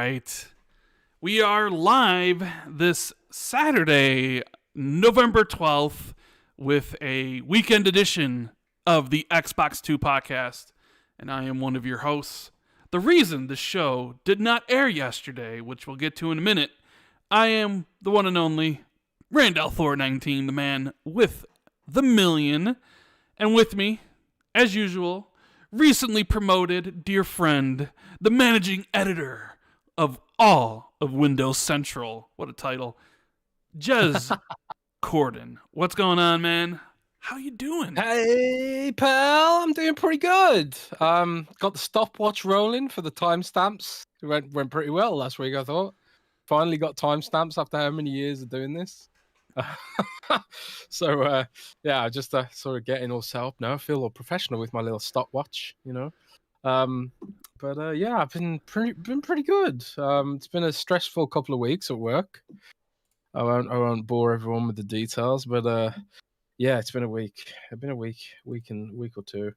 right. We are live this Saturday, November 12th, with a weekend edition of the Xbox 2 podcast. And I am one of your hosts. The reason the show did not air yesterday, which we'll get to in a minute, I am the one and only Randall Thor 19, the man with the million. And with me, as usual, recently promoted dear friend, the managing editor of all of Windows Central. What a title. Jez Corden. What's going on, man? How you doing? Hey, pal. I'm doing pretty good. Got the stopwatch rolling for the timestamps. It went pretty well last week, I thought. Finally got timestamps after how many years of doing this. So, yeah, just sort of getting all set up now. I feel all professional with my little stopwatch, you know. Yeah, I've been pretty good. It's been a stressful couple of weeks at work. I won't bore everyone with the details, but yeah, it's been a week. It's been a week or two.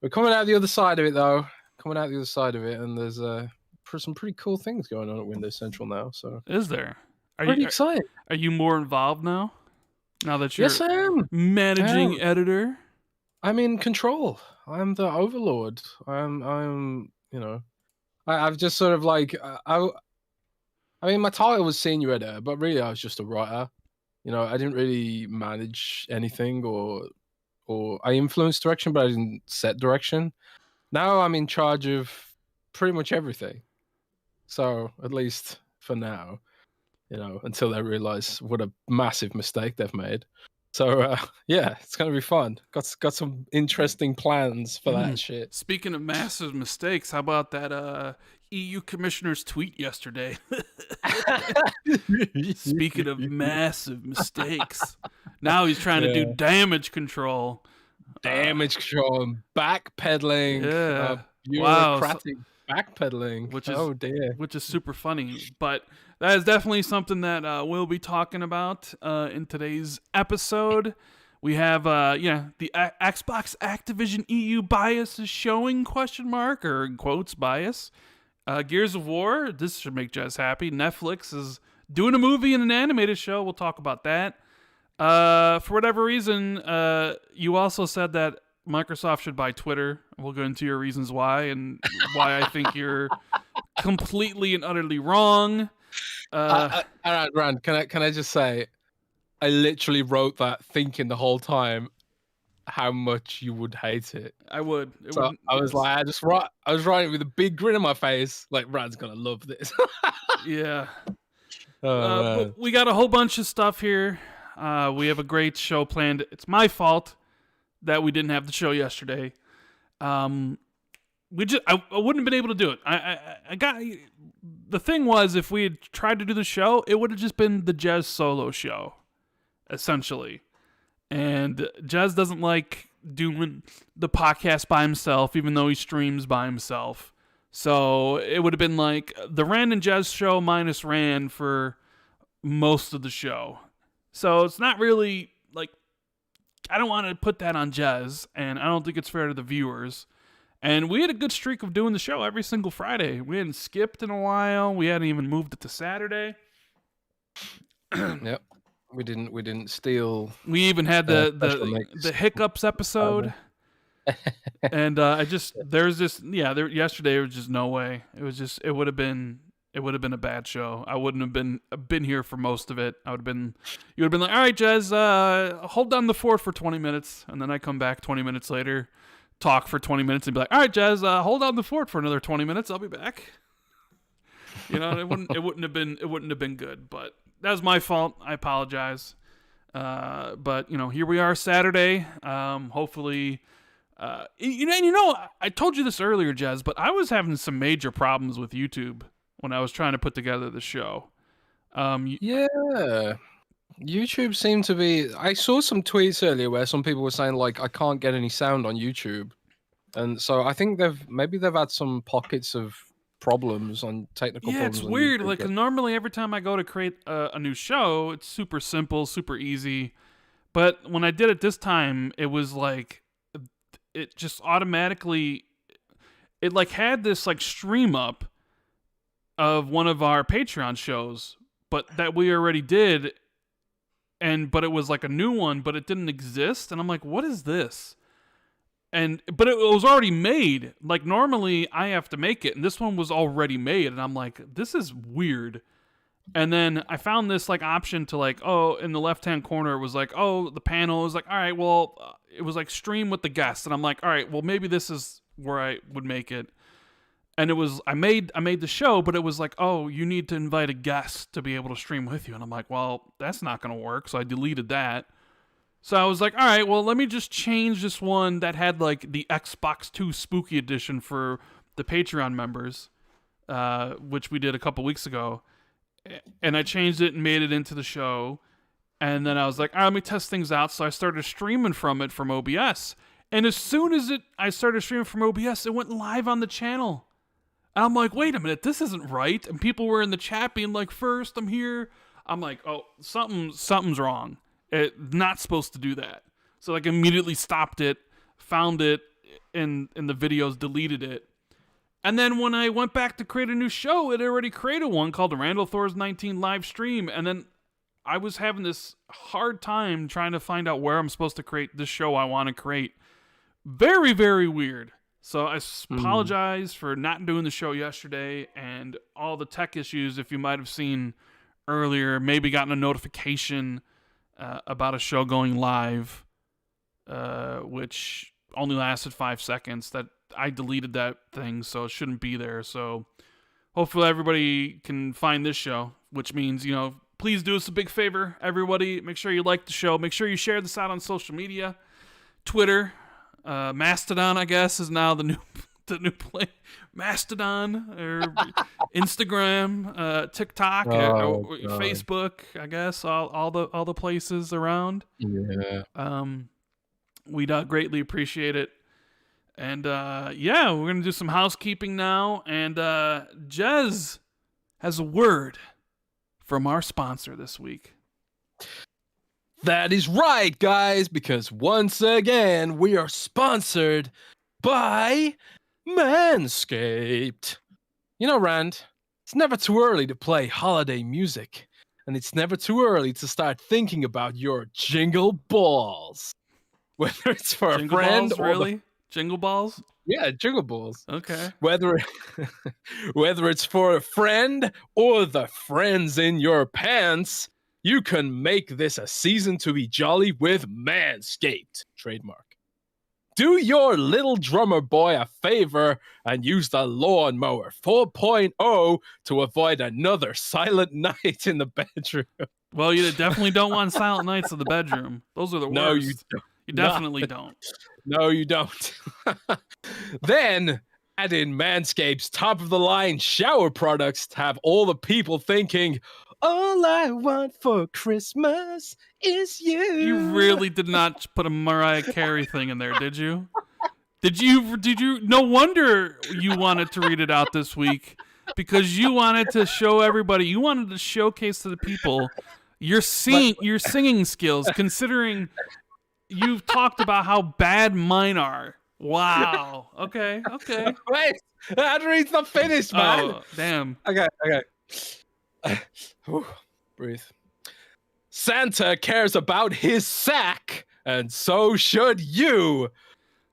We're coming out the other side of it, though. And there's some pretty cool things going on at Windows Central now. So, is there? Pretty excited. Are you more involved now? Now that you're Yes, I am. Managing editor? I'm in control. I'm the overlord. I'm you know, I've just sort of like I mean, my title was senior editor, but really I was just a writer. You know, I didn't really manage anything or I influenced direction, but I didn't set direction. Now I'm in charge of pretty much everything. So at least for now, you know, until they realize what a massive mistake they've made. So yeah, it's gonna be fun. Got some interesting plans for that shit. Speaking of massive mistakes, how about that EU commissioner's tweet yesterday? Speaking of massive mistakes, now he's trying to do damage control. Damage control and backpedaling. Yeah. Bureaucratic backpedaling. Which is super funny. But that is definitely something that we'll be talking about in today's episode. We have the Xbox Activision EU bias is showing ? Or in quotes bias. Gears of War, this should make Jez happy. Netflix is doing a movie and an animated show. We'll talk about that. For whatever reason, you also said that Microsoft should buy Twitter. We'll go into your reasons why and why I think you're completely and utterly wrong. All right, Rand, can I just say, I literally wrote that thinking the whole time how much you would hate it. I would. I was writing with a big grin on my face, like Rand's gonna love this. Yeah. But we got a whole bunch of stuff here. We have a great show planned. It's my fault that we didn't have the show yesterday. I wouldn't have been able to do it. I got the thing was, if we had tried to do the show, it would have just been the Jez solo show, essentially. And Jez doesn't like doing the podcast by himself, even though he streams by himself. So it would have been like the Rand and Jez show minus Rand for most of the show. So it's not really like, I don't want to put that on Jez, and I don't think it's fair to the viewers. And we had a good streak of doing the show every single Friday. We hadn't skipped in a while. We hadn't even moved it to Saturday. Yep. We didn't steal. We even had the hiccups episode. And yesterday there was just no way. It would have been a bad show. I wouldn't have been here for most of it. You would have been like, all right, Jez, hold down the fort for 20 minutes. And then I come back 20 minutes later, talk for 20 minutes and be like, all right, Jez, hold down the fort for another 20 minutes. I'll be back. You know, it wouldn't have been good, but that was my fault. I apologize. But you know, here we are Saturday. Hopefully, I told you this earlier, Jez, but I was having some major problems with YouTube when I was trying to put together the show. Yeah. YouTube seemed to be... I saw some tweets earlier where some people were saying, like, I can't get any sound on YouTube. And so I think they've had some pockets of problems on technical problems. Yeah, it's weird. Like, 'cause normally every time I go to create a new show, it's super simple, super easy. But when I did it this time, it was like, it just automatically, it like had this like stream up, of one of our Patreon shows, but that we already did, but it was like a new one, but it didn't exist, and I'm like, what is this? But it was already made. Like, normally I have to make it, and this one was already made, and I'm like, this is weird. And then I found this like option to like, oh, in the left-hand corner it was like, oh, the panel was like, all right, well, it was like stream with the guest, and I'm like, all right, well, maybe this is where I would make it. And it was I made the show, but it was like, oh, you need to invite a guest to be able to stream with you, and I'm like, well, that's not gonna work, so I deleted that. So I was like, all right, well, let me just change this one that had like the Xbox 2 Spooky Edition for the Patreon members, which we did a couple weeks ago. And I changed it and made it into the show. And then I was like, all right, let me test things out. So I started streaming from OBS. And as soon as I started streaming from OBS, it went live on the channel. And I'm like, wait a minute, this isn't right. And people were in the chat being like, first, I'm here. I'm like, oh, something's wrong. It's not supposed to do that. So like immediately stopped it, found it in the videos, deleted it. And then when I went back to create a new show, it already created one called the Randall Thor's 19 live stream. And then I was having this hard time trying to find out where I'm supposed to create this show I want to create. Very, very weird. So I apologize for not doing the show yesterday and all the tech issues. If you might have seen earlier, maybe gotten a notification about a show going live, which only lasted 5 seconds. That I deleted that thing, so it shouldn't be there. So hopefully everybody can find this show, which means, please do us a big favor, everybody. Make sure you like the show. Make sure you share this out on social media. Twitter, Mastodon, I guess, is now the new play. Mastodon or Instagram, TikTok, or Facebook, I guess, all the places around. Yeah. We'd greatly appreciate it. And we're gonna do some housekeeping now. And Jez has a word from our sponsor this week. That is right, guys, because once again, we are sponsored by Manscaped. Rand, it's never too early to play holiday music, and it's never too early to start thinking about your jingle balls. Whether it's for jingle a friend balls, or really? Jingle balls? Yeah, jingle balls. Okay. Whether it's for a friend or the friends in your pants, you can make this a season to be jolly with Manscaped. Trademark. Do your little drummer boy a favor and use the Lawnmower 4.0 to avoid another silent night in the bedroom. Well, you definitely don't want silent nights in the bedroom. Those are the worst. No, you don't. You definitely don't. No, you don't. Then add in Manscaped's top-of-the-line shower products to have all the people thinking, all I want for Christmas is you. You really did not put a Mariah Carey thing in there, did you? Did you? No wonder you wanted to read it out this week, because you wanted to show everybody, you wanted to showcase to the people your singing skills, considering you've talked about how bad mine are. Wow. Okay. Wait, Adrian's not finished, man. Oh, damn. Okay. Breathe. Santa cares about his sack, and so should you.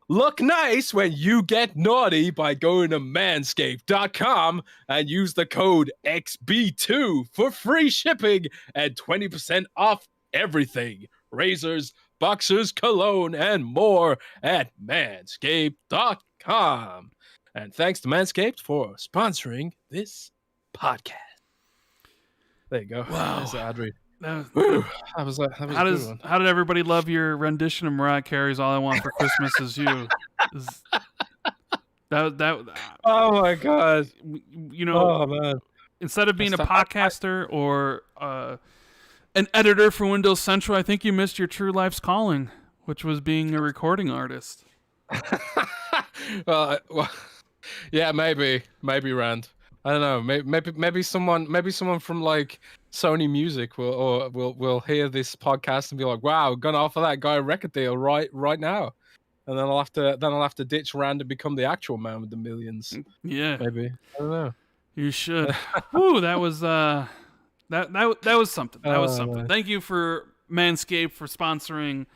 Look nice when you get naughty by going to manscaped.com and use the code XB2 for free shipping and 20% off everything. Razors, boxers, cologne, and more at manscaped.com. And thanks to Manscaped for sponsoring this podcast. There you go. Wow. There's Adri. That was a good one. How did everybody love your rendition of Mariah Carey's "All I Want for Christmas Is You"? Oh my god! Oh man! Instead of being a podcaster or an editor for Windows Central, I think you missed your true life's calling, which was being a recording artist. well, yeah, maybe Rand. I don't know. Maybe someone from like Sony Music will hear this podcast and be like, "Wow, gonna offer that guy a record deal right now," and then I'll have to ditch Rand and become the actual man with the millions. Yeah, maybe. I don't know. You should. Woo, that was that was something. That was something. Nice. Thank you for Manscaped for sponsoring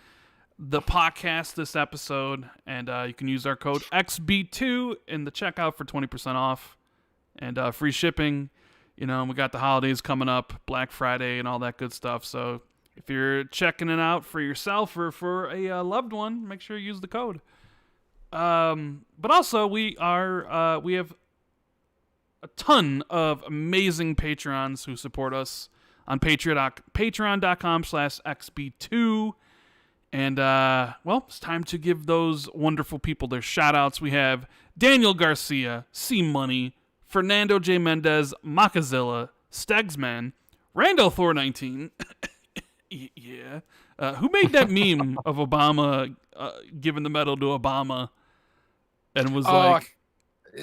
the podcast this episode, and you can use our code XB2 in the checkout for 20% off and free shipping. You know, we got the holidays coming up, Black Friday and all that good stuff. So if you're checking it out for yourself or for a loved one, make sure you use the code. But also we have a ton of amazing Patrons who support us on patreon.com/XB2. And, well, it's time to give those wonderful people their shout-outs. We have Daniel Garcia, C Money, Fernando J. Mendez, Makazilla, Stegsman, Randall Thor19, yeah, who made that meme of Obama giving the medal to Obama and was like...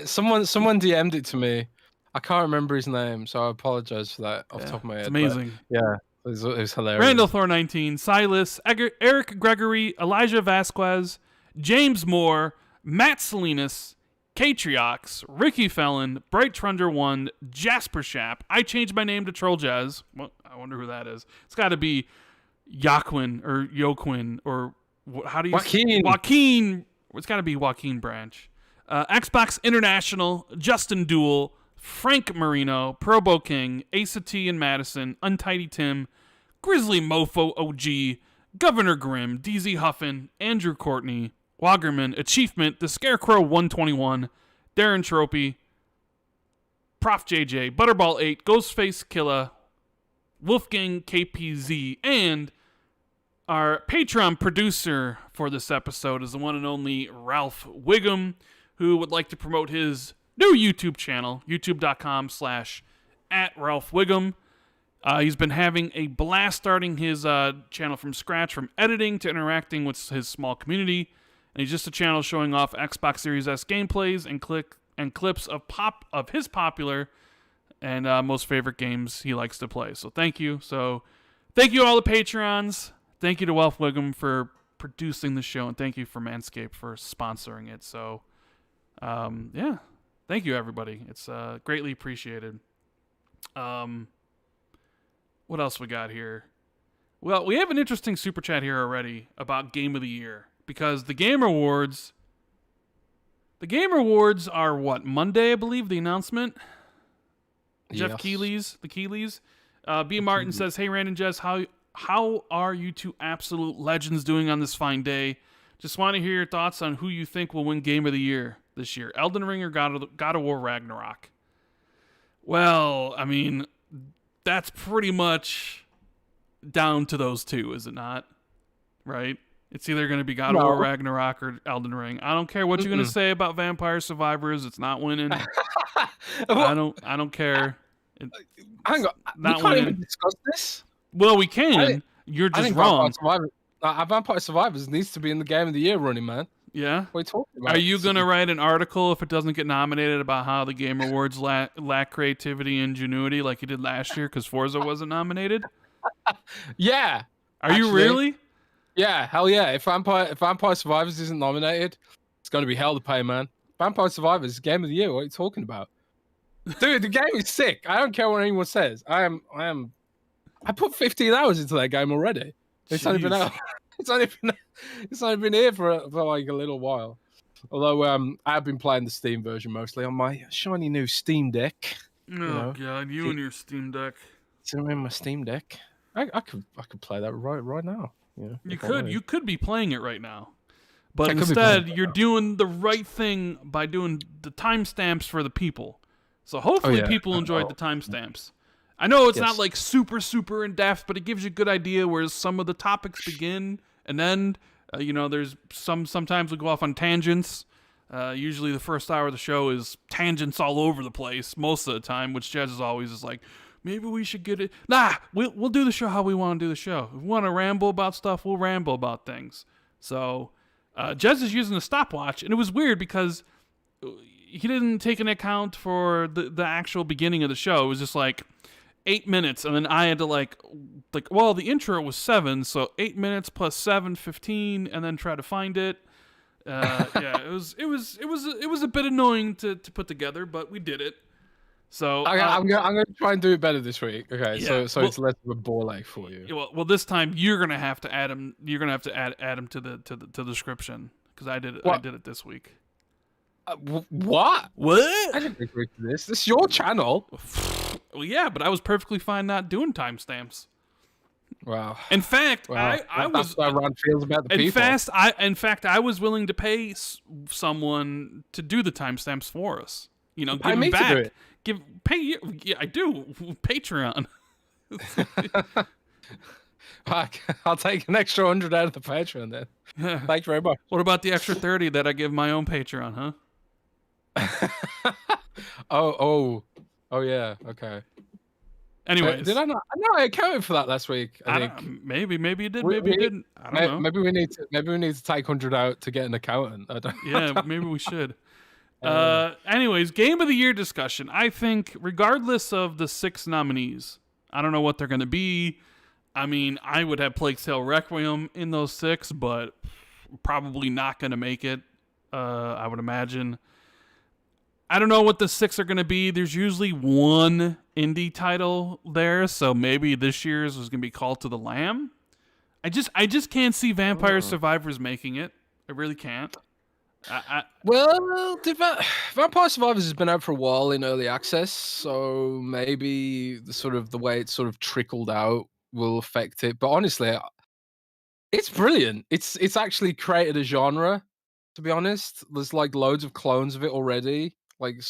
Someone DM'd it to me. I can't remember his name, so I apologize for that off the top of my head. It's amazing. Yeah, it was hilarious. Randall Thor19, Silas, Eric Gregory, Elijah Vasquez, James Moore, Matt Salinas, Katriox, Ricky Fellon, Bright Trunder 1, Jasper Shap. I changed my name to Troll Jazz. Well, I wonder who that is. It's got to be Joaquin or how do you Joaquin. Joaquin. It's got to be Joaquin Branch. Xbox International, Justin Duel, Frank Marino, Probo King, Asa T and Madison, Untidy Tim, Grizzly Mofo OG, Governor Grimm, DZ Huffin, Andrew Courtney, Wagerman, Achievement, The Scarecrow 121, Darren Tropy, Prof JJ, Butterball 8, Ghostface Killa, Wolfgang KPZ, and our Patreon producer for this episode is the one and only Ralph Wiggum, who would like to promote his new YouTube channel, youtube.com/@RalphWiggum. He's been having a blast starting his channel from scratch, from editing to interacting with his small community. And he's just a channel showing off Xbox Series S gameplays and clips of his popular and most favorite games he likes to play. So thank you. Thank you to all the Patrons. Thank you to Ralph Wiggum for producing the show, and thank you for Manscaped for sponsoring it. So, yeah, thank you, everybody. It's greatly appreciated. What else we got here? Well, we have an interesting super chat here already about Game of the Year, because the Game Awards are what, Monday, I believe, the announcement? Jeff Keighley's, the Keighley's. B. Martin says, "Hey, Rand and Jez, how are you two absolute legends doing on this fine day? Just want to hear your thoughts on who you think will win Game of the Year this year, Elden Ring or God of War Ragnarok?" Well, I mean, that's pretty much down to those two, is it not? Right? It's either going to be God of War Ragnarok or Elden Ring. I don't care what you're going to say about Vampire Survivors. It's not winning. I don't care. Hang on. We can't even discuss this? Well, we can. You're just wrong. Vampire Survivors needs to be in the Game of the Year running, man. Yeah? What are you talking about? Are you going to write an article if it doesn't get nominated about how the Game Awards lack creativity and ingenuity like you did last year because Forza wasn't nominated? Yeah. Are you really? Yeah, hell yeah. If Vampire Survivors isn't nominated, it's going to be hell to pay, man. Vampire Survivors, Game of the Year. What are you talking about? Dude, the game is sick. I don't care what anyone says. I put 15 hours into that game already. It's only been out. It's only been here for like a little while. Although I've been playing the Steam version mostly on my shiny new Steam Deck. Oh God, you and your Steam Deck. It's in my Steam Deck. I could play that right now. Yeah, you could be playing it right now, but instead you're doing the right thing by doing the timestamps for the people. So hopefully people enjoyed the timestamps. I know it's not like super in depth, but it gives you a good idea where some of the topics begin and end. There's sometimes we go off on tangents. Usually the first hour of the show is tangents all over the place most of the time, which Jez is always is like, maybe we should get it. Nah, we'll do the show how we want to do the show. If we want to ramble about stuff, we'll ramble about things. So Jez is using a stopwatch, and it was weird because he didn't take into account for the actual beginning of the show. It was just like 8 minutes, and then I had to well, the intro was 7, so 8 minutes plus 7, 15, and then try to find it. Yeah, it was a bit annoying to put together, but we did it. So I'm gonna try and do it better this week. Okay, yeah, so it's less of a ball ache for you. well, this time you're gonna have to add him. You're gonna have to add him to the description because I did it. I What? did it this week. What? What? I didn't agree to this. This is your channel. Well, yeah, but I was perfectly fine not doing timestamps. Wow. In fact, I that's was. how Ron feels about the people. In fact, I was willing to pay someone to do the timestamps for us. You know, Pay give me them back. to do it. Pay you. Yeah, I do. Patreon. I'll take an extra 100 out of the Patreon then. Thanks very much. What about the extra 30 that I give my own Patreon, huh? oh yeah. Okay. Anyways, did I not? No, I accounted for that last week. I think maybe you did, maybe you didn't. I don't know. Maybe we need to take 100 out to get an accountant. Yeah, maybe we should. Anyways, game of the year discussion. I think regardless of the 6 nominees, I don't know what they're going to be. I mean, I would have Plague Tale Requiem in those 6, but probably not going to make it. I would imagine. I don't know what the 6 are going to be. There's usually one indie title there, so maybe this year's was going to be Call to the Lamb. I just can't see Vampire Survivors making it. I really can't. Well, Vampire Survivors has been out for a while in early access, so maybe the way it's sort of trickled out will affect it. But honestly, it's brilliant. It's actually created a genre. To be honest, there's like loads of clones of it already. Like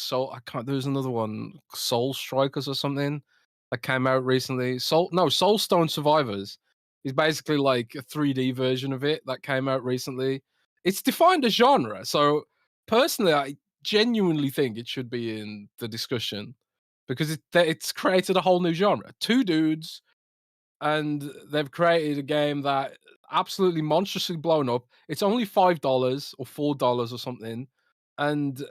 there's another one, Soul Strikers or something, that came out recently. Soulstone Survivors is basically like a 3D version of it that came out recently. It's defined a genre. So personally, I genuinely think it should be in the discussion because it's created a whole new genre. 2 dudes, and they've created a game that absolutely monstrously blown up. It's only $5 or $4 or something, and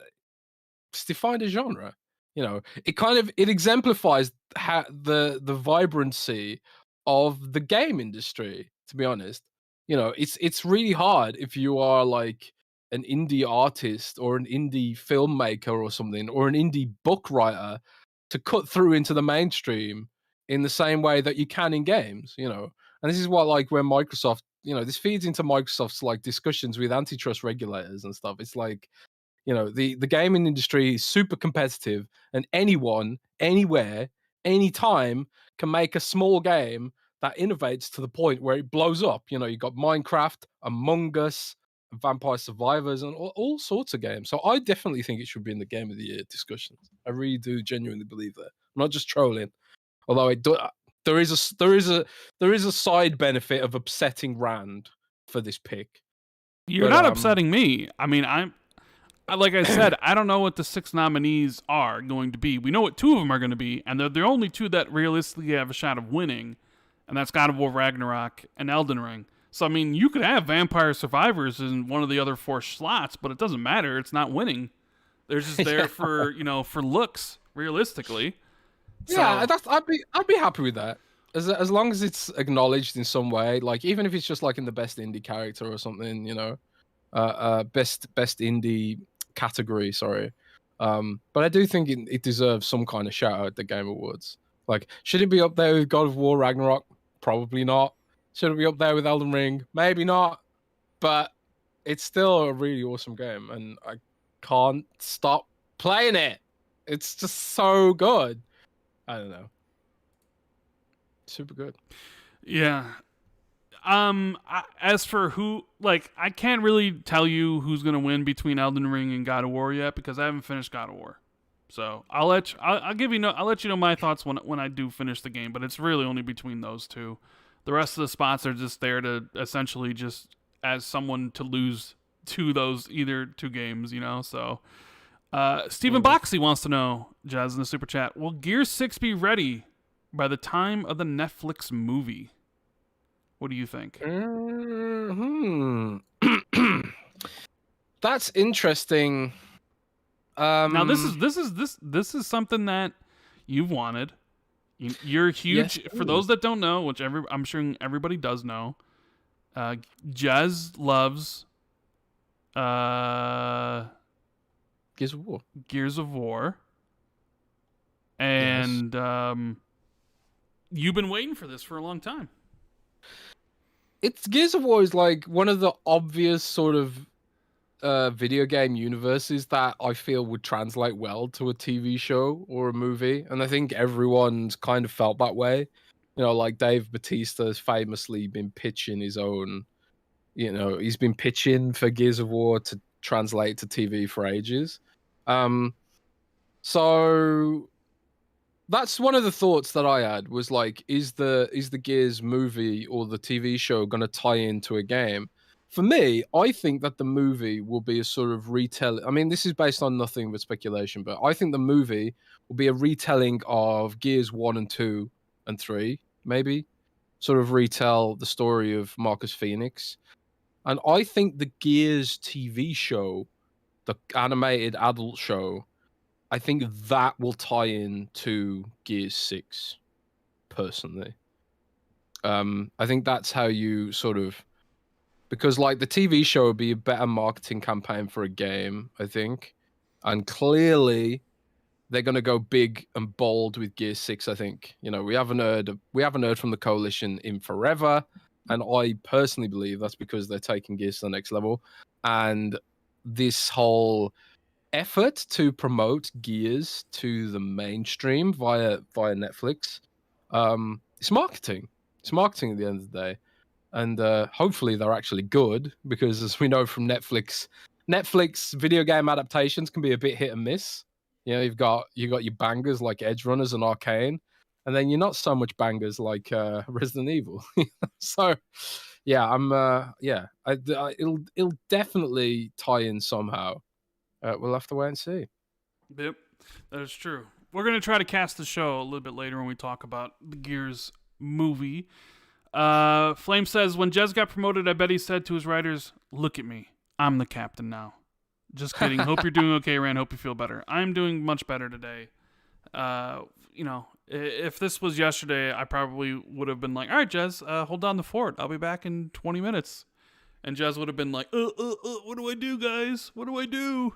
it's defined a genre. You know, it exemplifies the vibrancy of the game industry. To be honest, you know, it's really hard if you are like an indie artist or an indie filmmaker or something, or an indie book writer, to cut through into the mainstream in the same way that you can in games. You know, and this is what, like, when Microsoft, you know, this feeds into Microsoft's like discussions with antitrust regulators and stuff. It's like, you know, the gaming industry is super competitive, and anyone, anywhere, anytime can make a small game that innovates to the point where it blows up. You know, you got Minecraft, Among Us, Vampire Survivors, and all sorts of games. So I definitely think it should be in the Game of the Year discussions. I really do genuinely believe that. I'm not just trolling, although there is a side benefit of upsetting Rand for this pick. You're not upsetting me. I mean, like I said, I don't know what the 6 nominees are going to be. We know what 2 of them are going to be, and they're the only 2 that realistically have a shot of winning, and that's God of War Ragnarok and Elden Ring. So, I mean, you could have Vampire Survivors in one of the other 4 slots, but it doesn't matter. It's not winning. They're just there for, you know, for looks, realistically. Yeah, I'd be happy with that. As long as it's acknowledged in some way, like even if it's just like in the best indie character or something, you know, best indie category, sorry. But I do think it deserves some kind of shout out at the Game Awards. Like, should it be up there with God of War Ragnarok? Probably not. Should it be up there with Elden Ring? Maybe not. But it's still a really awesome game, and I can't stop playing it. It's just so good. I don't know. Super good. Yeah. As for who, like, I can't really tell you who's gonna win between Elden Ring and God of War yet because I haven't finished God of War. So I'll let you know my thoughts when I do finish the game. But it's really only between those 2. The rest of the spots are just there to essentially just as someone to lose to those either 2 games, you know. So Stephen Boxey wants to know, Jez, in the super chat, will Gear 6 be ready by the time of the Netflix movie? What do you think? That's interesting. Now this is something that you've wanted. You're huge. Yes, for those that don't know, which I'm sure everybody does know, Jez loves Gears of War. Gears of War. And you've been waiting for this for a long time. It's Gears of War is like one of the obvious sort of video game universes that I feel would translate well to a TV show or a movie, and I think everyone's kind of felt that way. You know, like Dave Bautista has famously been pitching his own. You know, he's been pitching for Gears of War to translate to TV for ages. So that's one of the thoughts that I had was like, is the Gears movie or the TV show going to tie into a game? For me, I think that the movie will be a sort of retell. I mean, this is based on nothing but speculation, but I think the movie will be a retelling of Gears 1 and 2 and 3, maybe. Sort of retell the story of Marcus Phoenix. And I think the Gears TV show, the animated adult show, I think that will tie in to Gears 6, personally. I think that's how you sort of... Because, like, the TV show would be a better marketing campaign for a game, I think. And clearly, they're going to go big and bold with Gears 6, I think. You know, we haven't heard from the Coalition in forever. And I personally believe that's because they're taking Gears to the next level. And this whole effort to promote Gears to the mainstream via Netflix, it's marketing. It's marketing at the end of the day. And hopefully they're actually good, because as we know from Netflix video game adaptations can be a bit hit and miss. You know, you've got your bangers like Edge Runners and Arcane, and then you're not so much bangers like Resident Evil. So, yeah, it'll definitely tie in somehow. We'll have to wait and see. Yep, that is true. We're gonna try to cast the show a little bit later when we talk about the Gears movie. Flame says, when Jez got promoted, I bet he said to his writers, "Look at me, I'm the captain now." Just kidding. Hope you're doing okay, Rand. Hope you feel better. I'm doing much better today. You know, if this was yesterday, I probably would have been like, "All right, Jez, hold down the fort. I'll be back in 20 minutes." And Jez would have been like, what do I do, guys? What do I do?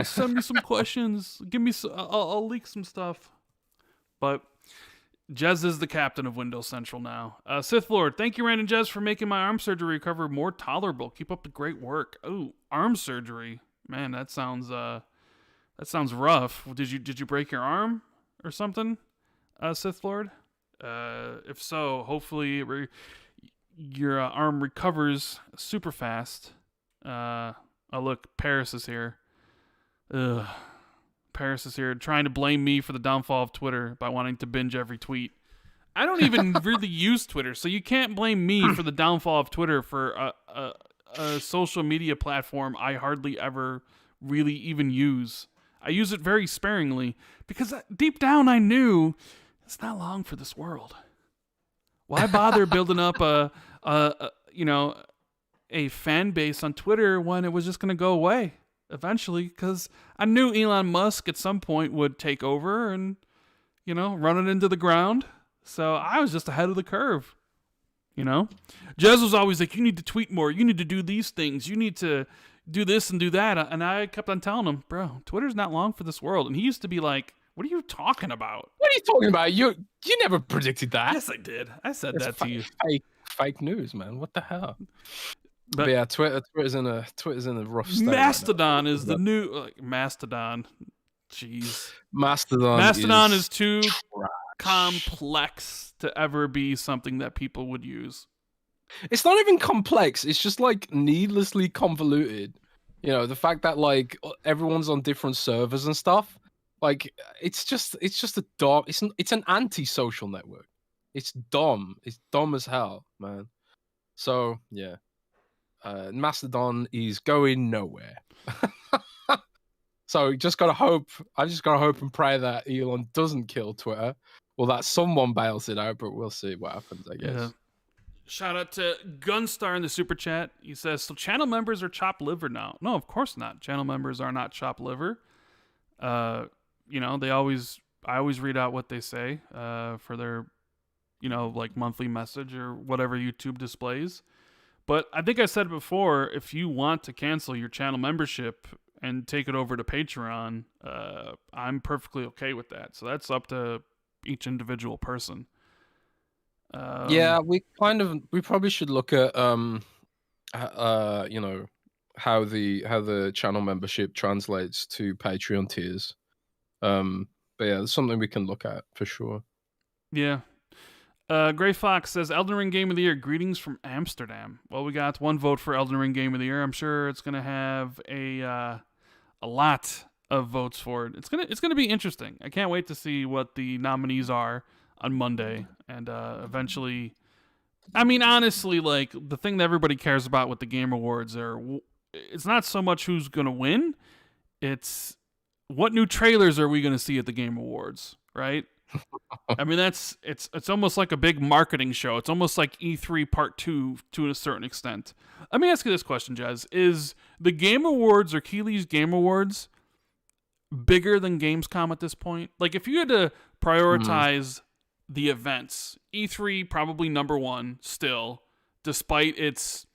Send me some questions. Give me I'll leak some stuff. But Jez is the captain of Windows Central now. Sith Lord, thank you, Rand and Jez, for making my arm surgery recover more tolerable. Keep up the great work. Oh, arm surgery, man, that sounds rough. Did you break your arm or something, Sith Lord? If so, hopefully your arm recovers super fast. Oh look, Paris is here. Ugh. Paris is here trying to blame me for the downfall of Twitter by wanting to binge every tweet. I don't even really use Twitter, so you can't blame me for the downfall of Twitter for a social media platform I hardly ever really even use. I use it very sparingly because deep down I knew it's not long for this world. Why bother building up a fan base on Twitter when it was just going to go away eventually? Because I knew Elon Musk at some point would take over and, run it into the ground. So I was just ahead of the curve. Jez was always like, you need to tweet more. You need to do these things. You need to do this and do that. And I kept on telling him, bro, Twitter's not long for this world. And he used to be like, what are you talking about? What are you talking about? You never predicted that. Yes, I did. I said that to you. Fake news, man. What the hell? But yeah, Twitter's in a rough state. Mastodon is the new Mastodon. Jeez. Mastodon is too complex to ever be something that people would use. It's not even complex. It's just like needlessly convoluted. The fact that like everyone's on different servers and stuff. Like it's just a dumb. It's an anti-social network. It's dumb. It's dumb as hell, man. So yeah, Mastodon is going nowhere. So I just gotta hope and pray that Elon doesn't kill Twitter, or that someone bails it out. But we'll see what happens, I guess. Yeah. Shout out to Gunstar in the super chat. He says, "So channel members are chopped liver now?" No, of course not. Channel members are not chopped liver. I always read out what they say for their, like monthly message or whatever YouTube displays. But I think I said it before, if you want to cancel your channel membership and take it over to Patreon, I'm perfectly okay with that. So that's up to each individual person. Yeah, we probably should look at you know, how the channel membership translates to Patreon tiers. But yeah, it's something we can look at for sure. Yeah. Gray Fox says Elden Ring Game of the Year. Greetings from Amsterdam. Well, we got one vote for Elden Ring Game of the Year. I'm sure it's gonna have a lot of votes for it. It's gonna be interesting. I can't wait to see what the nominees are on Monday, and eventually. I mean, honestly, like the thing that everybody cares about with the Game Awards it's not so much who's gonna win. It's what new trailers are we gonna see at the Game Awards, right? I mean, it's almost like a big marketing show. It's almost like E3 Part 2 to a certain extent. Let me ask you this question, Jez. Is the Game Awards or Keeley's Game Awards bigger than Gamescom at this point? Like, if you had to prioritize the events, E3 probably number one still, despite its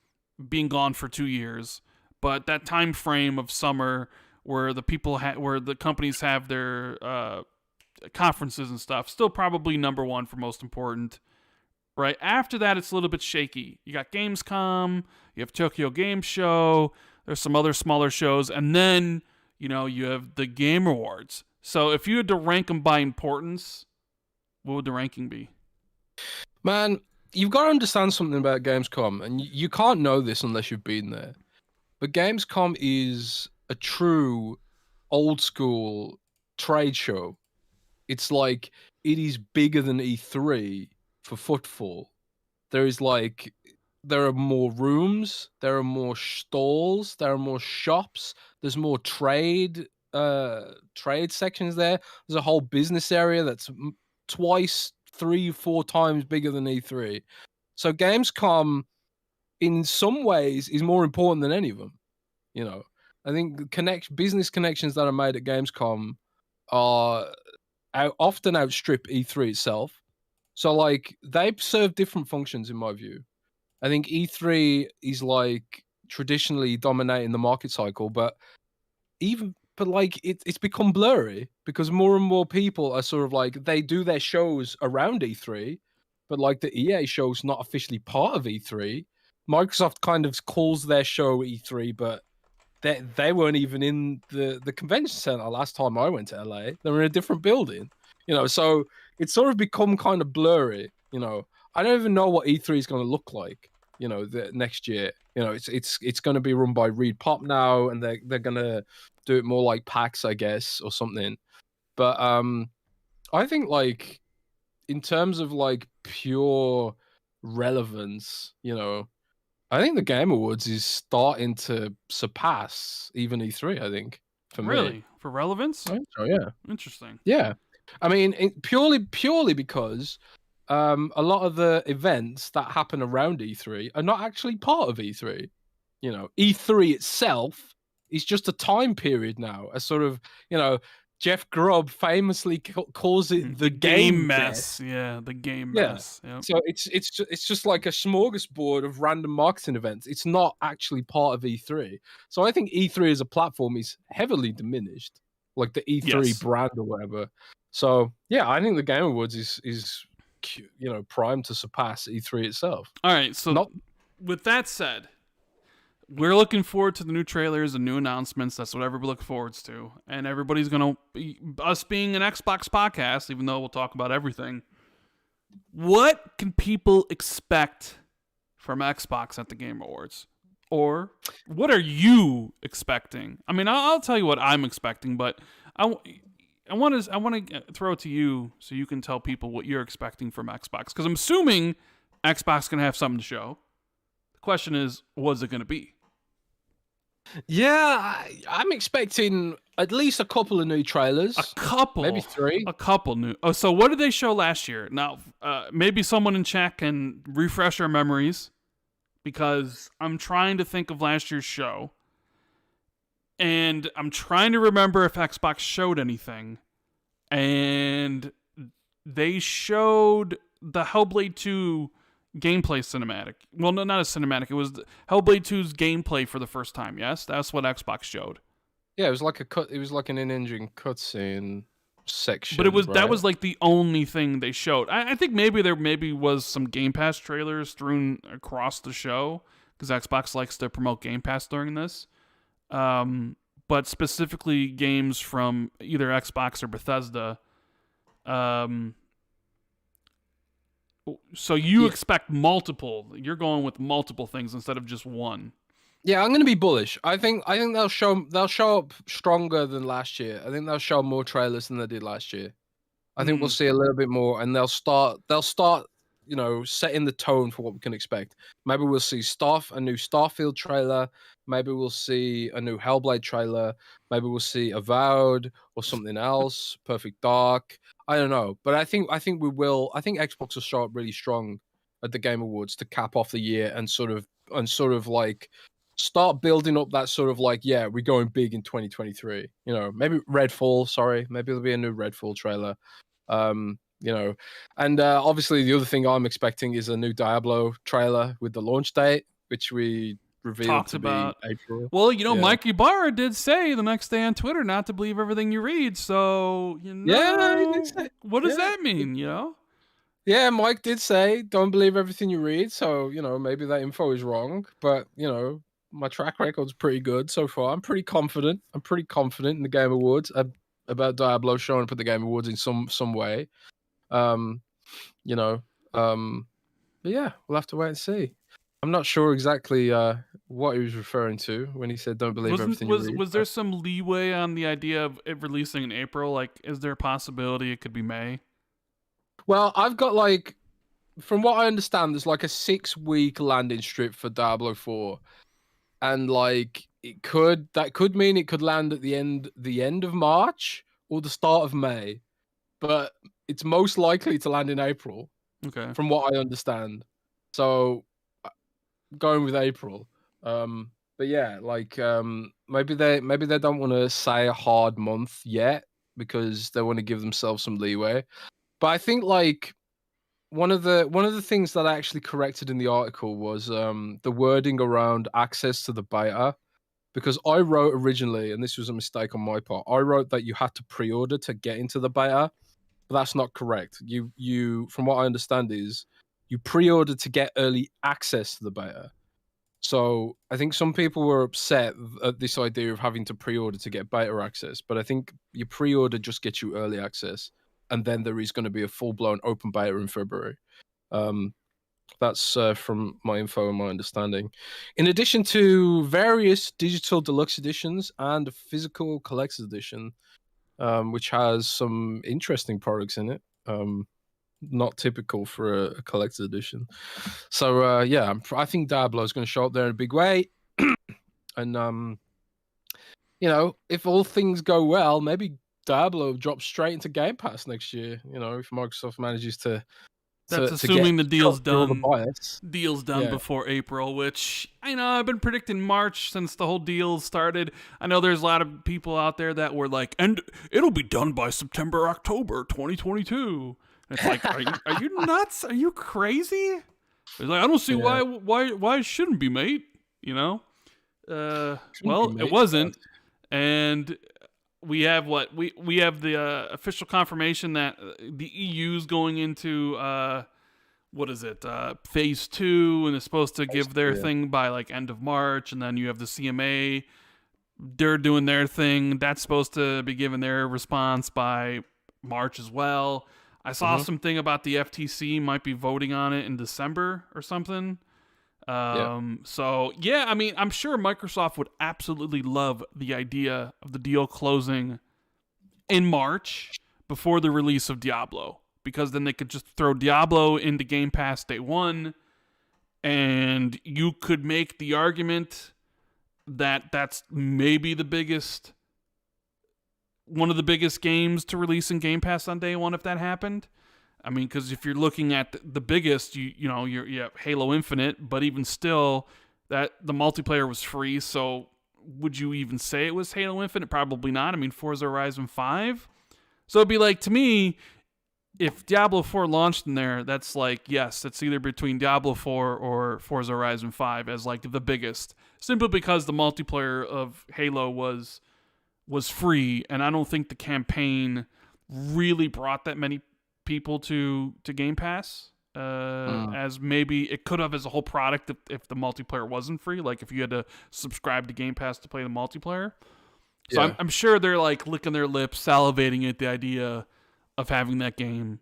being gone for 2 years. But that time frame of summer where the people where the companies have their conferences and stuff, still probably number one for most important. Right after that, it's a little bit shaky. You got Gamescom, you have Tokyo Game Show, there's some other smaller shows, and then you have the Game Awards. So if you had to rank them by importance, what would the ranking be? Man, you've got to understand something about Gamescom, and you can't know this unless you've been there. But Gamescom is a true old school trade show. It's like it is bigger than E3 for footfall. There are more rooms, there are more stalls, there are more shops, there's more trade sections there. There's a whole business area that's twice, 3, 4 times bigger than E3. So Gamescom, in some ways, is more important than any of them. I think business connections that are made at Gamescom are often outstrip E3 itself. So like they serve different functions in my view. I think E3 is like traditionally dominating the market cycle, but it's become blurry because more and more people are sort of like they do their shows around E3, but like the EA show's not officially part of E3. Microsoft kind of calls their show E3, but they weren't even in the convention center last time I went to LA. They were in a different building, so it's sort of become kind of blurry. I don't even know what E3 is going to look like, the next year. It's going to be run by Reed Pop now, and they're going to do it more like PAX, I guess, or something. But I think like in terms of like pure relevance, I think the Game Awards is starting to surpass even E3, I think, for me. Really? For relevance? I think so, yeah. Interesting. Yeah. I mean, purely because a lot of the events that happen around E3 are not actually part of E3. E3 itself is just a time period now, a sort of, Jeff Grubb famously calls it the game mess. Yeah, the game mess. Yep. So it's just like a smorgasbord of random marketing events. It's not actually part of E3. So I think E3 as a platform is heavily diminished, like the E3 brand or whatever. So yeah, I think the Game Awards is primed to surpass E3 itself. All right. So with that said, we're looking forward to the new trailers and new announcements. That's what everybody looks forward to. And everybody's going to be, us being an Xbox podcast, even though we'll talk about everything. What can people expect from Xbox at the Game Awards? Or what are you expecting? I mean, I'll tell you what I'm expecting, but I want to throw it to you so you can tell people what you're expecting from Xbox. Because I'm assuming Xbox is going to have something to show. The question is, what's it going to be? Yeah, I'm expecting at least a couple of new trailers. A couple, maybe 3. A couple new. Oh, so what did they show last year? Now, maybe someone in chat can refresh our memories, because I'm trying to think of last year's show, and I'm trying to remember if Xbox showed anything, and they showed the Hellblade 2 gameplay cinematic. Well, no, not a cinematic. It was Hellblade 2's gameplay for the first time. Yes, that's what Xbox showed. Yeah, it was like a cut. It was like an in-engine cutscene section. But that right? was like the only thing they showed. I think maybe there was some Game Pass trailers strewn across the show because Xbox likes to promote Game Pass during this. But specifically games from either Xbox or Bethesda. So you expect multiple. You're going with multiple things instead of just one. Yeah, I'm going to be bullish. I think they'll show up stronger than last year. I think they'll show more trailers than they did last year. I think we'll see a little bit more, and they'll start, setting the tone for what we can expect. Maybe we'll see a new Starfield trailer. Maybe we'll see a new Hellblade trailer. Maybe we'll see Avowed or something else, Perfect Dark. I don't know, but I think we will. I think Xbox will show up really strong at the Game Awards to cap off the year and sort of like start building up that sort of like, yeah, we're going big in 2023. Maybe Redfall. Sorry, maybe there'll be a new Redfall trailer. And obviously the other thing I'm expecting is a new Diablo trailer with the launch date, which we revealed to be April. Well, Mike Ibarra did say the next day on Twitter not to believe everything you read. So, yeah, he did say, what does that mean, Yeah, Mike did say, don't believe everything you read. So, maybe that info is wrong. But, my track record's pretty good so far. I'm pretty confident. in the Game Awards about Diablo showing up at the Game Awards in some way. But yeah, we'll have to wait and see. I'm not sure exactly what he was referring to when he said don't believe everything you read. Was there some leeway on the idea of it releasing in April? Like, is there a possibility it could be May? Well, I've got from what I understand, there's like a 6-week landing strip for Diablo 4. And that could mean it could land at the end of March or the start of May, but it's most likely to land in April. Okay. From what I understand, so going with April. But yeah, maybe they don't want to say a hard month yet because they want to give themselves some leeway. But I think one of the things that I actually corrected in the article was the wording around access to the beta, because I wrote originally, and this was a mistake on my part, I wrote that you had to pre-order to get into the beta, but that's not correct. You from what I understand is you pre-order to get early access to the beta. So I think some people were upset at this idea of having to pre-order to get beta access, but I think your pre-order just gets you early access. And then there is going to be a full-blown open beta in February. That's from my info and my understanding. In addition to various digital deluxe editions and a physical collector's edition, which has some interesting products in it, not typical for a collector's edition. So, yeah, I think Diablo is going to show up there in a big way. And, if all things go well, maybe Diablo drops straight into Game Pass next year. If Microsoft manages to. That's assuming the deal's done. Deal's done before April, which I've been predicting March since the whole deal started. I know there's a lot of people out there that were like, and it'll be done by September, October 2022. And it's like, are you nuts? Are you crazy? It's like, I don't see why it shouldn't be, mate. Well, it wasn't, and. We have we have the official confirmation that the EU's going into phase 2, and it's supposed to give their thing by end of March, and then you have the CMA, they're doing their thing, that's supposed to be giving their response by March as well. I saw something about the FTC might be voting on it in December or something. So yeah, I'm sure Microsoft would absolutely love the idea of the deal closing in March before the release of Diablo, because then they could just throw Diablo into Game Pass day one, and you could make the argument that that's maybe one of the biggest games to release in Game Pass on day one if that happened. Because if you're looking at the biggest, you have Halo Infinite, but even still, that the multiplayer was free. So would you even say it was Halo Infinite? Probably not. Forza Horizon 5. So it'd be to me, if Diablo 4 launched in there, that's yes, it's either between Diablo 4 or Forza Horizon 5 as the biggest, simply because the multiplayer of Halo was was free, and I don't think the campaign really brought that many people to Game Pass as maybe it could have as a whole product if the multiplayer wasn't free, like if you had to subscribe to Game Pass to play the multiplayer. So Yeah. I'm sure they're like licking their lips, salivating at the idea of having that game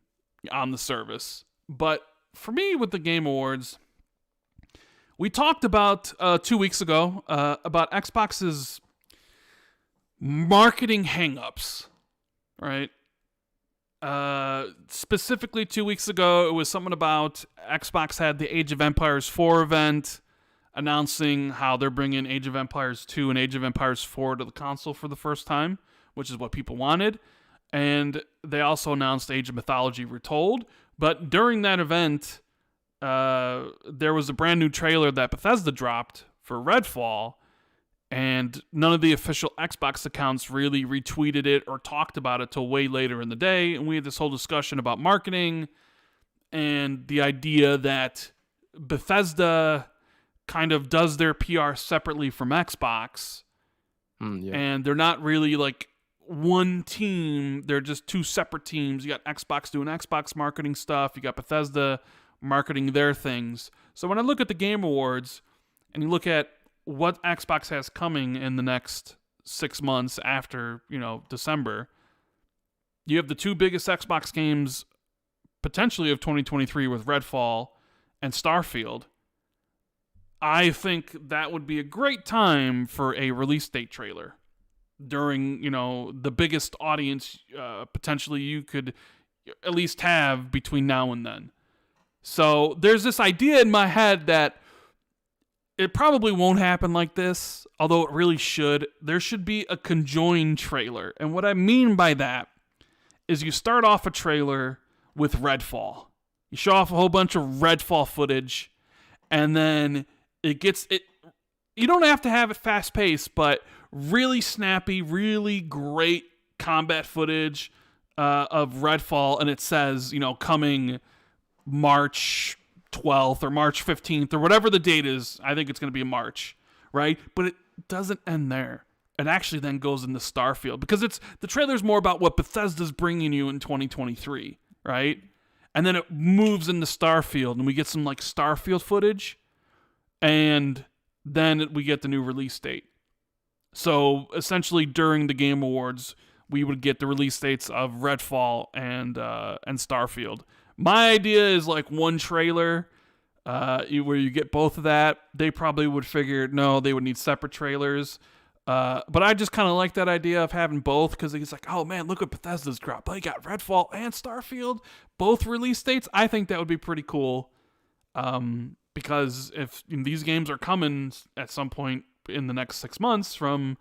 on the service. But for me, with the Game Awards, we talked about 2 weeks ago about Xbox's marketing hangups, right? Specifically 2 weeks ago, it was something about Xbox had the Age of Empires 4 event announcing how they're bringing Age of Empires 2 and Age of Empires 4 to the console for the first time, which is what people wanted. And they also announced Age of Mythology Retold. But during that event, there was a brand new trailer that Bethesda dropped for Redfall, and none of the official Xbox accounts really retweeted it or talked about it till way later in the day. And we had this whole discussion about marketing and the idea that Bethesda kind of does their PR separately from Xbox. And they're not really like one team. They're just two separate teams. You got Xbox doing Xbox marketing stuff. You got Bethesda marketing their things. So when I look at the Game Awards and you look at what Xbox has coming in the next 6 months after, December, you have the two biggest Xbox games potentially of 2023 with Redfall and Starfield. I think that would be a great time for a release date trailer during, the biggest audience potentially you could at least have between now and then. So there's this idea in my head that it probably won't happen like this, although it really should. There should be a conjoined trailer. And what I mean by that is you start off a trailer with Redfall. You show off a whole bunch of Redfall footage, and then you don't have to have it fast-paced, but really snappy, really great combat footage of Redfall, and it says, coming March 12th or March 15th or whatever the date is. I think it's going to be in March, right? But it doesn't end there. It actually then goes into Starfield, because the trailer's more about what Bethesda's bringing you in 2023, right? And then it moves into Starfield, and we get some like Starfield footage, and then we get the new release date. So essentially during the Game Awards, we would get the release dates of Redfall and Starfield. My idea is like one trailer where you get both of that. They probably would figure, no, they would need separate trailers. But I just kind of like that idea of having both, because it's like, oh man, look what Bethesda's dropped. They got Redfall and Starfield, both release dates. I think that would be pretty cool. Because if these games are coming at some point in the next 6 months from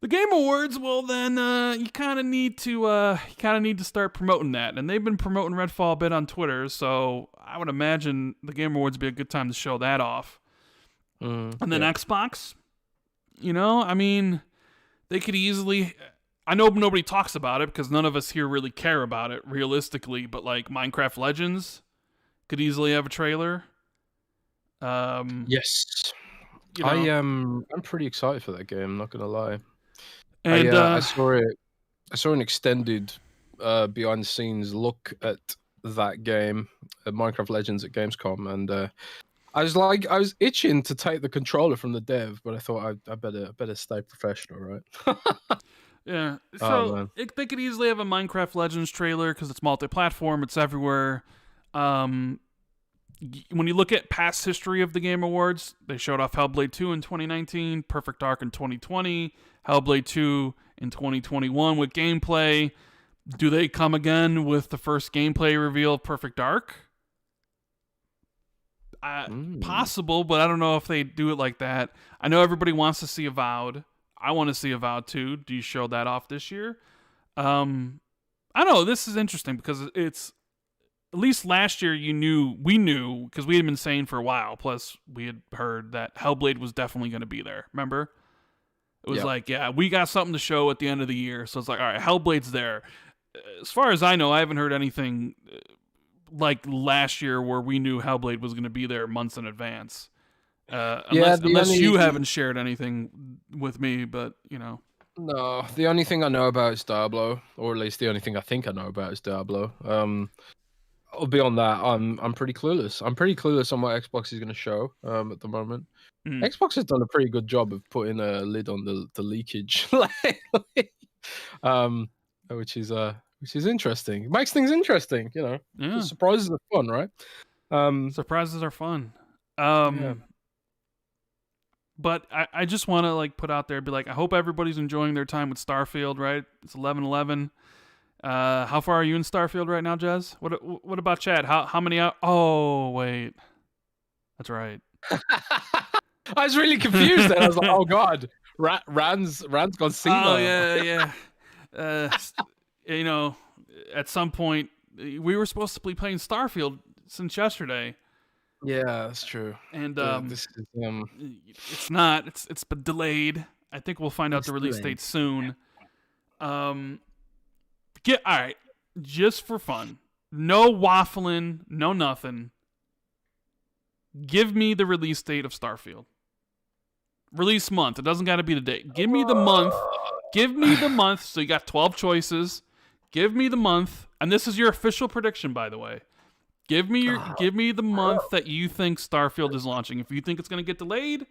the Game Awards, well then you kind of need to start promoting that. And they've been promoting Redfall a bit on Twitter, so I would imagine the Game Awards would be a good time to show that off. And then Xbox, they could easily. I know nobody talks about it because none of us here really care about it realistically, but like Minecraft Legends could easily have a trailer. Yes. I'm pretty excited for that game, I'm not gonna lie. And I saw it. I saw an extended behind the scenes look at that game, Minecraft Legends, at Gamescom, and I was itching to take the controller from the dev, but I thought I better stay professional, right? Yeah. So they could easily have a Minecraft Legends trailer because it's multi-platform, it's everywhere. When you look at past history of the Game Awards, they showed off Hellblade 2 in 2019, Perfect Dark in 2020, Hellblade 2 in 2021 with gameplay. Do they come again with the first gameplay reveal of Perfect Dark? Possible, but I don't know if they do it like that. I know everybody wants to see Avowed. I want to see Avowed too. Do you show that off this year? I don't know. This is interesting because it's, at least last year we knew, because we had been saying for a while, plus we had heard that Hellblade was definitely going to be there. Remember? It was like, yeah, we got something to show at the end of the year. So it's like, all right, Hellblade's there. As far as I know, I haven't heard anything like last year where we knew Hellblade was going to be there months in advance. Unless you haven't shared anything with me, but No, the only thing I know about is Diablo, or at least the only thing I think I know about is Diablo. Beyond that, I'm pretty clueless. I'm pretty clueless on what Xbox is going to show at the moment. Mm. Xbox has done a pretty good job of putting a lid on the leakage lately, which is interesting. It makes things interesting, you know. Yeah. Surprises are fun, right? Surprises are fun. Yeah. But I just want to like put out there, be like, I hope everybody's enjoying their time with Starfield. Right? It's 11:11. How far are you in Starfield right now, Jez? What about Chad? How many out? Oh wait, that's right. I was really confused then. I was like, oh god, Rand's gone senile. Oh yeah. You know, at some point we were supposed to be playing Starfield since yesterday. Yeah, that's true. And This is it's not. It's been delayed. I think we'll find out the release delayed. date soon. All right, just for fun, no waffling, no nothing. Give me the release date of Starfield. Release month. It doesn't got to be the date. Give me the month. Give me the month. So you got 12 choices. Give me the month, and this is your official prediction, by the way. Give me the month that you think Starfield is launching. If you think it's going to get delayed,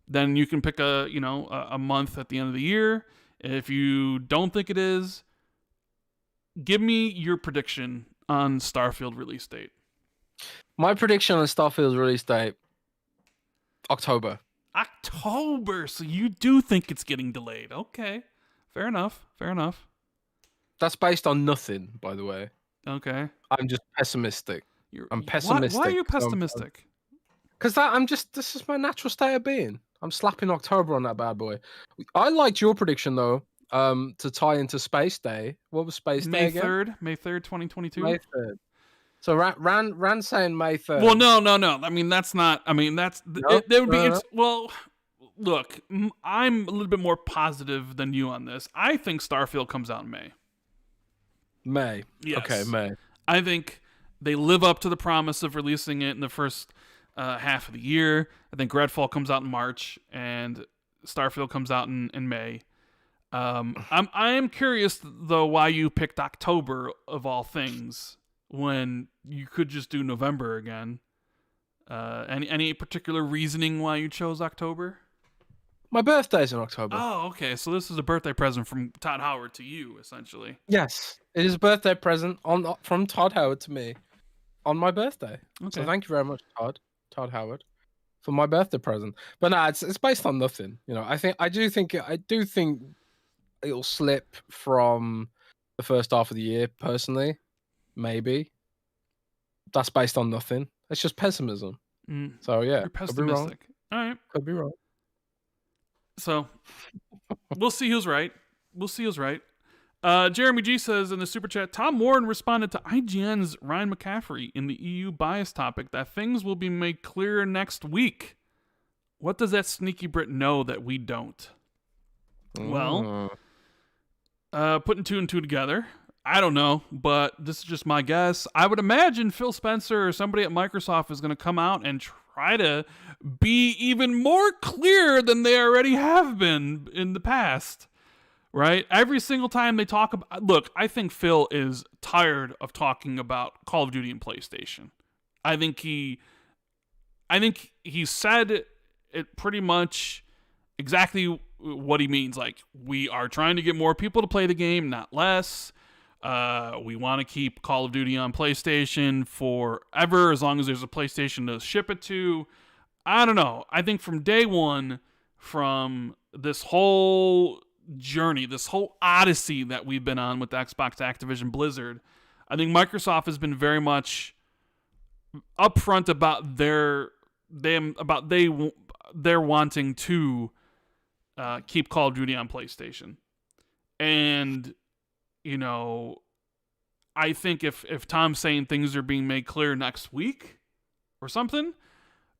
then you can pick a month at the end of the year. If you don't think it is, give me your prediction on Starfield release date. My prediction on Starfield's release date, October. October. So you do think it's getting delayed. Okay. Fair enough. That's based on nothing, by the way. Okay. I'm just pessimistic. I'm pessimistic. Why are you pessimistic? Because this is my natural state of being. I'm slapping October on that bad boy. I liked your prediction though, to tie into Space Day. What was Space Day again? May 3rd, 2022. May 3rd. So Rand saying May 3rd. Well, no. I mean, that's not. I mean, that's it would be. It's, well, look, I'm a little bit more positive than you on this. I think Starfield comes out in May. May. Yes. Okay, May. I think they live up to the promise of releasing it in the first half of the year. I think Redfall comes out in March and Starfield comes out in May. I am curious though why you picked October of all things when you could just do November again. Any particular reasoning why you chose October? My birthday's in October. Oh, okay. So this is a birthday present from Todd Howard to you, essentially. Yes, it is a birthday present from Todd Howard to me on my birthday. Okay. So thank you very much, Todd Howard, for my birthday present. But no, it's based on nothing. You know, I do think it'll slip from the first half of the year. Personally, maybe that's based on nothing. It's just pessimism. So yeah, you're pessimistic. All right, could be wrong. So we'll see who's right. Jeremy G says in the super chat, Tom Warren responded to IGN's Ryan McCaffrey in the EU bias topic that things will be made clear next week. What does that sneaky Brit know that we don't? Well, putting two and two together, I don't know, but this is just my guess. I would imagine Phil Spencer or somebody at Microsoft is going to come out and try to be even more clear than they already have been in the past, right? Every single time they talk about... Look, I think Phil is tired of talking about Call of Duty and PlayStation. I think he said it pretty much exactly what he means. Like, we are trying to get more people to play the game, not less. We want to keep Call of Duty on PlayStation forever, as long as there's a PlayStation to ship it to. I don't know. I think from day one, from this whole journey, this whole odyssey that we've been on with Xbox Activision Blizzard, I think Microsoft has been very much upfront about their wanting to keep Call of Duty on PlayStation. And you know, I think if Tom's saying things are being made clear next week or something,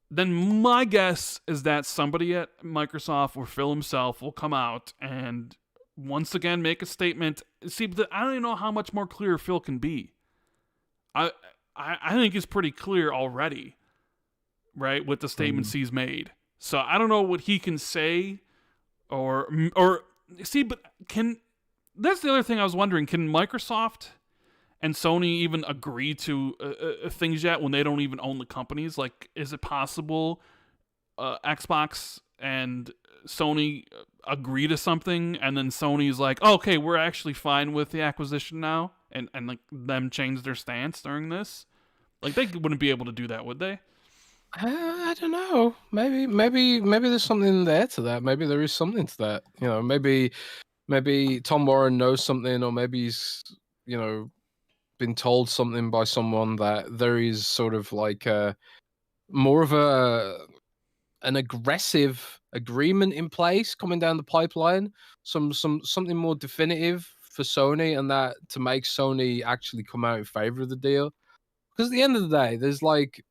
then my guess is that somebody at Microsoft or Phil himself will come out and once again make a statement. See, I don't even know how much more clear Phil can be. I think he's pretty clear already, right, with the statements he's made. So I don't know what he can say or see, but that's the other thing I was wondering. Can Microsoft and Sony even agree to things yet when they don't even own the companies? Like, is it possible Xbox and Sony agree to something, and then Sony's like, oh, okay, we're actually fine with the acquisition now, and like them change their stance during this? Like, they wouldn't be able to do that, would they? I don't know. Maybe there's something there to that. Maybe there is something to that. You know, maybe Tom Warren knows something, or maybe he's, you know, been told something by someone that there is sort of like more of an aggressive agreement in place coming down the pipeline, something more definitive for Sony, and that to make Sony actually come out in favor of the deal. Because at the end of the day, there's like,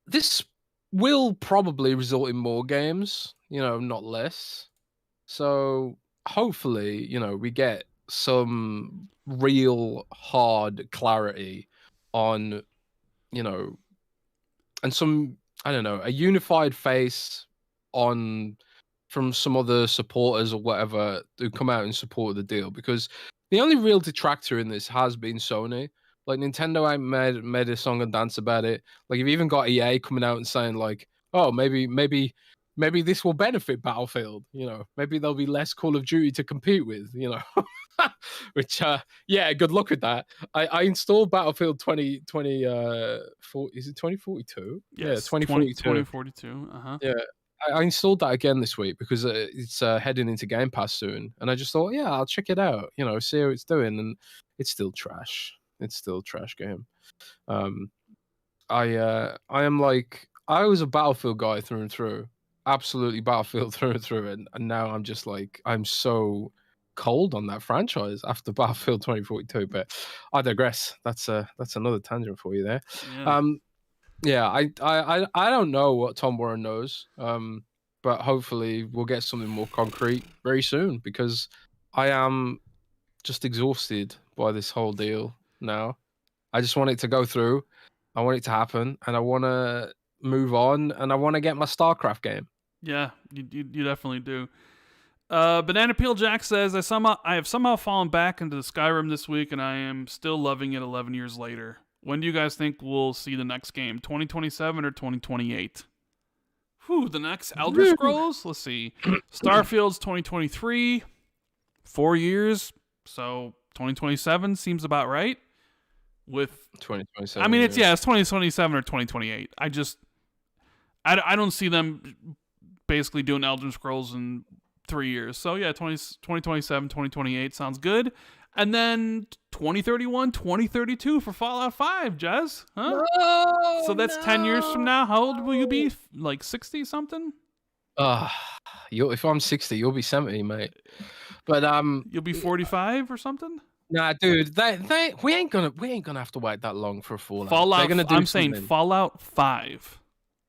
this will probably result in more games, you know, not less. So hopefully, you know, we get some real hard clarity on, you know, and some, I don't know, a unified face on from some other supporters or whatever who come out in support of the deal. Because the only real detractor in this has been Sony. Like, Nintendo ain't made a song and dance about it. Like, you've even got EA coming out and saying like, oh, maybe this will benefit Battlefield. You know, maybe there'll be less Call of Duty to compete with. You know, which yeah, good luck with that. I installed Battlefield 2020. Is it 2042? Yes, Yeah, 2042. 2042. Yeah. I installed that again this week because it's heading into Game Pass soon, and I just thought, yeah, I'll check it out. You know, see how it's doing, and it's still trash. It's still a trash game. I am like, I was a Battlefield guy through and through, absolutely Battlefield through and through, and now I'm just like, I'm so cold on that franchise after Battlefield 2042. But I digress. That's another tangent for you there. Yeah. I don't know what Tom Warren knows. But hopefully we'll get something more concrete very soon, because I am just exhausted by this whole deal now. I just want it to go through. I want it to happen, and I want to move on, and I want to get my Starcraft game. Yeah, you definitely do. Banana Peel Jack says, I have somehow fallen back into the Skyrim this week, and I am still loving it 11 years later. When do you guys think we'll see the next game? 2027 or 2028? Whew, the next Elder Scrolls? Let's see. Starfield's 2023. 4 years. So 2027 seems about right. With 2027. I mean, it's 2027 or 2028. I don't see them basically doing Elder Scrolls in 3 years. So yeah, 2027, 2028 sounds good. And then 2031, 2032 for Fallout 5, Jez. Huh? No, so that's 10 years from now. How old will you be? Like 60 something? If I'm 60, you'll be 70, mate. But you'll be 45 or something? Nah, dude, we ain't gonna have to wait that long for a Fallout. Fallout. They're gonna do I'm something. saying Fallout 5.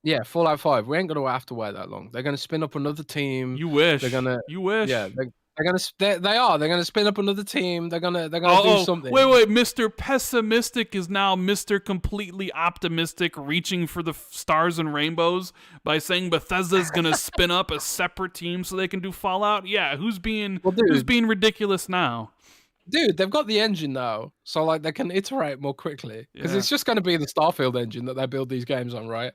Yeah, Fallout 5. We ain't gonna have to wait that long. They're gonna spin up another team. You wish. You wish. Yeah, they're gonna spin up another team. They're gonna do something. Wait, Mr. Pessimistic is now Mr. Completely Optimistic, reaching for the stars and rainbows by saying Bethesda's gonna spin up a separate team so they can do Fallout. Yeah, who's being ridiculous now? Dude, they've got the engine now, so like they can iterate more quickly, because it's just gonna be the Starfield engine that they build these games on, right?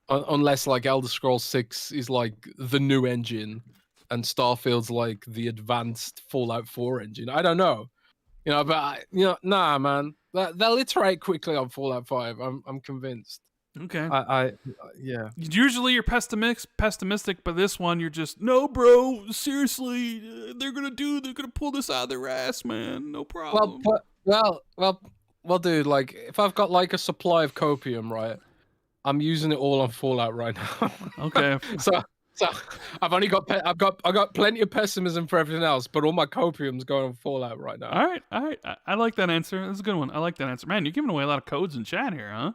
Unless like Elder Scrolls 6 is like the new engine, and Starfield's like the advanced Fallout 4 engine. I don't know, but nah, man, they'll iterate quickly on Fallout 5. I'm convinced. Okay. Yeah. Usually you're pessimistic, but this one you're just, no, bro. Seriously, they're gonna pull this out of their ass, man. No problem. Well, dude. Like, if I've got like a supply of copium, right, I'm using it all on Fallout right now. Okay. So I've got plenty of pessimism for everything else, but all my copium's going on Fallout right now. All right. I like that answer. That's a good one. I like that answer. Man, you're giving away a lot of codes in chat here, huh?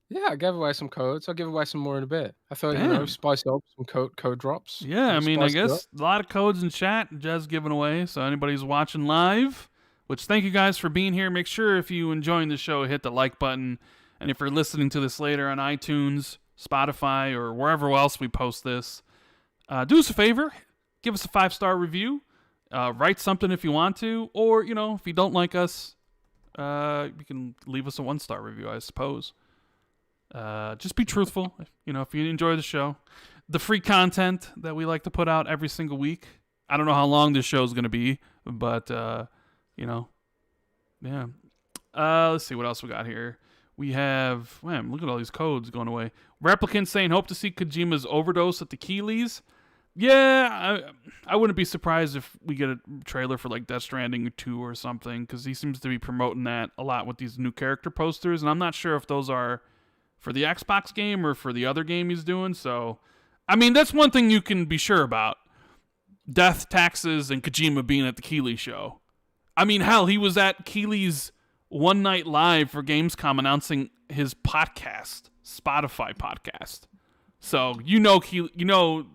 Yeah, I gave away some codes. I'll give away some more in a bit. I thought, spice up some code drops. Yeah, I mean, I guess a lot of codes in chat, Jez giving away. So anybody's watching live, which thank you guys for being here. Make sure if you enjoying the show, hit the like button. And if you're listening to this later on iTunes, Spotify, or wherever else we post this, do us a favor, give us a 5-star review, write something if you want to, or if you don't like us, you can leave us a 1-star review, I suppose. Just be truthful. If you enjoy the show, the free content that we like to put out every single week. I don't know how long this show is going to be, but yeah. Let's see what else we got here. We have, man, look at all these codes going away. Replicant saying, hope to see Kojima's overdose at the Keeleys. Yeah, I wouldn't be surprised if we get a trailer for like Death Stranding 2 or something, because he seems to be promoting that a lot with these new character posters, and I'm not sure if those are for the Xbox game or for the other game he's doing. So, I mean, that's one thing you can be sure about. Death, taxes, and Kojima being at the Keeley show. I mean, hell, he was at Keeley's one night live for Gamescom announcing his podcast, Spotify podcast. So Kojima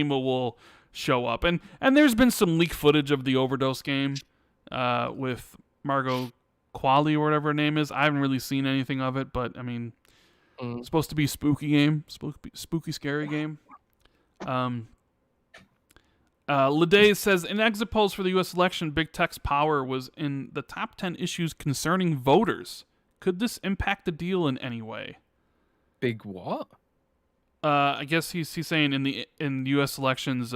will show up, and there's been some leak footage of the Overdose game with Margot Qualley or whatever her name is. I haven't really seen anything of it, but I mean, it's supposed to be a spooky game, spooky, scary game. Lede says, in exit polls for the U.S. election, big tech's power was in the top 10 issues concerning voters. Could this impact the deal in any way? Big what? I guess he's saying in U.S. elections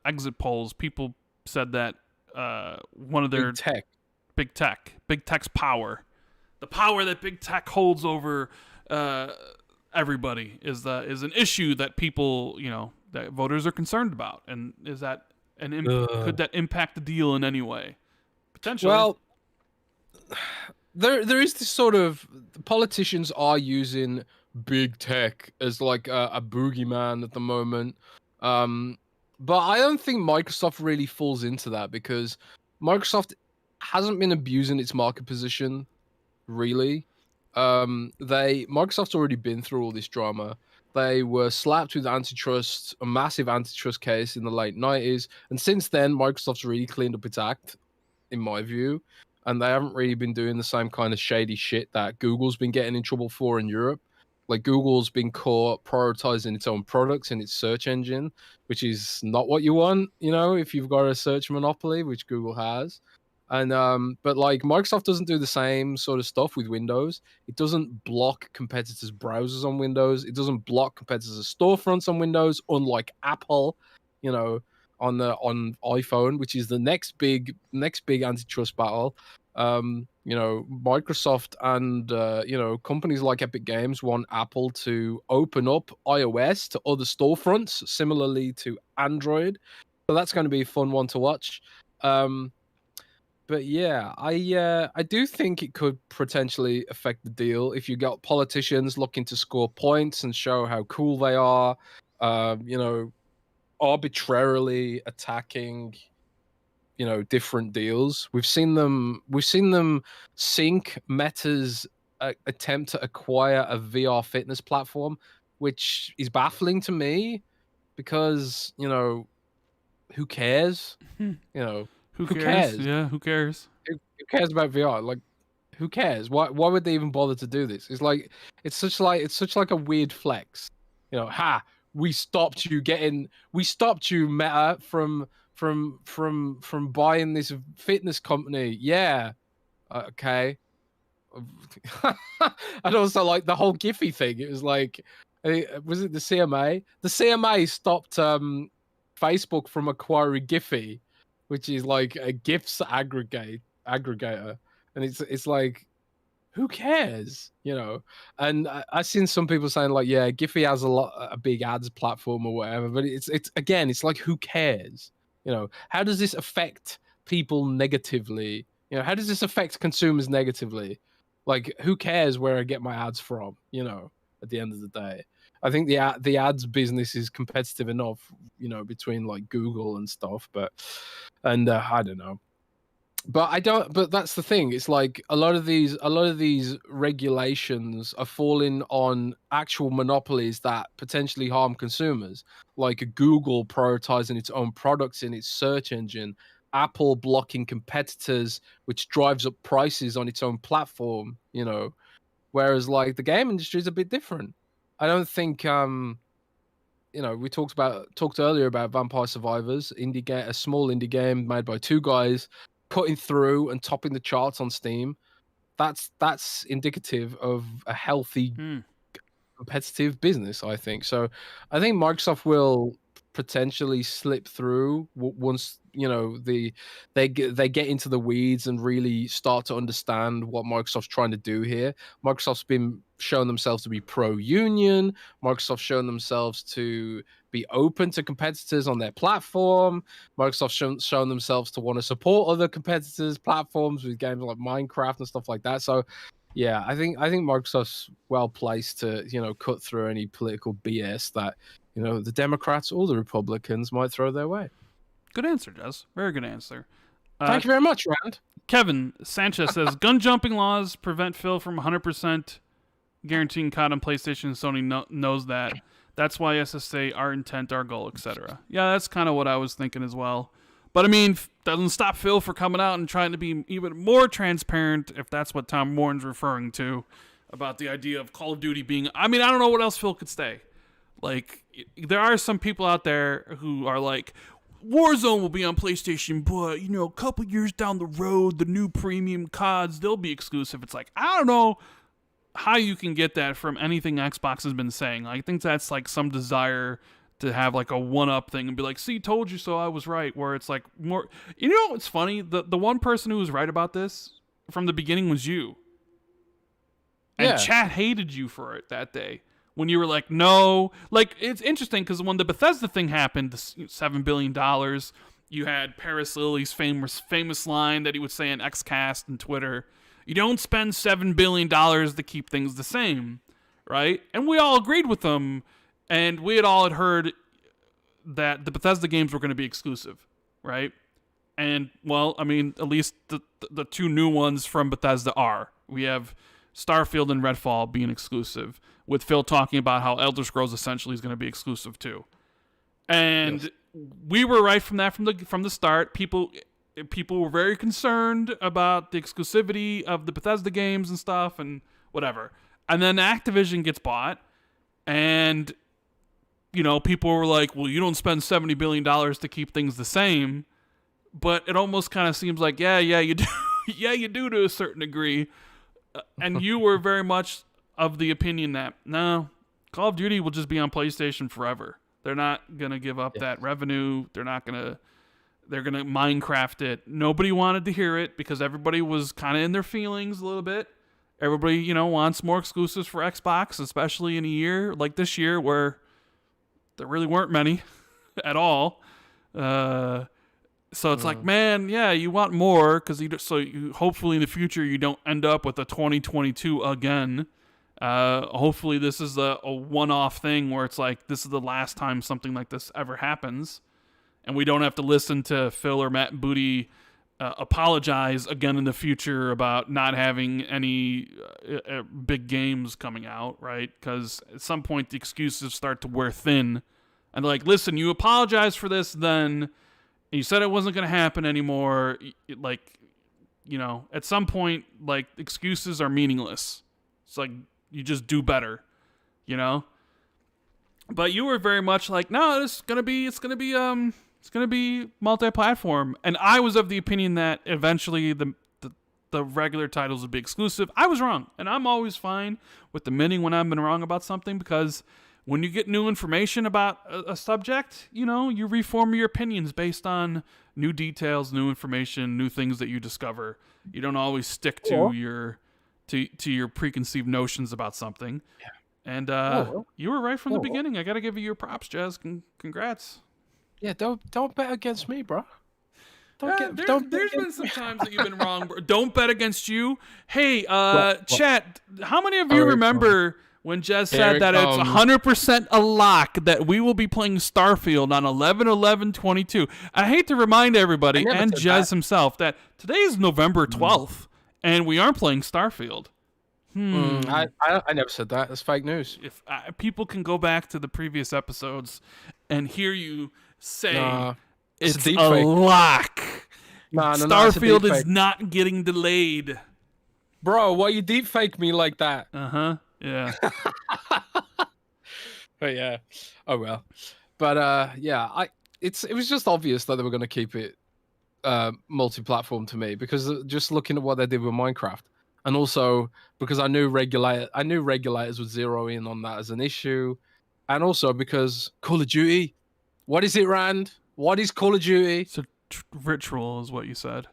exit polls, people said that one of their big tech's power, the power that big tech holds over everybody, is an issue that people that voters are concerned about, and is that could that impact the deal in any way? Potentially. Well, there is this sort of, the politicians are using big tech as like a boogeyman at the moment, but I don't think Microsoft really falls into that, because Microsoft hasn't been abusing its market position really. Microsoft's already been through all this drama. They were slapped with a massive antitrust case in the late 90s, and since then Microsoft's really cleaned up its act, in my view, and they haven't really been doing the same kind of shady shit that Google's been getting in trouble for in Europe. Like, Google's been caught prioritizing its own products in its search engine, which is not what you want, if you've got a search monopoly, which Google has. And but like, Microsoft doesn't do the same sort of stuff with Windows. It doesn't block competitors' browsers on Windows. It doesn't block competitors' storefronts on Windows, unlike Apple, on iPhone, which is the next big antitrust battle. Microsoft and companies like Epic Games want Apple to open up iOS to other storefronts, similarly to Android. So that's going to be a fun one to watch. But yeah, I do think it could potentially affect the deal if you got politicians looking to score points and show how cool they are, arbitrarily attacking different deals. We've seen them sink Meta's attempt to acquire a VR fitness platform, which is baffling to me, because who cares? Who cares? Yeah, who cares? Who cares about VR? Like, who cares? Why would they even bother to do this? It's such like a weird flex. We stopped you, Meta, from buying this fitness company. Yeah. Okay. And also, like, the whole Giphy thing. It was like, was it the CMA? The CMA stopped Facebook from acquiring Giphy, which is like a GIFs aggregator, and it's like, who cares, And I've seen some people saying like, yeah, Giphy has a big ads platform or whatever, but it's like, who cares, How does this affect people negatively? How does this affect consumers negatively? Like, who cares where I get my ads from? At the end of the day, I think the ads business is competitive enough, between like Google and stuff, I don't know. But that's the thing. It's like a lot of these regulations are falling on actual monopolies that potentially harm consumers, like Google prioritizing its own products in its search engine, Apple blocking competitors, which drives up prices on its own platform, Whereas like the game industry is a bit different. I don't think we talked earlier about Vampire Survivors, a small indie game made by two guys, cutting through and topping the charts on Steam. That's indicative of a healthy competitive business, I think. So I think Microsoft will potentially slip through once they get into the weeds and really start to understand what Microsoft's trying to do here. Microsoft's been showing themselves to be pro-union. Microsoft's shown themselves to be open to competitors on their platform. Microsoft's shown themselves to want to support other competitors' platforms with games like Minecraft and stuff like that. So yeah, I think Microsoft's well placed to cut through any political BS that the Democrats or the Republicans might throw their way. Good answer, Jez. Very good answer. Thank you very much, Rand. Kevin Sanchez says gun jumping laws prevent Phil from 100% guaranteeing COD on PlayStation. Sony knows that. That's why SSA, our intent, our goal, etc. Yeah, that's kind of what I was thinking as well. But I mean, doesn't stop Phil for coming out and trying to be even more transparent, if that's what Tom Warren's referring to, about the idea of Call of Duty being... I mean, I don't know what else Phil could say. Like, there are some people out there who are like, Warzone will be on PlayStation, but, a couple years down the road, the new premium CODs, they'll be exclusive. It's like, I don't know how you can get that from anything Xbox has been saying. I think that's like some desire to have like a one-up thing and be like, see, told you so, I was right, where it's like more... It's funny? The one person who was right about this from the beginning was you. And chat hated you for it that day. When you were like, no... Like, it's interesting, because when the Bethesda thing happened, the $7 billion, you had Paris Lilly's famous line that he would say in XCast and Twitter, you don't spend $7 billion to keep things the same, right? And we all agreed with him. And we had heard that the Bethesda games were going to be exclusive, right? And, well, I mean, at least the two new ones from Bethesda are. We have Starfield and Redfall being exclusive, with Phil talking about how Elder Scrolls essentially is going to be exclusive too. And we were right from the start. People were very concerned about the exclusivity of the Bethesda games and stuff and whatever. And then Activision gets bought, and... people were like, well, you don't spend $70 billion to keep things the same. But it almost kind of seems like, yeah, you do. Yeah, you do to a certain degree. And you were very much of the opinion that, no, Call of Duty will just be on PlayStation forever. They're not going to give up that revenue. They're going to Minecraft it. Nobody wanted to hear it because everybody was kind of in their feelings a little bit. Everybody, wants more exclusives for Xbox, especially in a year like this year where... there really weren't many at all. So it's like, man, yeah, you want more because you hopefully in the future you don't end up with a 2022 again. Hopefully this is a one-off thing where it's like this is the last time something like this ever happens, and we don't have to listen to Phil or Matt Booty apologize again in the future about not having any big games coming out, right? Because at some point the excuses start to wear thin. And like, listen, you apologize for this then, and you said it wasn't going to happen anymore. At some point, like, excuses are meaningless. It's like, you just do better, But you were very much like, no, it's going to be multi-platform. And I was of the opinion that eventually the regular titles would be exclusive. I was wrong. And I'm always fine with admitting when I've been wrong about something, because when you get new information about a subject, you reform your opinions based on new details, new information, new things that you discover. You don't always stick to your preconceived notions about something. Yeah. And you were right from the beginning. I got to give you your props, Jez. Congrats. Yeah, don't bet against me, bro. There's been some times that you've been wrong, bro. Don't bet against you. Hey, chat, how many of you remember when Jez said that it's 100% a lock that we will be playing Starfield on 11/11/22? I hate to remind everybody, and Jez himself, that today is November 12th, and we aren't playing Starfield. I never said that. That's fake news. If people can go back to the previous episodes and hear you say it's a lock. Starfield is not getting delayed. Bro, why you deep fake me like that? Yeah. But yeah, oh well. But yeah, it was just obvious that they were going to keep it multi-platform to me, because just looking at what they did with Minecraft, and also because I knew regulators would zero in on that as an issue, and also because Call of Duty, what is it, Rand? What is Call of Duty? It's a ritual, is what you said.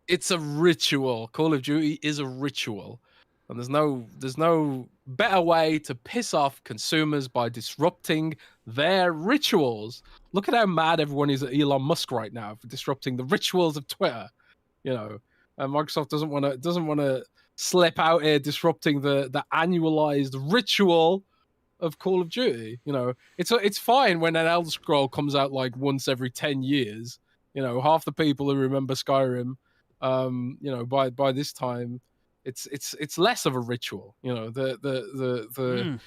It's a ritual. Call of Duty is a ritual. And there's no better way to piss off consumers by disrupting their rituals. Look at how mad everyone is at Elon Musk right now for disrupting the rituals of Twitter. You know, and Microsoft doesn't want to slip out here disrupting the annualized ritual of Call of Duty. You know, it's fine when an Elder Scroll comes out like once every 10 years. You know, half the people who remember Skyrim, you know, by this time, it's less of a ritual. You know, the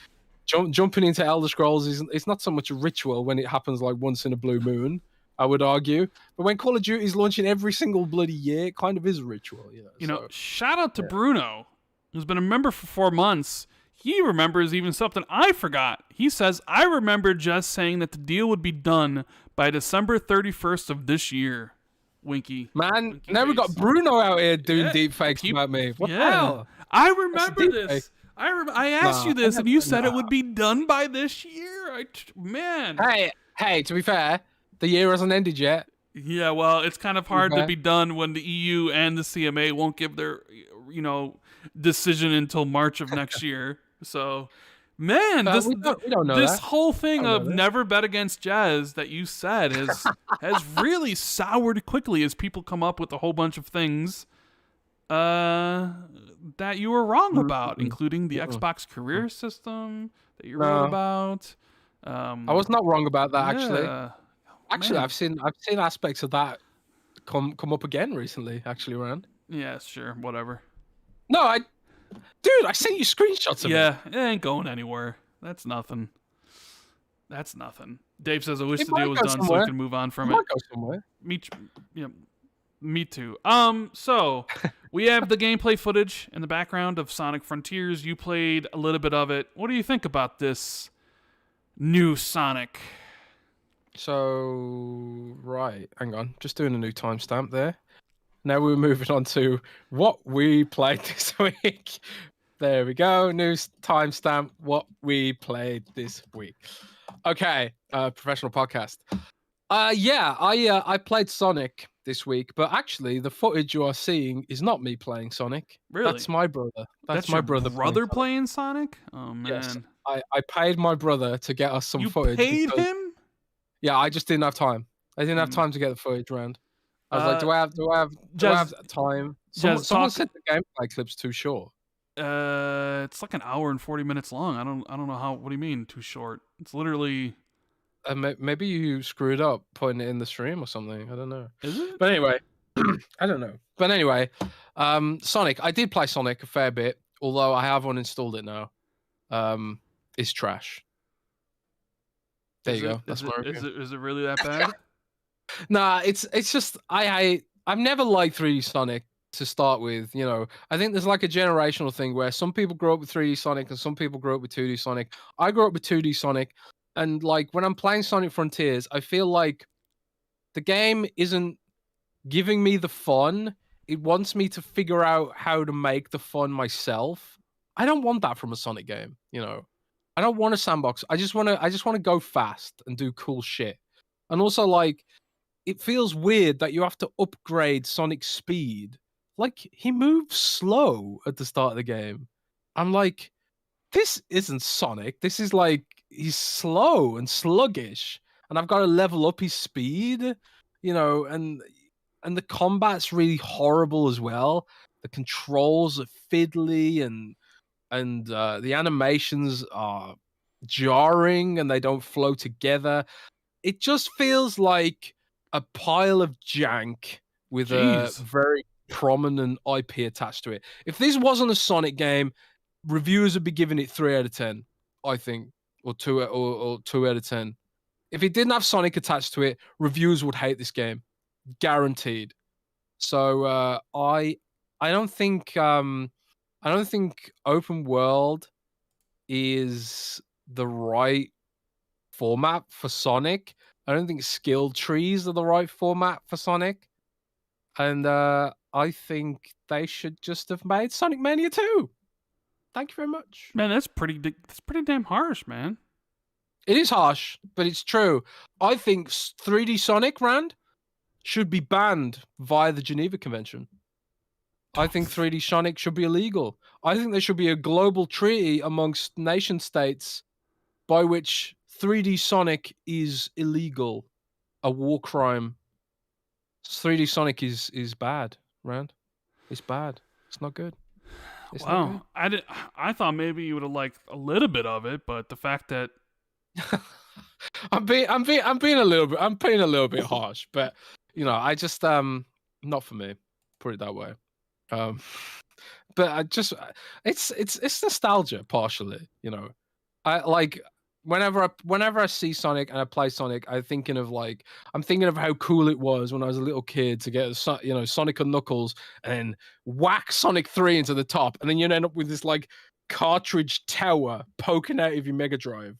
jumping into Elder Scrolls it's not so much a ritual when it happens like once in a blue moon, I would argue. But when Call of Duty is launching every single bloody year, it kind of is a ritual. You know, shout out to Bruno, who's been a member for 4 months. He remembers even something I forgot. He says, I remember just saying that the deal would be done by December 31st of this year. Winky. Man, Winky now we face. got Bruno out here doing deep fakes about me. What the hell? I remember That's a deep this. I asked you this, and you said it nah. would be done by this year. Man. Hey, to be fair, the year hasn't ended yet. Yeah, well, it's kind of hard to be done when the EU and the CMA won't give their, decision until March of next year. So, man, we don't know this that. whole thing of never bet against Jez that you said has really soured quickly as people come up with a whole bunch of things that you were wrong about, including the Xbox career system that you wrote about. I was not wrong about that, actually. Yeah. Actually, Man. I've seen aspects of that come up again recently. Actually, Rand. Yeah, sure, whatever. No, dude, I sent you screenshots of it. Yeah, it ain't going anywhere. That's nothing. Dave says, I wish the deal was done so we can move on from it. Might go somewhere. Me too. So we have the gameplay footage in the background of Sonic Frontiers. You played a little bit of it. What do you think about this new Sonic? So, right, hang on. Just doing a new timestamp there. Now we're moving on to what we played this week. There we go. New timestamp, what we played this week. Okay, professional podcast. I played Sonic this week, but actually the footage you are seeing is not me playing Sonic. Really? That's my brother. That's my your brother playing Sonic? Oh, man. Yes, I paid my brother to get us some you footage. You paid him? Yeah, I just didn't have time. I didn't have time to get the footage around. I was like, do I have time? Someone said the gameplay clip's too short. It's like an hour and 40 minutes long. I don't know how. What do you mean too short? It's literally. Maybe you screwed up putting it in the stream or something. I don't know. Is it? But anyway, I don't know. But anyway, Sonic. I did play Sonic a fair bit, although I have uninstalled it now. It's trash. There you go. That's my review. Is it really that bad? Nah, it's just I've never liked 3D Sonic to start with. You know, I think there's like a generational thing where some people grow up with 3D Sonic and some people grow up with 2D Sonic. I grew up with 2D Sonic, and like when I'm playing Sonic Frontiers, I feel like the game isn't giving me the fun. It wants me to figure out how to make the fun myself. I don't want that from a Sonic game, you know. I don't want a sandbox. I just want to go fast and do cool shit. And also, like, it feels weird that you have to upgrade Sonic's speed. Like, he moves slow at the start of the game. I'm like, this isn't Sonic. This is like, he's slow and sluggish. And I've got to level up his speed, you know, and the combat's really horrible as well. The controls are fiddly and the animations are jarring and they don't flow together. It just feels like a pile of jank with a very prominent IP attached to it. If this wasn't a Sonic game, reviewers would be giving it 3 out of 10, I think, or 2 out of 10. If it didn't have Sonic attached to it, reviewers would hate this game, guaranteed. So I don't think open world is the right format for Sonic. I don't think skill trees are the right format for Sonic. And I think they should just have made Sonic Mania 2. Thank you very much. Man, that's pretty damn harsh, man. It is harsh, but it's true. I think 3D Sonic, Rand, should be banned via the Geneva Convention. I think 3D Sonic should be illegal. I think there should be a global treaty amongst nation states by which 3D Sonic is illegal, a war crime. 3D Sonic is bad, Rand. It's bad. It's not good. It's not good. I thought maybe you would have liked a little bit of it, but the fact that I'm being a little bit harsh, but I just not for me. Put it that way. But I just it's nostalgia partially. I like whenever I see Sonic and I play Sonic, I'm thinking of how cool it was when I was a little kid to get Sonic and Knuckles and whack Sonic 3 into the top, and then you end up with this like cartridge tower poking out of your Mega Drive,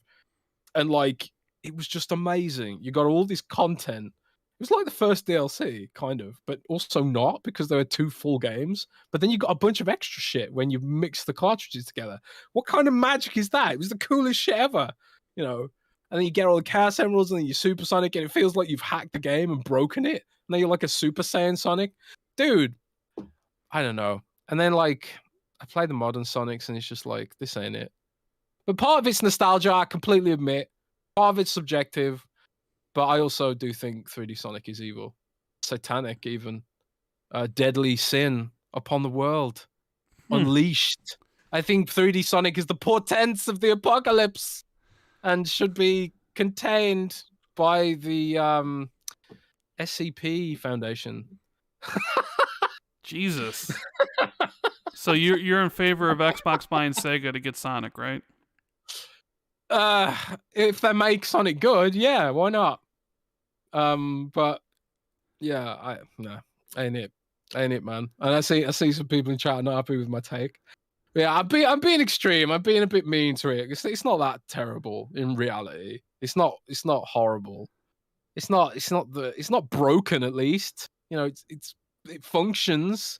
and like it was just amazing. You got all this content. It was like the first DLC, kind of, but also not, because there were 2 full games. But then you got a bunch of extra shit when you mix the cartridges together. What kind of magic is that? It was the coolest shit ever, And then you get all the Chaos Emeralds, and then you Super Sonic, and it feels like you've hacked the game and broken it. And then you're like a Super Saiyan Sonic. Dude, I don't know. And then, like, I play the modern Sonics, and it's just like, this ain't it. But part of it's nostalgia, I completely admit. Part of it's subjective. But I also do think 3D Sonic is evil. Satanic, even. Deadly sin upon the world. Unleashed. I think 3D Sonic is the portents of the apocalypse and should be contained by the SCP Foundation. Jesus. So you're in favor of Xbox buying Sega to get Sonic, right? If they make Sonic good, yeah, why not? But yeah, ain't it, man. And I see some people in chat not happy with my take. Yeah, I'm being extreme. I'm being a bit mean to it. It's not that terrible in reality. It's not horrible. It's not broken, at least. It functions.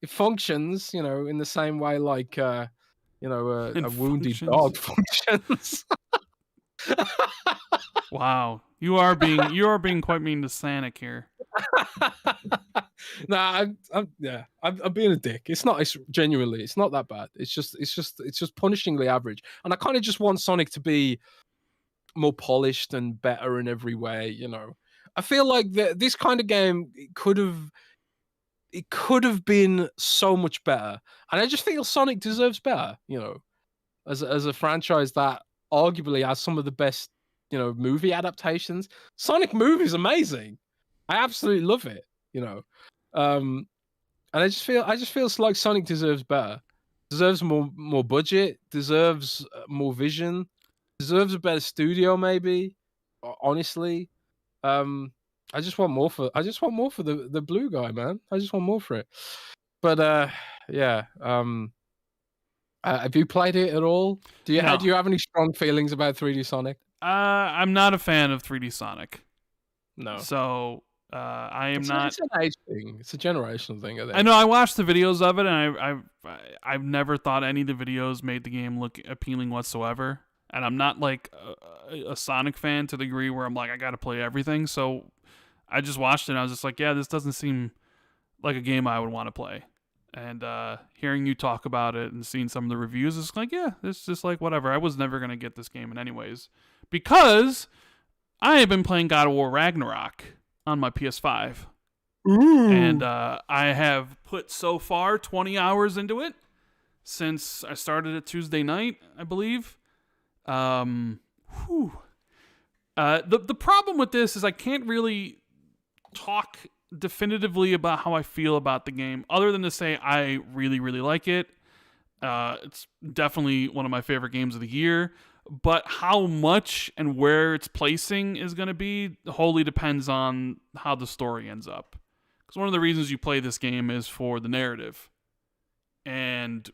It functions, in the same way like a wounded dog functions. Wow, you are being quite mean to Sonic here. Nah, I'm being a dick. It's not that bad. It's just punishingly average. And I kind of just want Sonic to be more polished and better in every way. I feel like this kind of game could have been so much better, and I just feel Sonic deserves better. As a franchise that arguably has some of the best movie adaptations. Sonic movie is amazing. I absolutely love it. And I just feel like Sonic deserves better. Deserves more budget. Deserves more vision. Deserves a better studio, maybe. Honestly, I just want more for the blue guy, man. I just want more for it. But yeah. Have you played it at all? Do you have any strong feelings about 3D Sonic? I'm not a fan of 3D Sonic. No. So I am not. It's an age thing. It's a generational thing. I think. I know. I watched the videos of it, and I've never thought any of the videos made the game look appealing whatsoever. And I'm not like a Sonic fan to the degree where I'm like, I got to play everything. So I just watched it, and I was just like, yeah, this doesn't seem like a game I would want to play. And hearing you talk about it and seeing some of the reviews, it's like, yeah, it's just like whatever. I was never going to get this game in anyways. Because I have been playing God of War Ragnarok on my PS5. Ooh. And I have put so far 20 hours into it since I started it Tuesday night, I believe. The problem with this is I can't really talk definitively about how I feel about the game, other than to say I really, really like it. It's definitely one of my favorite games of the year. But how much and where it's placing is going to be wholly depends on how the story ends up. Because one of the reasons you play this game is for the narrative. And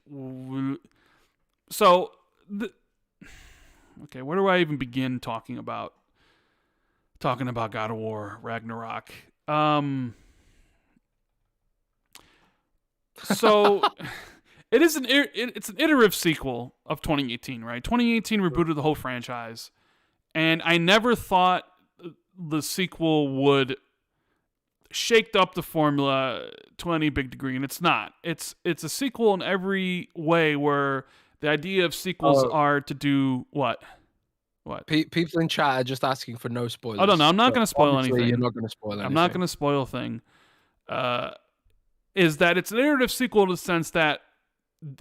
Okay, where do I even begin talking about God of War Ragnarok? So it's an iterative sequel of 2018, right? 2018 rebooted the whole franchise, and I never thought the sequel would shake up the formula to any big degree, and it's not. It's a sequel in every way, where the idea of sequels are to do what? What? People in chat are just asking for no spoilers. Oh no, I'm not going to spoil Obviously, anything. You're not going to spoil anything. I'm not going to spoil a thing. Is that it's an iterative sequel in the sense that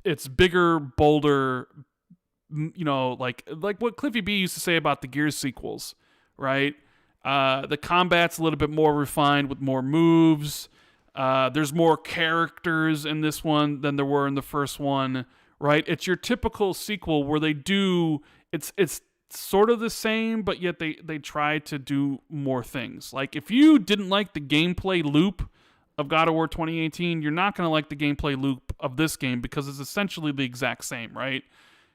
it's bigger, bolder, like what Cliffy B used to say about the Gears sequels, right? The combat's a little bit more refined with more moves. There's more characters in this one than there were in the first one, right? It's your typical sequel where they do it's sort of the same, but yet they try to do more things. Like if you didn't like the gameplay loop of God of War 2018, you're not going to like the gameplay loop of this game because it's essentially the exact same, right?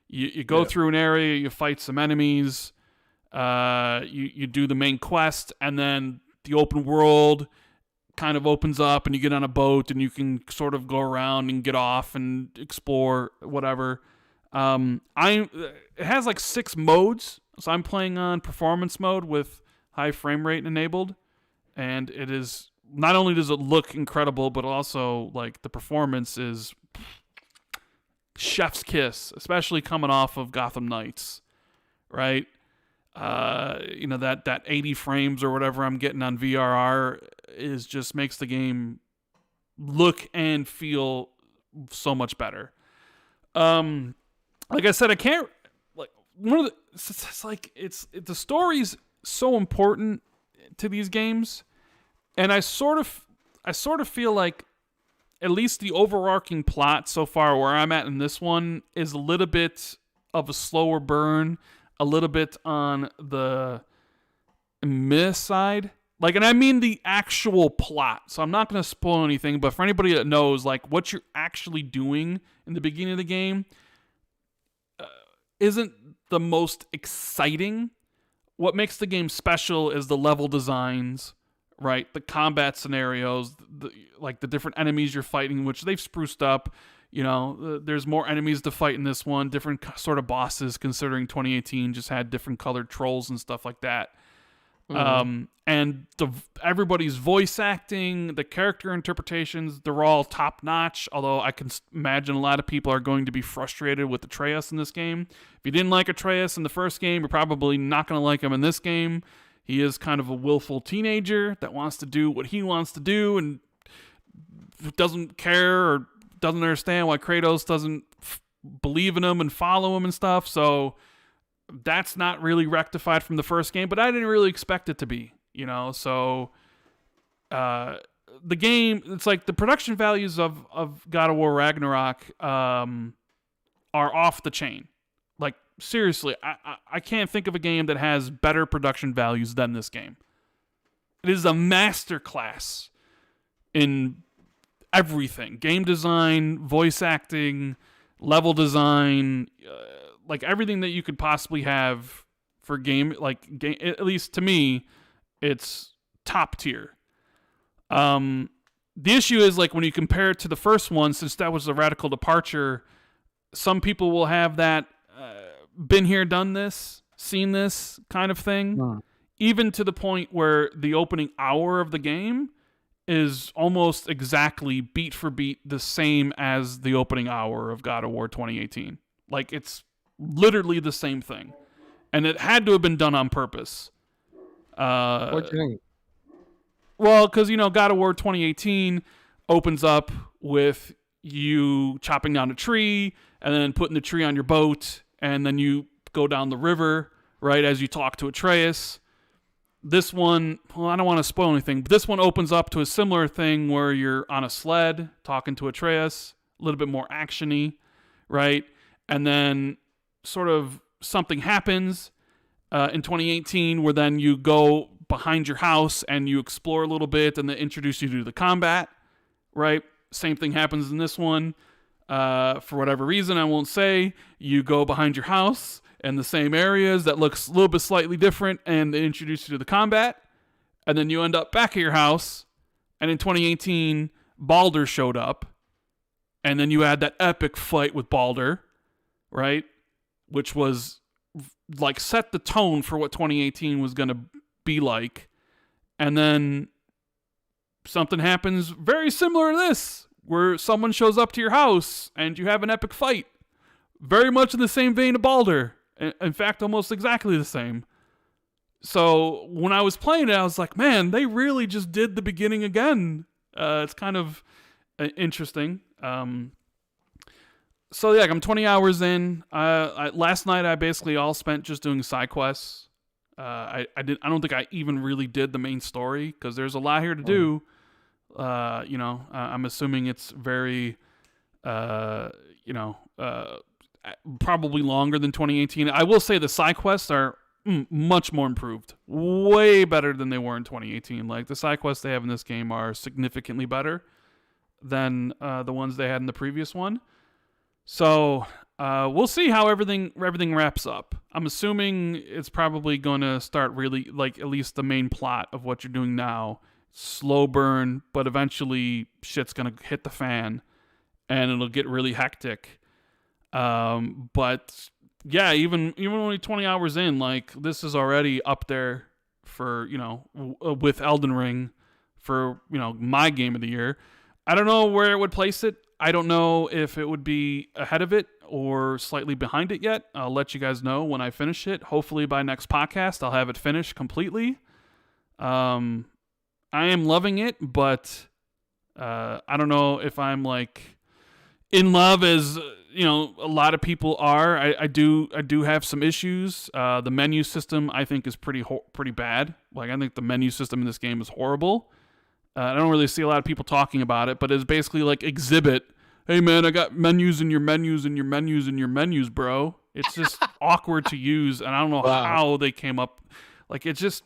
You go through an area, you fight some enemies, you do the main quest, and then the open world kind of opens up and you get on a boat and you can sort of go around and get off and explore whatever. It has like 6 modes, so I'm playing on performance mode with high frame rate enabled, and it is not only does it look incredible, but also like the performance is chef's kiss, especially coming off of Gotham Knights, right? That 80 frames or whatever I'm getting on VRR is just makes the game look and feel so much better. Like I said, I can't like one of the. It's the story's so important to these games, and I sort of feel like at least the overarching plot so far where I'm at in this one is a little bit of a slower burn, a little bit on the meh side. Like, and I mean the actual plot. So I'm not going to spoil anything, but for anybody that knows, like, what you're actually doing in the beginning of the game isn't the most exciting. What makes the game special is the level designs, right? The combat scenarios, the different enemies you're fighting, which they've spruced up. There's more enemies to fight in this one, different sort of bosses, considering 2018 just had different colored trolls and stuff like that. And everybody's voice acting, the character interpretations, they're all top notch. Although I can imagine a lot of people are going to be frustrated with Atreus in this game. If you didn't like Atreus in the first game, you're probably not going to like him in this game. He is kind of a willful teenager that wants to do what he wants to do and doesn't care or doesn't understand why Kratos doesn't believe in him and follow him and stuff. So that's not really rectified from the first game, but I didn't really expect it to be, so the game, it's like the production values of God of War Ragnarok are off the chain. Like, seriously, I can't think of a game that has better production values than this game. It is a masterclass in everything: game design, voice acting, level design, like everything that you could possibly have for game, at least to me, it's top tier. The issue is, like, when you compare it to the first one, since that was a radical departure, some people will have that been here, done this, seen this kind of thing, even to the point where the opening hour of the game is almost exactly beat for beat the same as the opening hour of God of War 2018. Like, it's literally the same thing, and it had to have been done on purpose. What do you think? Well, because God of War 2018 opens up with you chopping down a tree and then putting the tree on your boat, and then you go down the river, right, as you talk to Atreus. This one, well, I don't want to spoil anything, but this one opens up to a similar thing where you're on a sled talking to Atreus, a little bit more action-y, right? And then sort of something happens in 2018 where then you go behind your house and you explore a little bit and they introduce you to the combat, right? Same thing happens in this one. For whatever reason, I won't say, you go behind your house in the same areas that looks a little bit slightly different, and they introduce you to the combat, and then you end up back at your house, and in 2018, Baldur showed up, and then you had that epic fight with Baldur, right? Which was like set the tone for what 2018 was going to be like. And then something happens very similar to this, where someone shows up to your house and you have an epic fight. Very much in the same vein of Baldur. In fact, almost exactly the same. So when I was playing it, I was like, man, they really just did the beginning again. It's kind of interesting. So yeah, I'm 20 hours in. Last night I basically all spent just doing side quests. I don't think I even really did the main story because there's a lot here to do. I'm assuming it's very, probably longer than 2018. I will say the side quests are much more improved, way better than they were in 2018. Like the side quests they have in this game are significantly better than the ones they had in the previous one. So we'll see how everything wraps up. I'm assuming it's probably going to start really, like, at least the main plot of what you're doing now. Slow burn, but eventually shit's going to hit the fan, and it'll get really hectic. But yeah, even only 20 hours in, like, this is already up there for, with Elden Ring for, my game of the year. I don't know where it would place it. I don't know if it would be ahead of it or slightly behind it yet. I'll let you guys know when I finish it. Hopefully by next podcast, I'll have it finished completely. I am loving it, but I don't know if I'm like in love as a lot of people are. I do have some issues. The menu system I think is pretty bad. Like I think the menu system in this game is horrible. I don't really see a lot of people talking about it, but it's basically like Exhibit. Hey man, I got menus in your menus and your menus and your menus, bro. It's just awkward to use, and I don't know how they came up. Like it's just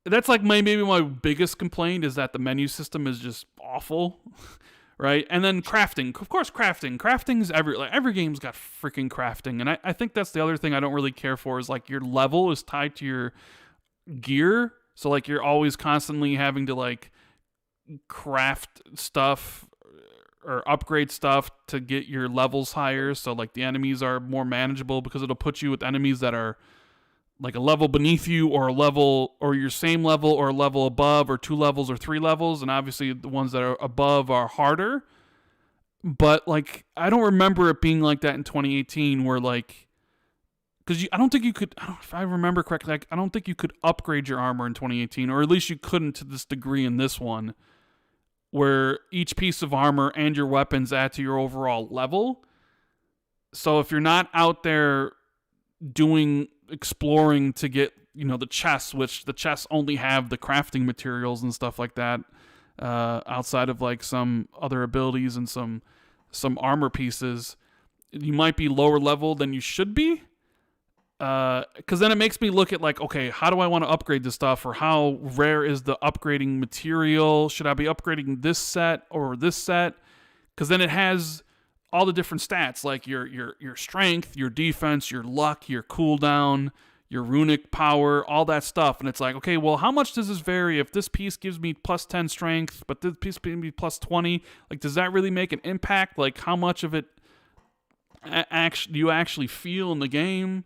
that's like maybe my biggest complaint is that the menu system is just awful, right? And then crafting, of course, crafting's every game's got freaking crafting, and I think that's the other thing I don't really care for is like your level is tied to your gear. So, like, you're always constantly having to, like, craft stuff or upgrade stuff to get your levels higher. So, like, the enemies are more manageable because it'll put you with enemies that are, like, a level beneath you or a level or your same level or a level above or 2 levels or 3 levels. And obviously the ones that are above are harder. But, like, I don't remember it being like that in 2018 where, like... Because I don't think you could, if I remember correctly, I don't think you could upgrade your armor in 2018, or at least you couldn't to this degree in this one, where each piece of armor and your weapons add to your overall level. So if you're not out there exploring to get, the chests, which the chests only have the crafting materials and stuff like that, outside of like some other abilities and some armor pieces, you might be lower level than you should be. Because then it makes me look at like, okay, how do I want to upgrade this stuff, or how rare is the upgrading material? Should I be upgrading this set or this set? Because then it has all the different stats, like your strength, your defense, your luck, your cooldown, your runic power, all that stuff. And it's like, okay, well, how much does this vary? If this piece gives me plus 10 strength, but this piece gives me plus 20, like, does that really make an impact? Like, how much of it do you actually feel in the game?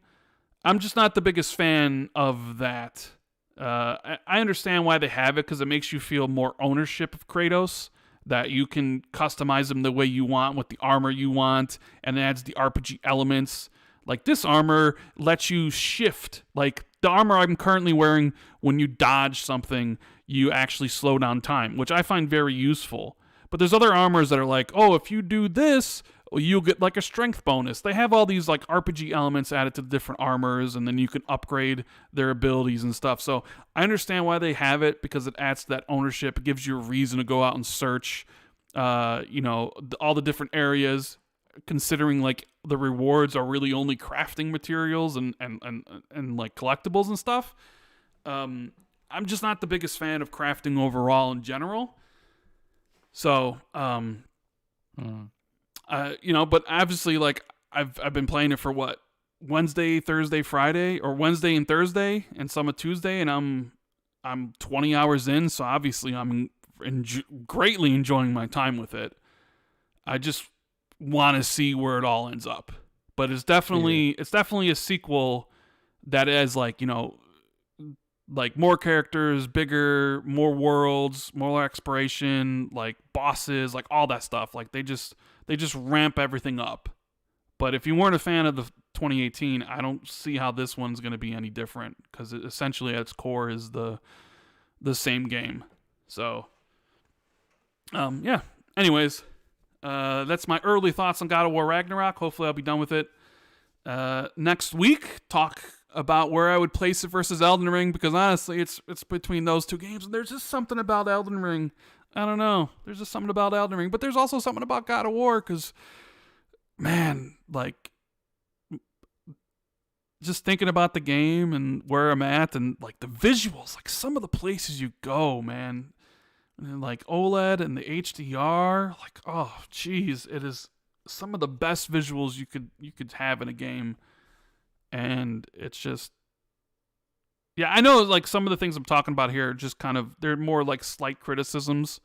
I'm just not the biggest fan of that. I understand why they have it, because it makes you feel more ownership of Kratos, that you can customize him the way you want with the armor you want, and it adds the RPG elements. Like, this armor lets you shift. Like, the armor I'm currently wearing, when you dodge something, you actually slow down time, which I find very useful. But there's other armors that are like, oh, if you do this, you'll get like a strength bonus. They have all these like RPG elements added to the different armors, and then you can upgrade their abilities and stuff. So I understand why they have it, because it adds to that ownership. It gives you a reason to go out and search, all the different areas, considering like the rewards are really only crafting materials and like collectibles and stuff. I'm just not the biggest fan of crafting overall in general. So, but obviously, like, I've been playing it for Wednesday, Thursday, Friday, or Wednesday and Thursday, and some of Tuesday, and I'm 20 hours in, so obviously I'm greatly enjoying my time with it. I just want to see where it all ends up. But it's definitely a sequel that is like, you know, like more characters, bigger, more worlds, more exploration, like bosses, like all that stuff. Like they just ramp everything up. But if you weren't a fan of the 2018, I don't see how this one's going to be any different, because essentially at its core is the same game. So, yeah. Anyways, that's my early thoughts on God of War Ragnarok. Hopefully I'll be done with it next week. Talk about where I would place it versus Elden Ring, because honestly, it's between those two games, and there's just something about Elden Ring. I don't know. There's just something about Elden Ring, but there's also something about God of War, because, man, like, just thinking about the game and where I'm at, and like the visuals, like some of the places you go, man, and like OLED and the HDR, like, oh geez, it is some of the best visuals you could have in a game. And it's just, yeah, I know like some of the things I'm talking about here are just kind of, they're more like slight criticisms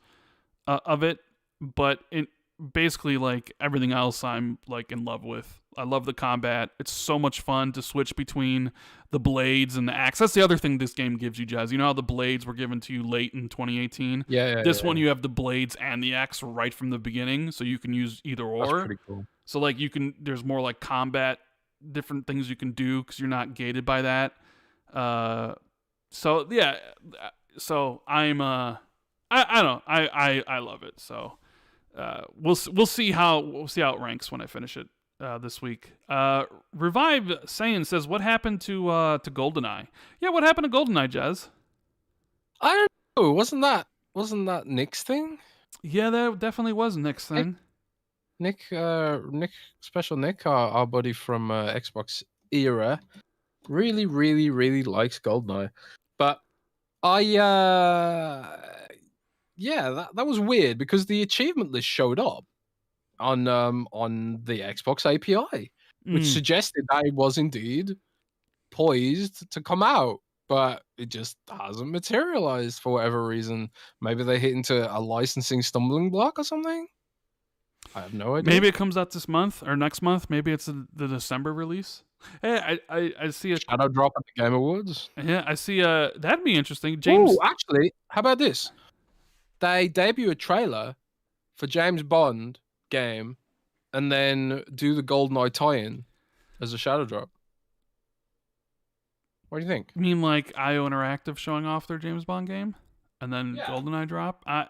of it, but it basically, like everything else, I'm like in love with. I love the combat. It's so much fun to switch between the blades and the axe. That's the other thing this game gives you, Jez. You know how the blades were given to you late in 2018? This one, you have the blades and the axe right from the beginning, so you can use either or. That's pretty cool. So like there's more like combat, different things you can do because you're not gated by that. So yeah, so I'm I don't know, I love it. So we'll see how it ranks when I finish it this week. Revive Saiyan says, what happened to GoldenEye? Yeah, what happened to GoldenEye, Jez? I don't know. Wasn't that Nick's thing? Yeah, that definitely was Nick's thing. Nick, Special Nick, our buddy from Xbox era, really, really, really likes GoldenEye. But yeah, that was weird, because the achievement list showed up on the Xbox API, which suggested that it was indeed poised to come out, but it just hasn't materialized for whatever reason. Maybe they hit into a licensing stumbling block or something. I have no idea. Maybe it comes out this month or next month. Maybe it's the December release. Hey, I see a shadow drop at the Game Awards. Yeah, I see that'd be interesting. James. Oh, actually, how about this? They debut a trailer for James Bond game, and then do the GoldenEye tie-in as a shadow drop. What do you think? You mean like IO Interactive showing off their James Bond game, and then GoldenEye drop? I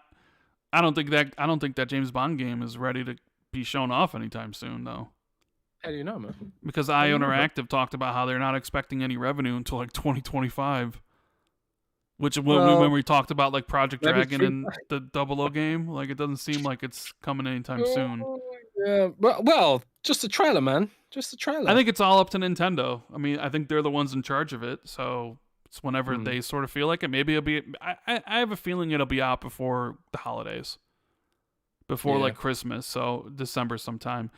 don't think that James Bond game is ready to be shown off anytime soon, though. How do you know, man? Because IO Interactive talked about how they're not expecting any revenue until like 2025. Which when we talked about like Project Dragon and the 00 game, like it doesn't seem like it's coming anytime soon. Yeah, well, just a trailer, man. Just a trailer. I think it's all up to Nintendo. I mean, I think they're the ones in charge of it, so it's whenever they sort of feel like it. Maybe it'll be. I have a feeling it'll be out before the holidays, before like Christmas, so December sometime.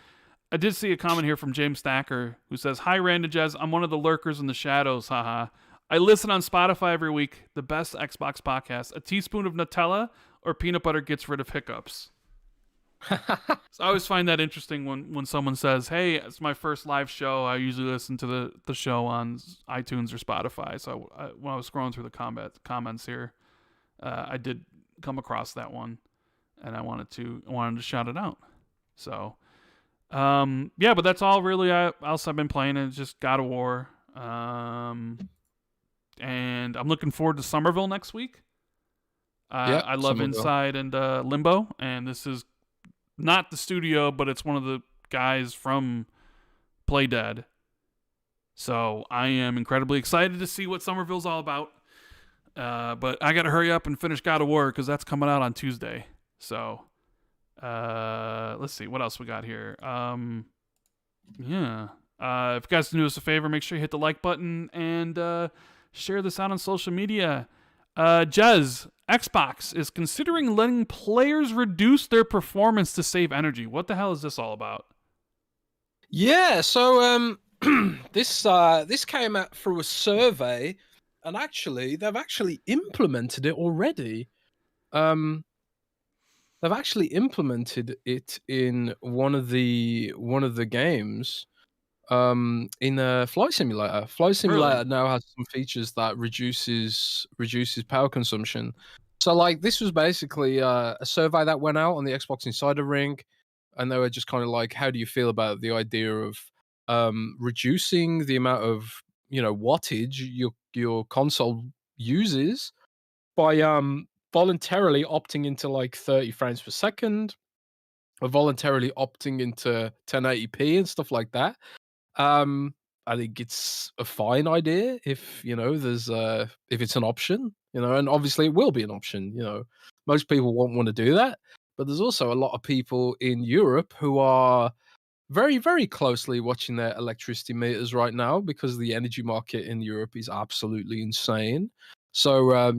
I did see a comment here from James Stacker who says, "Hi, Rand Jez. I'm one of the lurkers in the shadows. Haha. I listen on Spotify every week. The best Xbox podcast. A teaspoon of Nutella or peanut butter gets rid of hiccups." So I always find that interesting when someone says, "Hey, it's my first live show. I usually listen to the show on iTunes or Spotify." So when I was scrolling through the comments here, I did come across that one, and I wanted to shout it out. So, yeah, but that's all really else I've been playing. It's just God of War, and I'm looking forward to Somerville next week. I love Somerville. Inside and Limbo, and this is not the studio, but it's one of the guys from Playdead. So I am incredibly excited to see what Somerville's all about. But I got to hurry up and finish God of War because that's coming out on Tuesday. So let's see what else we got here. If you guys can do us a favor, make sure you hit the like button and share this out on social media. Jez, Xbox is considering letting players reduce their performance to save energy. What the hell is this all about? Yeah, so this came out through a survey, and actually they've actually implemented it already. They've actually implemented it in one of the games. In a flight simulator. Flight simulator Really? now has some features that reduces power consumption. So like this was basically a survey that went out on the Xbox Insider Ring, and they were just kind of like, how do you feel about the idea of reducing the amount of wattage your console uses by voluntarily opting into like 30 frames per second, or voluntarily opting into 1080p and stuff like that. I think it's a fine idea if there's if it's an option, and obviously it will be an option. Most people won't want to do that, but there's also a lot of people in Europe who are very, very closely watching their electricity meters right now because the energy market in Europe is absolutely insane. So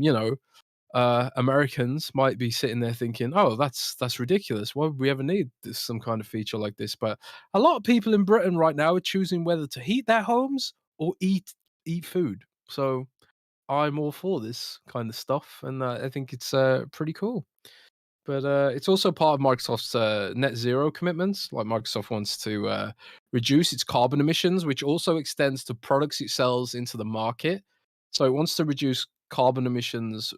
Americans might be sitting there thinking, "Oh, that's ridiculous. Why would we ever need some kind of feature like this?" But a lot of people in Britain right now are choosing whether to heat their homes or eat food. So I'm all for this kind of stuff, and I think it's pretty cool. But it's also part of Microsoft's net zero commitments. Like Microsoft wants to reduce its carbon emissions, which also extends to products it sells into the market. So it wants to reduce carbon emissions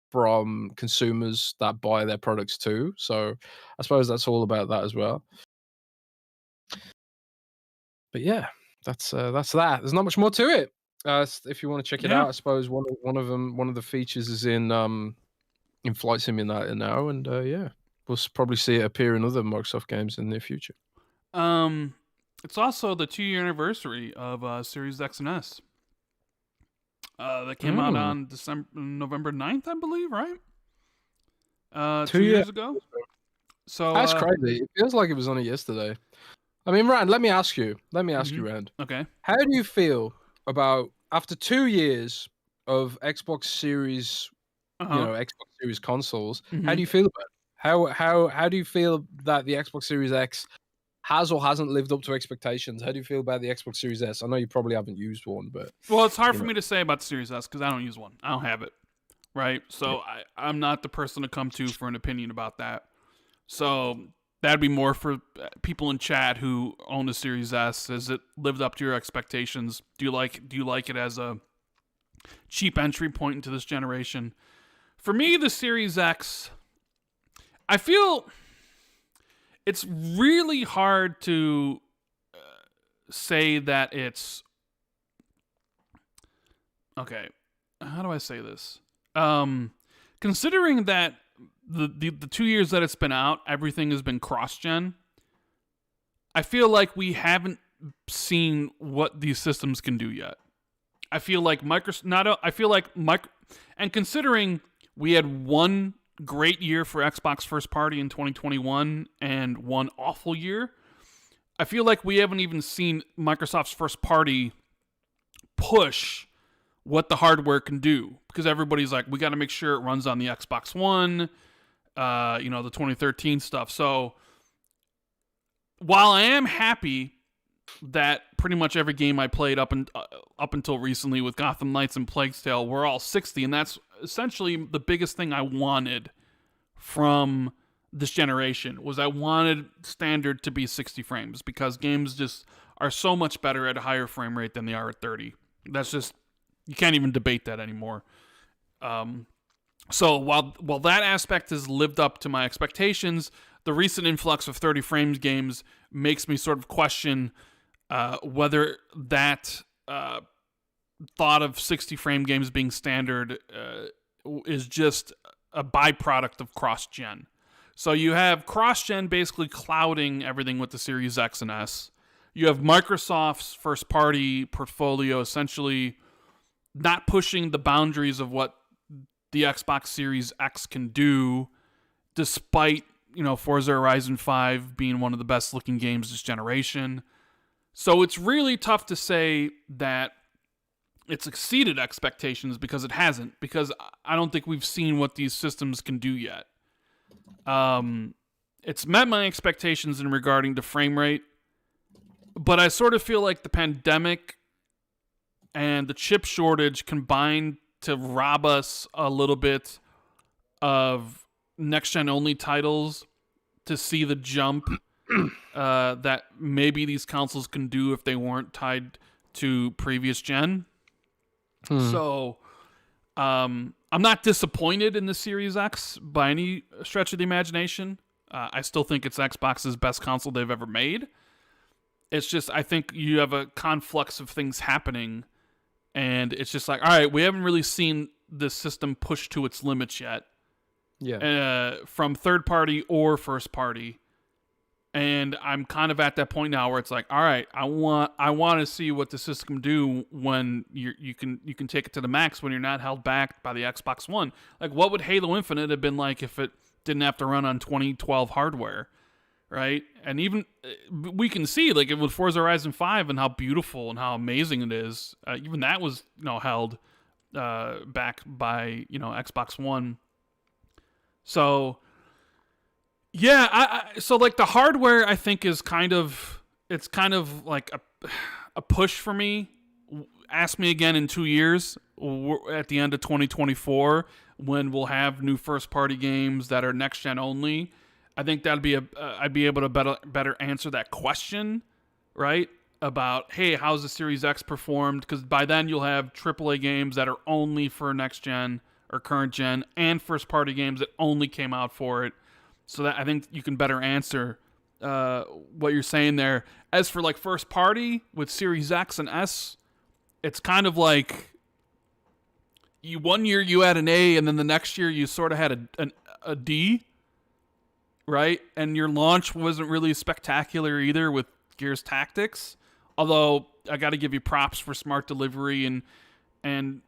from consumers that buy their products too. So I suppose that's all about that as well. But yeah, that's that. There's not much more to it. If you want to check it out, I suppose one of the features is in Flight Simulator now, and yeah, we'll probably see it appear in other Microsoft games in the near future. It's also the 2-year anniversary of Series X and S. That came out on November 9th, I believe, right? 2 years ago. So that's crazy. It feels like it was only yesterday. I mean, Rand, let me ask you, Rand. Okay. How do you feel about after 2 years of Xbox Series, Xbox Series consoles? How do you feel about it? How do you feel that the Xbox Series X has or hasn't lived up to expectations? How do you feel about the Xbox Series S? I know you probably haven't used one, but well, it's hard for me to say about the Series S because I don't use one. I don't have it, right? So I'm not the person to come to for an opinion about that. So that'd be more for people in chat who own a Series S. Has it lived up to your expectations? Do you like it as a cheap entry point into this generation? For me, the Series X, I feel it's really hard to say that it's okay. How do I say this? Considering that the 2 years that it's been out, everything has been cross-gen. I feel like we haven't seen what these systems can do yet. I feel like and considering we had one great year for Xbox first party in 2021 and one awful year, I feel like we haven't even seen Microsoft's first party push what the hardware can do, because everybody's like, we got to make sure it runs on the Xbox One, the 2013 stuff. So while I am happy that pretty much every game I played up until recently with Gotham Knights and Plague's Tale were all 60, and that's essentially the biggest thing I wanted from this generation, was I wanted standard to be 60 frames, because games just are so much better at a higher frame rate than they are at 30. That's just, you can't even debate that anymore. So while that aspect has lived up to my expectations, the recent influx of 30 frames games makes me sort of question whether that thought of 60 frame games being standard is just a byproduct of cross-gen. So you have cross-gen basically clouding everything with the Series X and S. You have Microsoft's first-party portfolio essentially not pushing the boundaries of what the Xbox Series X can do, despite, Forza Horizon 5 being one of the best-looking games this generation. So it's really tough to say that it's exceeded expectations, because it hasn't, because I don't think we've seen what these systems can do yet. It's met my expectations in regarding to frame rate, But I sort of feel like the pandemic and the chip shortage combined to rob us a little bit of next gen only titles to see the jump that maybe these consoles can do if they weren't tied to previous gen. So I'm not disappointed in the Series X by any stretch of the imagination. I still think it's Xbox's best console they've ever made. It's just, I think you have a conflux of things happening, and it's just like, all right, we haven't really seen this system push to its limits yet. Yeah. From third party or first party. And I'm kind of at that point now where it's like, all right, I want to see what the system can do when you can take it to the max when you're not held back by the Xbox One. Like, what would Halo Infinite have been like if it didn't have to run on 2012 hardware, right? And even we can see like with Forza Horizon 5 and how beautiful and how amazing it is. Even that was held back by Xbox One. So. Yeah, so like the hardware I think is kind of like a push for me. Ask me again in 2 years at the end of 2024 when we'll have new first party games that are next gen only. I think that'd be I'd be able to better answer that question, right? About hey, how's the Series X performed? Because by then you'll have AAA games that are only for next gen or current gen, and first party games that only came out for it. So that I think you can better answer what you're saying there. As for like first party with Series X and S, it's kind of like one year you had an A, and then the next year you sort of had a D, right? And your launch wasn't really spectacular either with Gears Tactics. Although I got to give you props for smart delivery and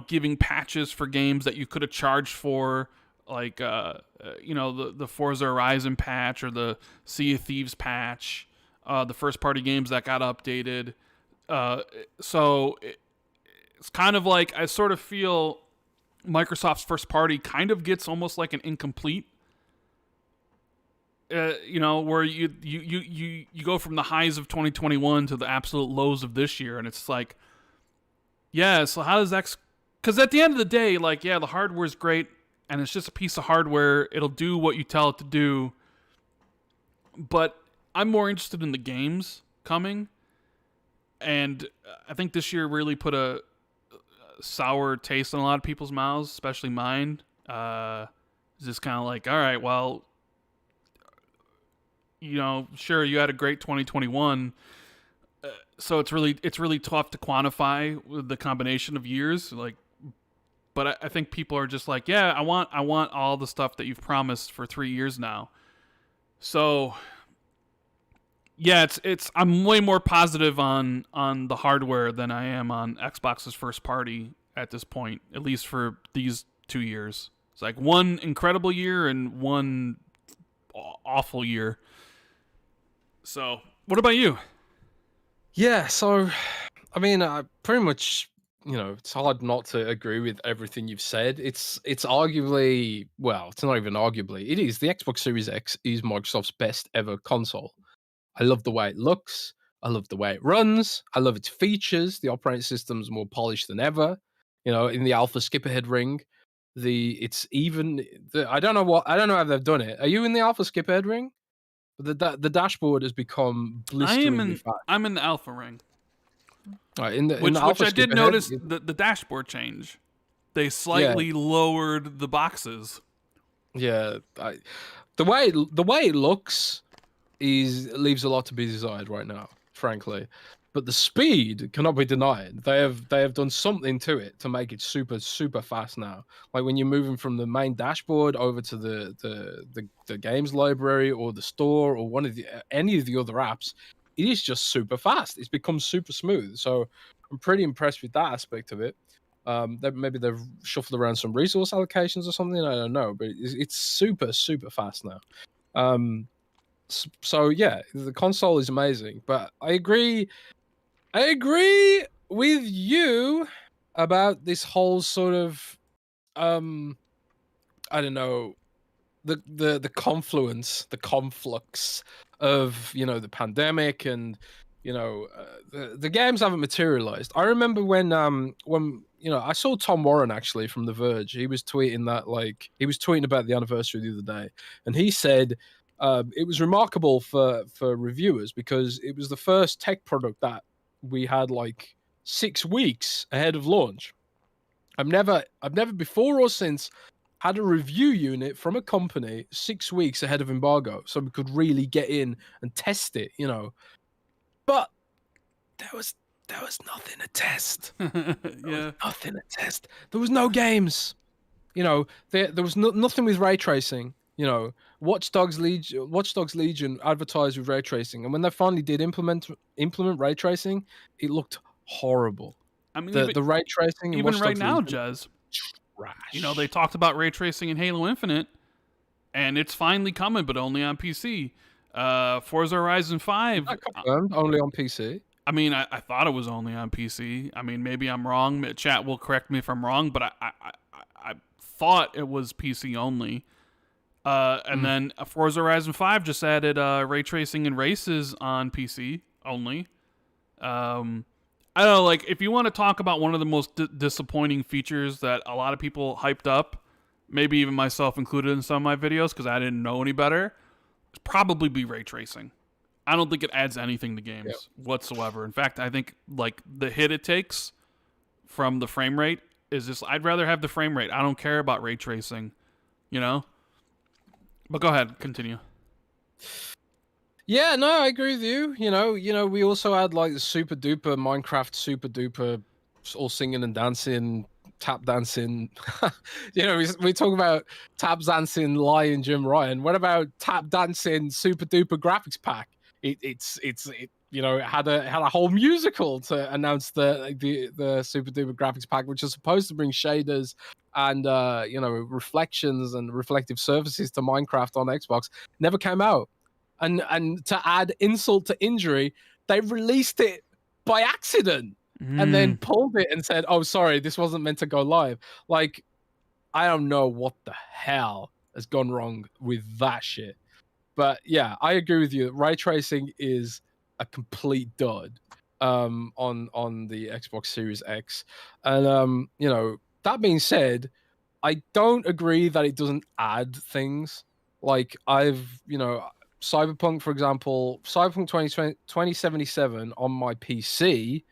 giving patches for games that you could have charged for. Like the Forza Horizon patch or the Sea of Thieves patch, the first party games that got updated. So it's kind of like I sort of feel Microsoft's first party kind of gets almost like an incomplete. Where you go from the highs of 2021 to the absolute lows of this year, and it's like, yeah. So how does that? Because at the end of the day, like, yeah, the hardware is great. And it's just a piece of hardware. It'll do what you tell it to do. But I'm more interested in the games coming. And I think this year really put a sour taste in a lot of people's mouths, especially mine. It's just kind of like, all right, well, sure, you had a great 2021. So it's really tough to quantify with the combination of years. Like, but I think people are just like, yeah, I want all the stuff that you've promised for 3 years now. So, yeah, I'm way more positive on the hardware than I am on Xbox's first party at this point, at least for these 2 years. It's like one incredible year and one awful year. So, what about you? Yeah, so, I mean, I pretty much... it's hard not to agree with everything you've said. It's arguably, well, it's not even arguably, it is. The Xbox Series X is Microsoft's best ever console. I love the way it looks. I love the way it runs. I love its features. The operating system's more polished than ever. In the alpha skip ahead ring, I don't know how they've done it. Are you in the alpha skip ahead ring? The dashboard has become blisteringly fast. I'm in the alpha ring. In the Which alpha I did skip notice ahead, the dashboard change. They slightly lowered the boxes. Yeah, the way it looks leaves a lot to be desired right now, frankly. But the speed cannot be denied. They have done something to it to make it super super fast now. Like when you're moving from the main dashboard over to the games library or the store or any of the other apps, it is just super fast. It's become super smooth. So I'm pretty impressed with that aspect of it. Maybe they've shuffled around some resource allocations or something. I don't know, but it's super super fast now. So yeah, the console is amazing. But I agree with you about this whole sort of I don't know, the confluence, the conflux of the pandemic and the games haven't materialized. I remember when I saw Tom Warren actually from The Verge. He was tweeting about the anniversary the other day, and he said it was remarkable for reviewers because it was the first tech product that we had like 6 weeks ahead of launch. I've never before or since had a review unit from a company 6 weeks ahead of embargo, so we could really get in and test it, But there was nothing to test. Yeah. Nothing to test. There was no games. There was nothing with ray tracing. Watch Dogs Legion advertised with ray tracing, and when they finally did implement ray tracing, it looked horrible. I mean, The ray tracing in even Watch right Dogs now, Legion, Jez, trash. they talked about ray tracing in Halo Infinite, and it's finally coming, but only on PC. Forza Horizon 5. Not confirmed, only on PC. I mean, I thought it was only on PC. I mean, maybe I'm wrong. Chat will correct me if I'm wrong, but I thought it was PC only. And then Forza Horizon 5 just added ray tracing and races on PC only. I don't know, like, if you want to talk about one of the most disappointing features that a lot of people hyped up, maybe even myself included in some of my videos because I didn't know any better, it'd probably be ray tracing. I don't think it adds anything to games whatsoever. In fact, I think, like, the hit it takes from the frame rate is just, I'd rather have the frame rate. I don't care about ray tracing, But go ahead, continue. Yeah, no, I agree with you. We also had like the super duper Minecraft super duper all singing and dancing, tap dancing. We talk about tap dancing Lion Jim Ryan. What about tap dancing super duper graphics pack? It had a whole musical to announce the super duper graphics pack, which is supposed to bring shaders and reflections and reflective surfaces to Minecraft on Xbox. Never came out. And to add insult to injury, they released it by accident and then pulled it and said, "Oh, sorry, this wasn't meant to go live." Like, I don't know what the hell has gone wrong with that shit. But yeah, I agree with you. Ray tracing is a complete dud on the Xbox Series X. And that being said, I don't agree that it doesn't add things. Like, Cyberpunk, for example, Cyberpunk 2077 on my PC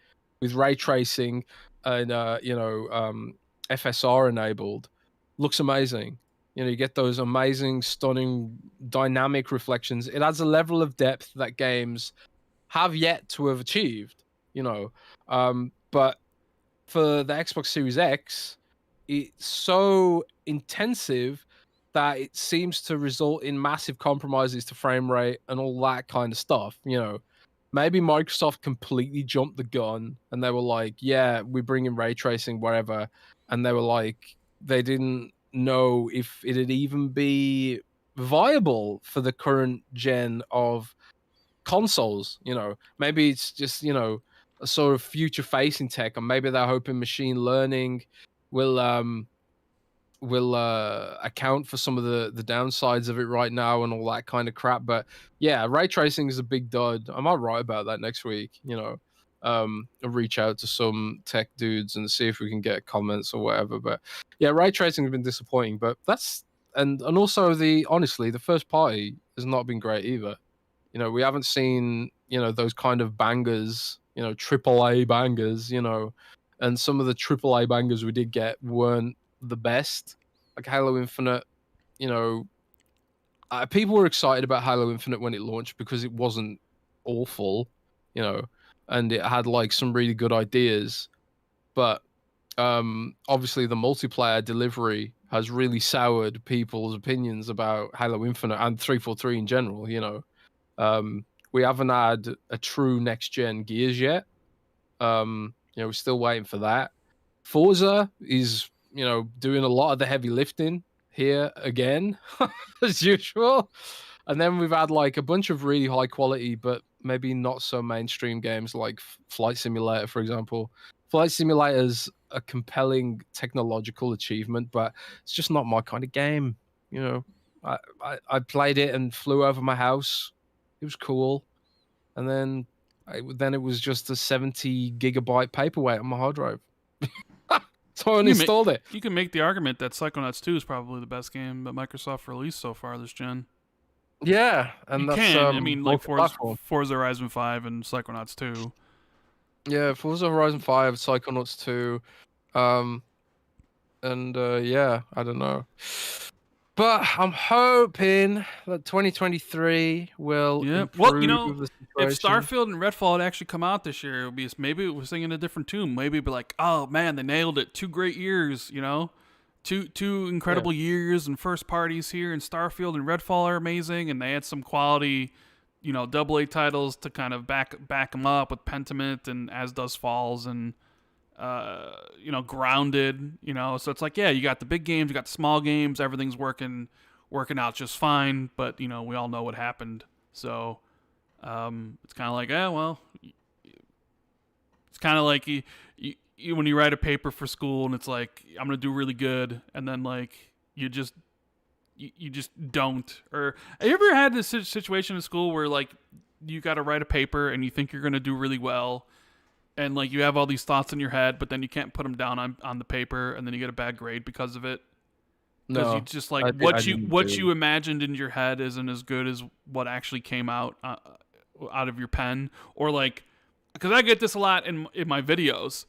with ray tracing and FSR enabled looks amazing. You get those amazing, stunning, dynamic reflections. It adds a level of depth that games have yet to have achieved. But for the Xbox Series X, it's so intensive that it seems to result in massive compromises to frame rate and all that kind of stuff. Maybe Microsoft completely jumped the gun and they were like, yeah, we're bringing ray tracing, whatever. And they were like, they didn't know if it'd even be viable for the current gen of consoles. Maybe it's just, a sort of future facing tech, and maybe they're hoping machine learning will account for some of the downsides of it right now and all that kind of crap. But yeah, ray tracing is a big dud. I might write about that next week. I'll reach out to some tech dudes and see if we can get comments or whatever. But yeah, ray tracing has been disappointing. But that's and also honestly, the first party has not been great either. We haven't seen those kind of bangers, AAA bangers, and some of the AAA bangers we did get weren't the best. Like Halo Infinite, people were excited about Halo Infinite when it launched because it wasn't awful, and it had like some really good ideas. But obviously the multiplayer delivery has really soured people's opinions about Halo Infinite and 343 in general. We haven't had a true next gen Gears yet. We're still waiting for that. Forza is doing a lot of the heavy lifting here again, as usual. And then we've had like a bunch of really high quality, but maybe not so mainstream games like Flight Simulator, for example. Flight Simulator's a compelling technological achievement, but it's just not my kind of game. I played it and flew over my house. It was cool. And then then it was just a 70 gigabyte paperweight on my hard drive. So I You uninstalled it. You can make the argument that Psychonauts 2 is probably the best game that Microsoft released so far this gen. Yeah, and You that's can. I mean, like multi-platform. Forza Horizon 5 and Psychonauts 2. Yeah, Forza Horizon 5, Psychonauts 2, and yeah, I don't know. But I'm hoping that 2023 will improve Well, the if situation. Starfield and Redfall had actually come out this year, it would be maybe it was singing a different tune. Maybe it'd be like, oh man, they nailed it. 2 great years, two incredible years, and first parties here. And Starfield and Redfall are amazing, and they had some quality, AA titles to kind of back them up with Pentiment and As Does Falls and Grounded. So it's like, yeah, you got the big games, you got the small games, everything's working out just fine. But we all know what happened. So it's kind of like, it's kind of like you when you write a paper for school and it's like, I'm gonna do really good, and then like you just don't. Or have you ever had this situation in school where like you got to write a paper and you think you're gonna do really well, and like you have all these thoughts in your head, but then you can't put them down on the paper, and then you get a bad grade because of it? Because you just like what you imagined in your head isn't as good as what actually came out of your pen. Or like, because I get this a lot in my videos.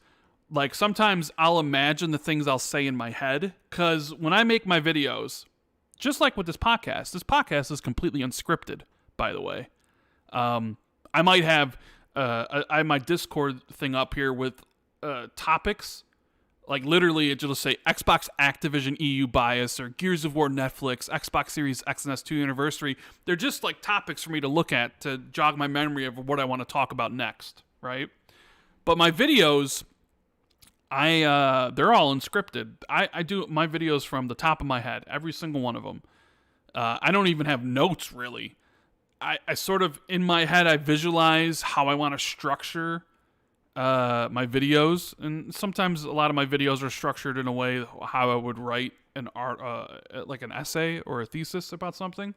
Like sometimes I'll imagine the things I'll say in my head, because when I make my videos, just like with this podcast is completely unscripted, by the way. I might have I have my Discord thing up here with topics. Like literally it'll just say Xbox Activision EU bias, or Gears of War Netflix, Xbox Series X and S2 anniversary. They're just like topics for me to look at to jog my memory of what I want to talk about next, right? But my videos, they're all unscripted. I do my videos from the top of my head, every single one of them. I don't even have notes really. I sort of, in my head, I visualize how I want to structure my videos, and sometimes a lot of my videos are structured in a way how I would write like an essay or a thesis about something.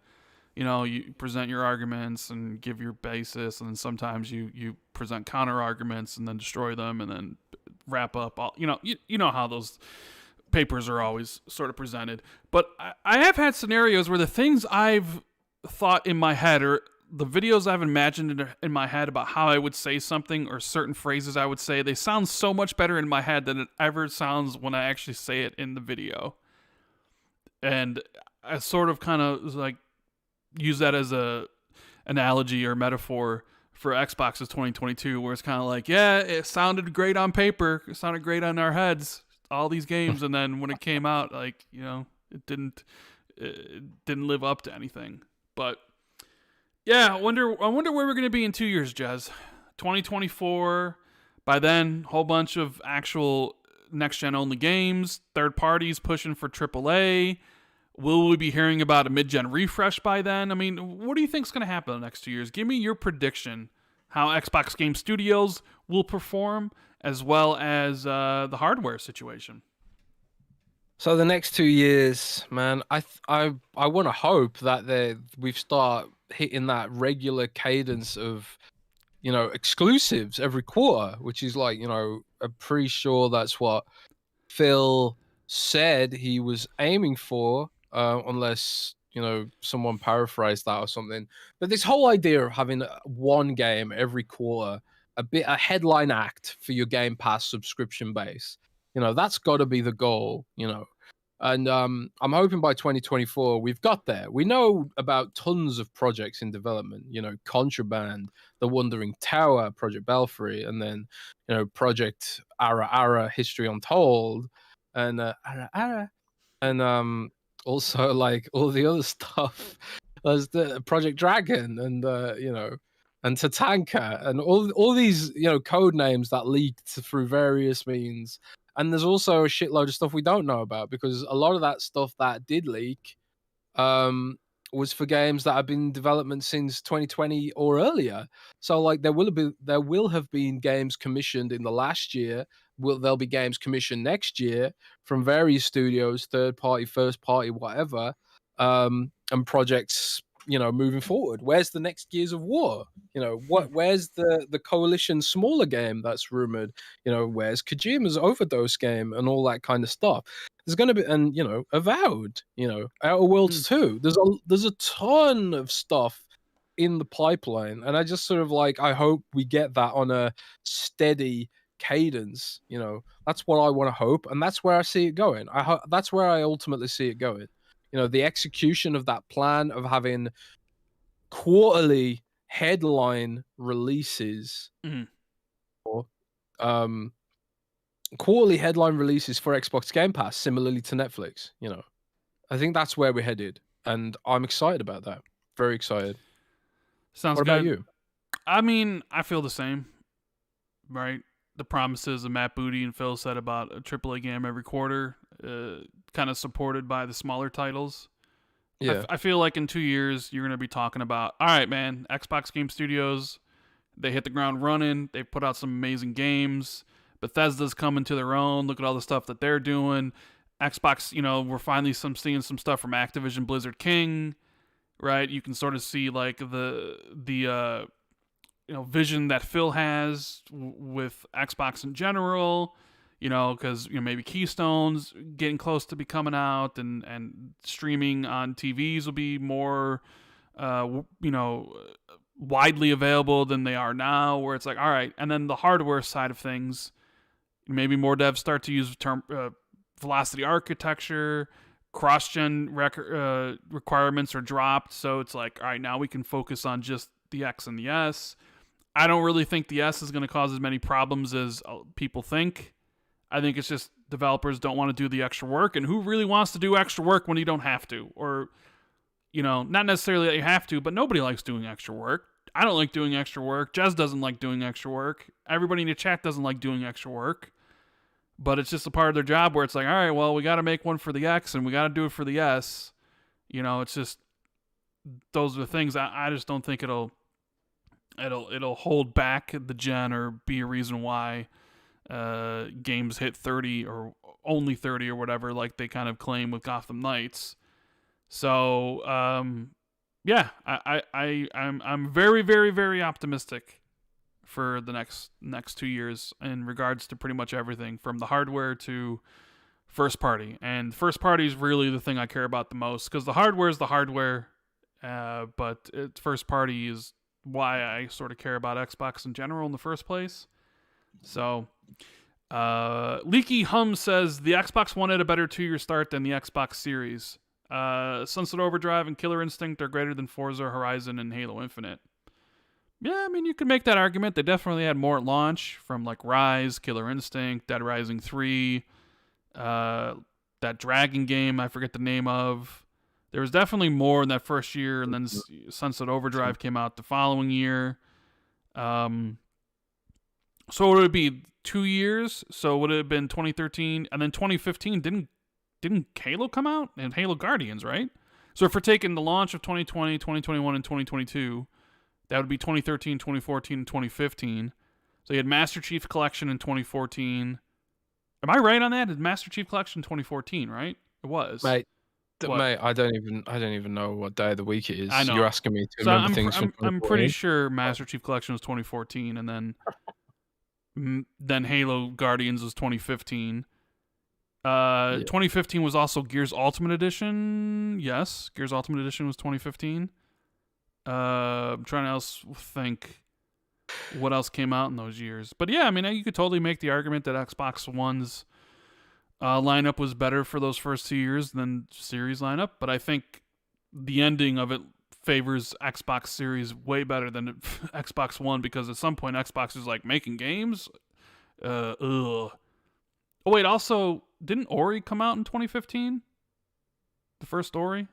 You present your arguments and give your basis, and then sometimes you present counter arguments and then destroy them and then wrap up all. You know how those papers are always sort of presented. But I have had scenarios where the things I've thought in my head, or the videos I've imagined in my head about how I would say something, or certain phrases I would say, they sound so much better in my head than it ever sounds when I actually say it in the video. And I sort of kind of like use that as a analogy or metaphor for Xbox's 2022, where it's kind of like, yeah, it sounded great on paper, it sounded great on our heads, all these games, and then when it came out, like, it didn't live up to anything. But yeah, I wonder where we're going to be in 2 years, Jez. 2024. By then, whole bunch of actual next-gen only games, third parties pushing for AAA. Will we be hearing about a mid-gen refresh by then? I mean, what do you think is going to happen in the next 2 years? Give me your prediction how Xbox Game Studios will perform, as well as the hardware situation. So the next 2 years, man, I want to hope that we start hitting that regular cadence of, exclusives every quarter, which is like, I'm pretty sure that's what Phil said he was aiming for, unless, someone paraphrased that or something. But this whole idea of having one game every quarter, a headline act for your Game Pass subscription base, that's got to be the goal, And I'm hoping by 2024 we've got there. We know about tons of projects in development, Contraband, The Wandering Tower, Project Belfry, and then, Project Ara, History Untold, and Ara Ara, and also like all the other stuff. There's the Project Dragon, and and Tatanka, and all these code names that leaked through various means. And there's also a shitload of stuff we don't know about, because a lot of that stuff that did leak was for games that have been in development since 2020 or earlier. So like there will have been games commissioned in the last year. There'll be games commissioned next year from various studios, third party, first party, whatever, and projects moving forward? Where's the next Gears of War? Where's the Coalition smaller game that's rumored? Where's Kojima's Overdose game and all that kind of stuff? There's going to be, and Avowed, Outer Worlds 2. There's a ton of stuff in the pipeline, and I just sort of I hope we get that on a steady cadence. That's what I want to hope, and that's where I see it going. That's where I ultimately see it going. The execution of that plan of having quarterly headline releases, or quarterly headline releases for Xbox Game Pass, similarly to Netflix. I think that's where we're headed, and I'm excited about that. Very excited. Sounds good. What about you? I mean, I feel the same, right? The promises of Matt Booty and Phil said about a AAA game every quarter, kind of supported by the smaller titles. Yeah. I feel like in 2 years, you're going to be talking about, all right, man, Xbox Game Studios, they hit the ground running. They've put out some amazing games. Bethesda's coming to their own. Look at all the stuff that they're doing. Xbox, we're finally seeing some stuff from Activision Blizzard King, right? You can sort of see the vision that Phil has with Xbox in general, because maybe Keystone's getting close to be coming out, and streaming on TVs will be more widely available than they are now, where it's all right. And then the hardware side of things, maybe more devs start to use the term velocity architecture, cross-gen requirements are dropped, so it's all right, now we can focus on just the X and the S. I don't really think the S is going to cause as many problems as people think. I think it's just developers don't want to do the extra work, and who really wants to do extra work when you don't have to? Or, not necessarily that you have to, but nobody likes doing extra work. I don't like doing extra work. Jez doesn't like doing extra work. Everybody in the chat doesn't like doing extra work. But it's just a part of their job where it's all right, well, we got to make one for the X and we got to do it for the S. It's just, those are the things. I just don't think it'll hold back the gen or be a reason why games hit 30 or only 30 or whatever, like they kind of claim with Gotham Knights. So, yeah, I'm very, very, very optimistic for the next 2 years in regards to pretty much everything from the hardware to first party. And first party is really the thing I care about the most, because the hardware is the hardware, but first party is why I sort of care about Xbox in general in the first place. So, Leaky Hum says the Xbox One had a better 2-year start than the Xbox Series. Sunset Overdrive and Killer Instinct are greater than Forza Horizon and Halo Infinite. Yeah, I mean, you could make that argument. They definitely had more at launch from Rise, Killer Instinct, Dead Rising 3, that Dragon game I forget the name of. There was definitely more in that first year, and then Sunset Overdrive came out the following year. So would it be 2 years? So would it have been 2013, and then 2015? Didn't Halo come out? And Halo Guardians, right? So if we're taking the launch of 2020, 2021, and 2022, that would be 2013, 2014, and 2015. So you had Master Chief Collection in 2014. Am I right on that? It's Master Chief Collection 2014, right? It was. Mate, I don't even know what day of the week it is. I know. You're asking me to remember things from 2014. I'm pretty sure Master Chief Collection was 2014, and then Halo Guardians was 2015. 2015 was also Gears Ultimate Edition. Yes, Gears Ultimate Edition was 2015. I'm trying to think what else came out in those years. But yeah, I mean, you could totally make the argument that Xbox One's lineup was better for those first 2 years than Series lineup. But I think the ending of it favors Xbox Series way better than Xbox One, because at some point Xbox is making games. Oh wait, also, didn't Ori come out in 2015? The first Ori?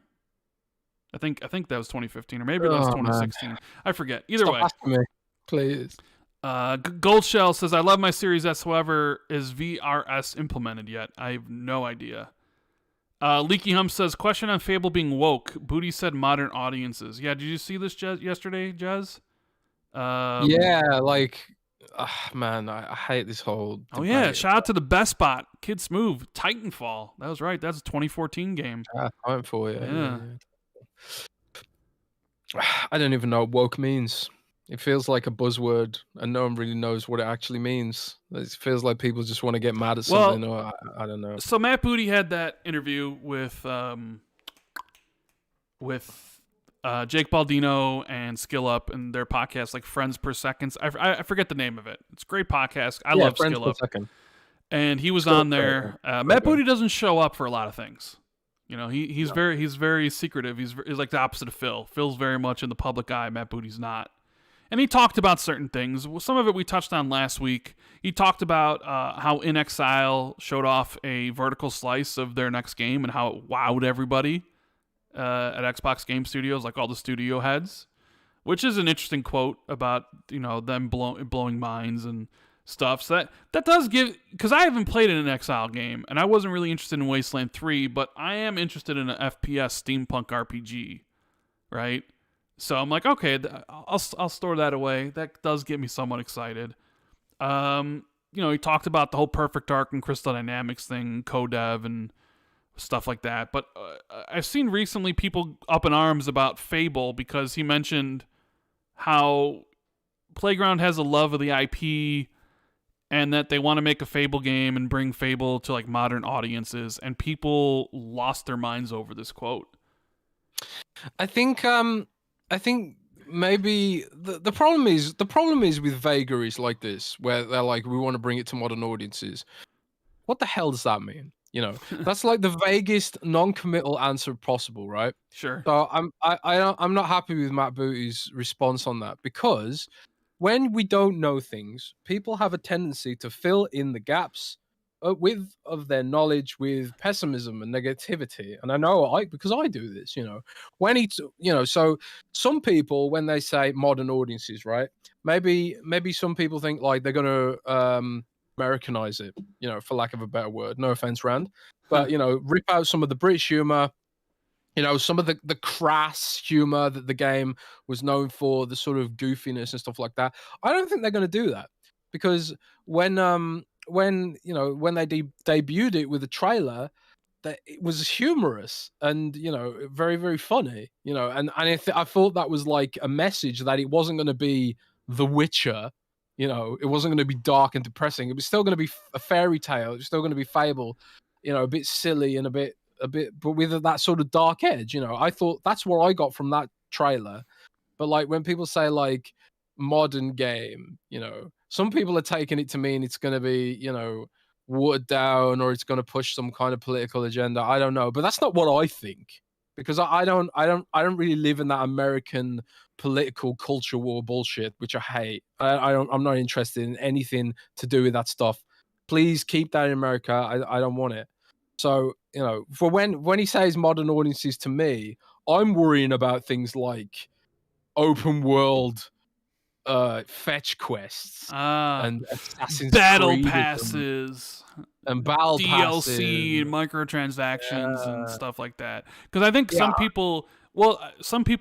I think that was 2015, or maybe that was 2016. Man. I forget. Either way. Asking me, please. Goldshell says, I love my Series S, however, is VRS implemented yet? I have no idea. Leaky Hum says, question on Fable being woke. Booty said modern audiences. Yeah, did you see this yesterday, Jez? Yeah, man, I hate this whole debate. Oh yeah, shout out to the Best Bot, Kid Smooth, Titanfall. That was right. That's a 2014 game. Titanfall, yeah. I don't even know what woke means. It feels like a buzzword, and no one really knows what it actually means. It feels like people just want to get mad at Well, something, or I don't know. so Matt Booty had that interview with Jake Baldino and Skill Up and their podcast, like Friends Per Seconds. I forget the name of it. It's a great podcast. I love Friends Skill per Up. second. And he was Skill on Up, there. right. Matt Very Booty doesn't show up for a lot of things. You know, he's No. very secretive. He's like the opposite of Phil. Phil's very much in the public eye. Matt Booty's not. And he talked about certain things. Some of it we touched on last week. He talked about how In Exile showed off a vertical slice of their next game and how it wowed everybody at Xbox Game Studios, like all the studio heads, which is an interesting quote about, you know, them blowing minds and stuff. So that does give, because I haven't played an Exile game, and I wasn't really interested in Wasteland 3, but I am interested in an FPS steampunk RPG, right? So I'm like, okay, I'll store that away. That does get me somewhat excited. You know, he talked about the whole Perfect Dark and Crystal Dynamics thing, co-dev and stuff like that. But I've seen recently people up in arms about Fable because he mentioned how Playground has a love of the IP and that they want to make a Fable game and bring Fable to like modern audiences, and people lost their minds over this quote. I think maybe the problem is with vagaries like this, where they're like, we want to bring it to modern audiences. What the hell does that mean? You know, that's like the vaguest non-committal answer possible, right? Sure. So I'm not happy with Matt Booty's response on that, because when we don't know things, people have a tendency to fill in the gaps of their knowledge with pessimism and negativity. And I know because I do this, you know, so some people, when they say modern audiences, right? Maybe some people think like they're going to Americanize it, you know, for lack of a better word. No offense, Rand, but you know, rip out some of the British humor, you know, some of the crass humor that the game was known for, the sort of goofiness and stuff like that. I don't think they're going to do that, because when you know, when they debuted it with a trailer, that it was humorous and, you know, very, very funny, you know, and I thought that was like a message that it wasn't going to be The Witcher. You know, it wasn't going to be dark and depressing. It was still going to be a fairy tale. It was still going to be Fable, you know, a bit silly and a bit, but with that sort of dark edge. You know, I thought that's what I got from that trailer. But like when people say like modern game, you know, some people are taking it to mean it's going to be, you know, watered down, or it's going to push some kind of political agenda. I don't know, but that's not what I think, because I don't really live in that American political culture war bullshit, which I hate. I'm not interested in anything to do with that stuff. Please keep that in America. I don't want it. So, you know, for when he says modern audiences to me, I'm worrying about things like open world fetch quests and Assassin's battle Creed passes and battle DLC, passes, microtransactions, and stuff like that. Because I think some people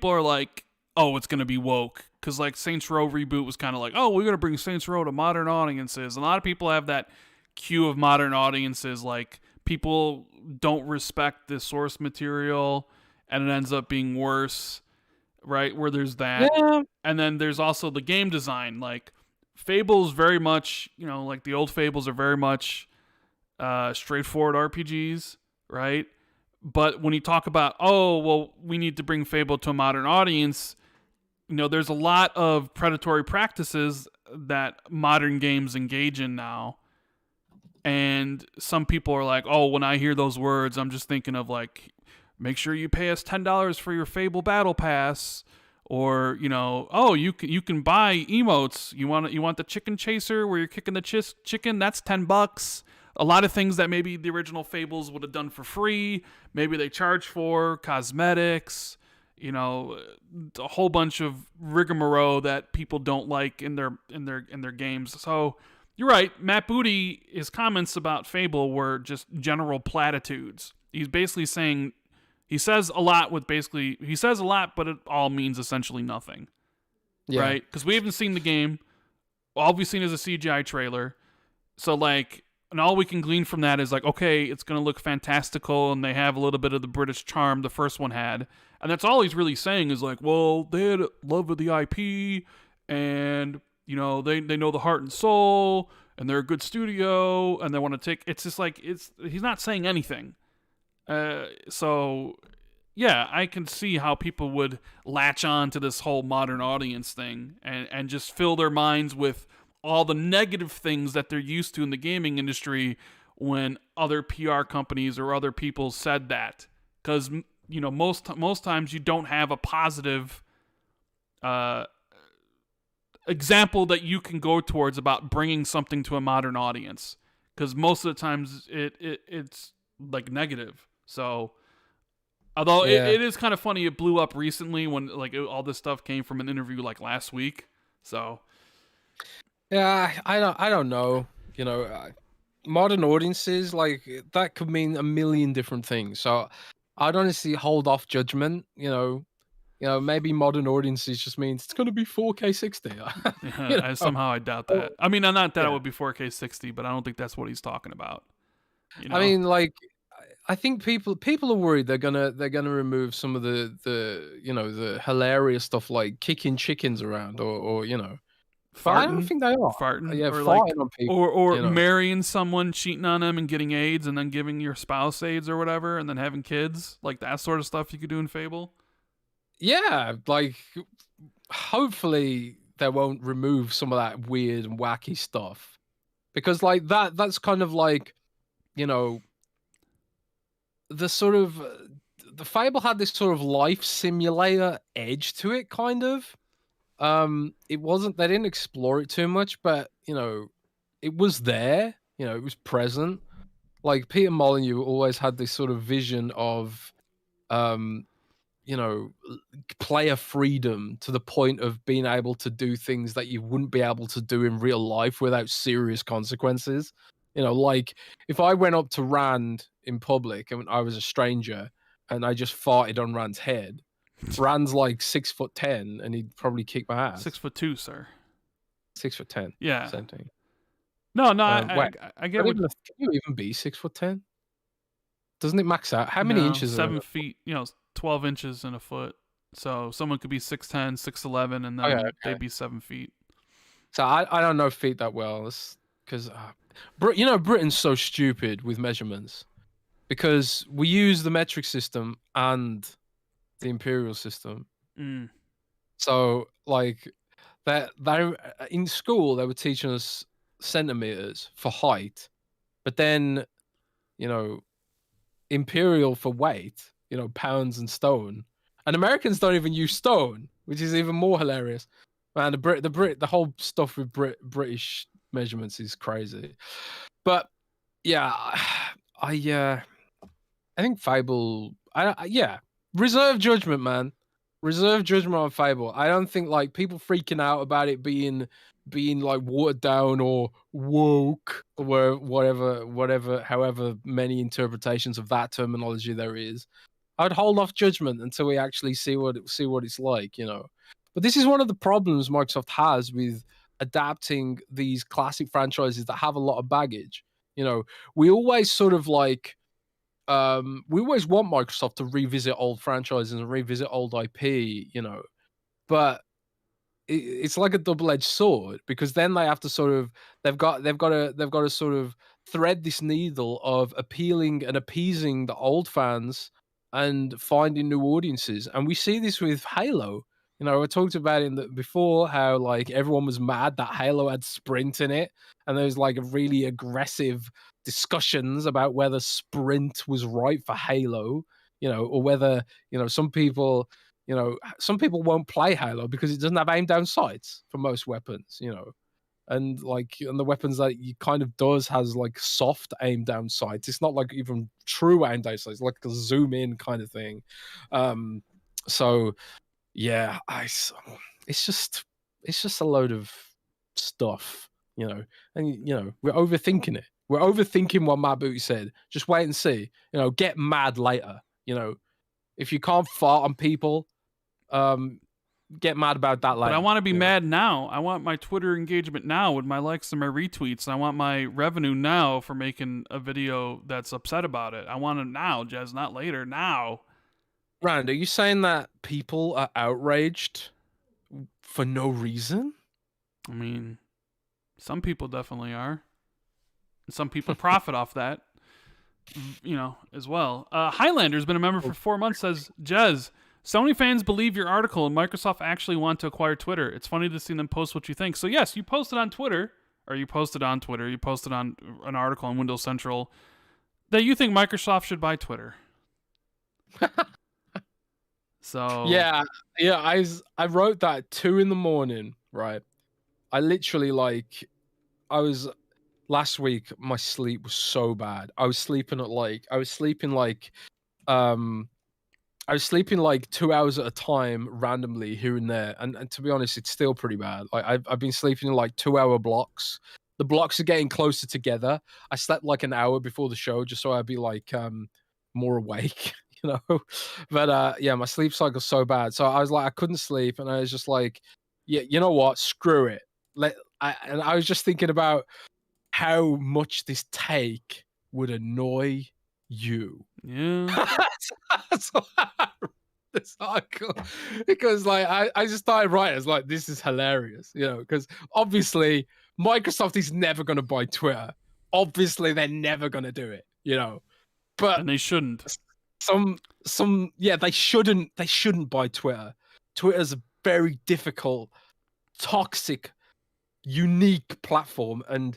are like, oh, it's going to be woke. Because like Saints Row reboot was kind of like, oh, we're going to bring Saints Row to modern audiences. And a lot of people have that queue of modern audiences, like people don't respect the source material and it ends up being worse, right? Where there's that. Yeah. And then there's also the game design. Like Fable's very much, you know, like the old Fables are very much straightforward RPGs, right? But when you talk about, oh, well, we need to bring Fable to a modern audience, you know, there's a lot of predatory practices that modern games engage in now. And some people are like, oh, when I hear those words, I'm just thinking of like, make sure you pay us $10 for your Fable Battle Pass. Or, you know, oh, you can buy emotes. You want the chicken chaser where you're kicking the chicken? That's $10. A lot of things that maybe the original Fables would have done for free, maybe they charge for cosmetics. You know, a whole bunch of rigmarole that people don't like in their games. So you're right, Matt Booty. His comments about Fable were just general platitudes. He's basically saying. He says a lot, but it all means essentially nothing. Yeah. Right? Because we haven't seen the game. All we've seen is a CGI trailer. So, like, and all we can glean from that is like, okay, it's going to look fantastical, and they have a little bit of the British charm the first one had, and that's all he's really saying is like, well, they had love of the IP, and they know the heart and soul, and they're a good studio, and they want to take. It's just like he's not saying anything. So yeah, I can see how people would latch on to this whole modern audience thing and just fill their minds with all the negative things that they're used to in the gaming industry when other PR companies or other people said that. Because, most times you don't have a positive example that you can go towards about bringing something to a modern audience. Because most of the times it's like negative. So... Although it is kind of funny, it blew up recently when all this stuff came from an interview like last week. So yeah, I don't know. Modern audiences, like, that could mean a million different things. So I'd honestly hold off judgment. Maybe modern audiences just means it's going to be 4K 60. Somehow I doubt that. I mean, not that it would be 4K 60, but I don't think that's what he's talking about. I mean, like, I think people are worried they're gonna remove some of the hilarious stuff like kicking chickens around or farting. But I don't think they are farting, yeah, or farting on people, or marrying someone, cheating on them, and getting AIDS, and then giving your spouse AIDS or whatever, and then having kids, like that sort of stuff you could do in Fable. Yeah, like, hopefully they won't remove some of that weird and wacky stuff, because like that's kind of like, the sort of the Fable had this sort of life simulator edge to it, kind of. It wasn't, they didn't explore it too much, but it was there. It was present. Like, Peter Molyneux always had this sort of vision of player freedom to the point of being able to do things that you wouldn't be able to do in real life without serious consequences. Like, if I went up to Rand in public and I was a stranger and I just farted on Rand's head, Rand's like 6'10" and he'd probably kick my ass. 6'2", sir. 6'10". Yeah. Same thing. No, I get what. Can you even be 6'10"? Doesn't it max out? How many inches? 7 feet. 12 inches in a foot. So someone could be 6'10", 6'11", and then they'd be 7 feet. So I don't know feet that well, because Britain's so stupid with measurements, because we use the metric system and the imperial system. So like that in school they were teaching us centimeters for height, but then imperial for weight, pounds and stone, and Americans don't even use stone, which is even more hilarious. Man, the whole stuff with British measurements is crazy. But yeah, I think Fable. Reserve judgment, man. Reserve judgment on Fable. I don't think like people freaking out about it being like watered down or woke or whatever, however many interpretations of that terminology there is. I'd hold off judgment until we actually see what it's like, But this is one of the problems Microsoft has with adapting these classic franchises that have a lot of baggage. We always sort of like, we always want Microsoft to revisit old franchises and revisit old IP, but it's like a double-edged sword, because then they have to sort of they've got to sort of thread this needle of appealing and appeasing the old fans and finding new audiences. And we see this with Halo. I talked about it before, how like everyone was mad that Halo had sprint in it, and there was like a really aggressive discussions about whether sprint was right for Halo, or whether some people won't play Halo because it doesn't have aim down sights for most weapons, and the weapons that you kind of does has like soft aim down sights. It's not like even true aim down sights, like a zoom in kind of thing. So yeah, it's just a load of stuff, and we're overthinking it. We're overthinking what Matt Booty said. Just wait and see. Get mad later. If you can't fart on people, get mad about that later. But I want to be mad now. I want my Twitter engagement now with my likes and my retweets. I want my revenue now for making a video that's upset about it. I want it now, Jez, not later. Now. Rand, are you saying that people are outraged for no reason? I mean, some people definitely are. Some people profit off that, as well. Highlander's been a member for 4 months, says, Jez, Sony fans believe your article and Microsoft actually want to acquire Twitter. It's funny to see them post what you think. So yes, you posted on Twitter, you posted on an article on Windows Central that you think Microsoft should buy Twitter. So yeah, I wrote that at 2 a.m, right? I literally last week my sleep was so bad. I was sleeping like 2 hours at a time randomly here and there, and to be honest, it's still pretty bad. Like I've been sleeping in like 2-hour blocks. The blocks are getting closer together. I slept like an hour before the show just so I'd be like more awake. But yeah, my sleep cycle's so bad. So I was like, I couldn't sleep, and I was just like, yeah, you know what? Screw it. And I was just thinking about how much this take would annoy you. Yeah. That's why I wrote this article, because like I just started writing. I was like, this is hilarious, because obviously Microsoft is never going to buy Twitter. Obviously, they're never going to do it, But and they shouldn't. They shouldn't buy Twitter. Twitter's a very difficult, toxic, unique platform, and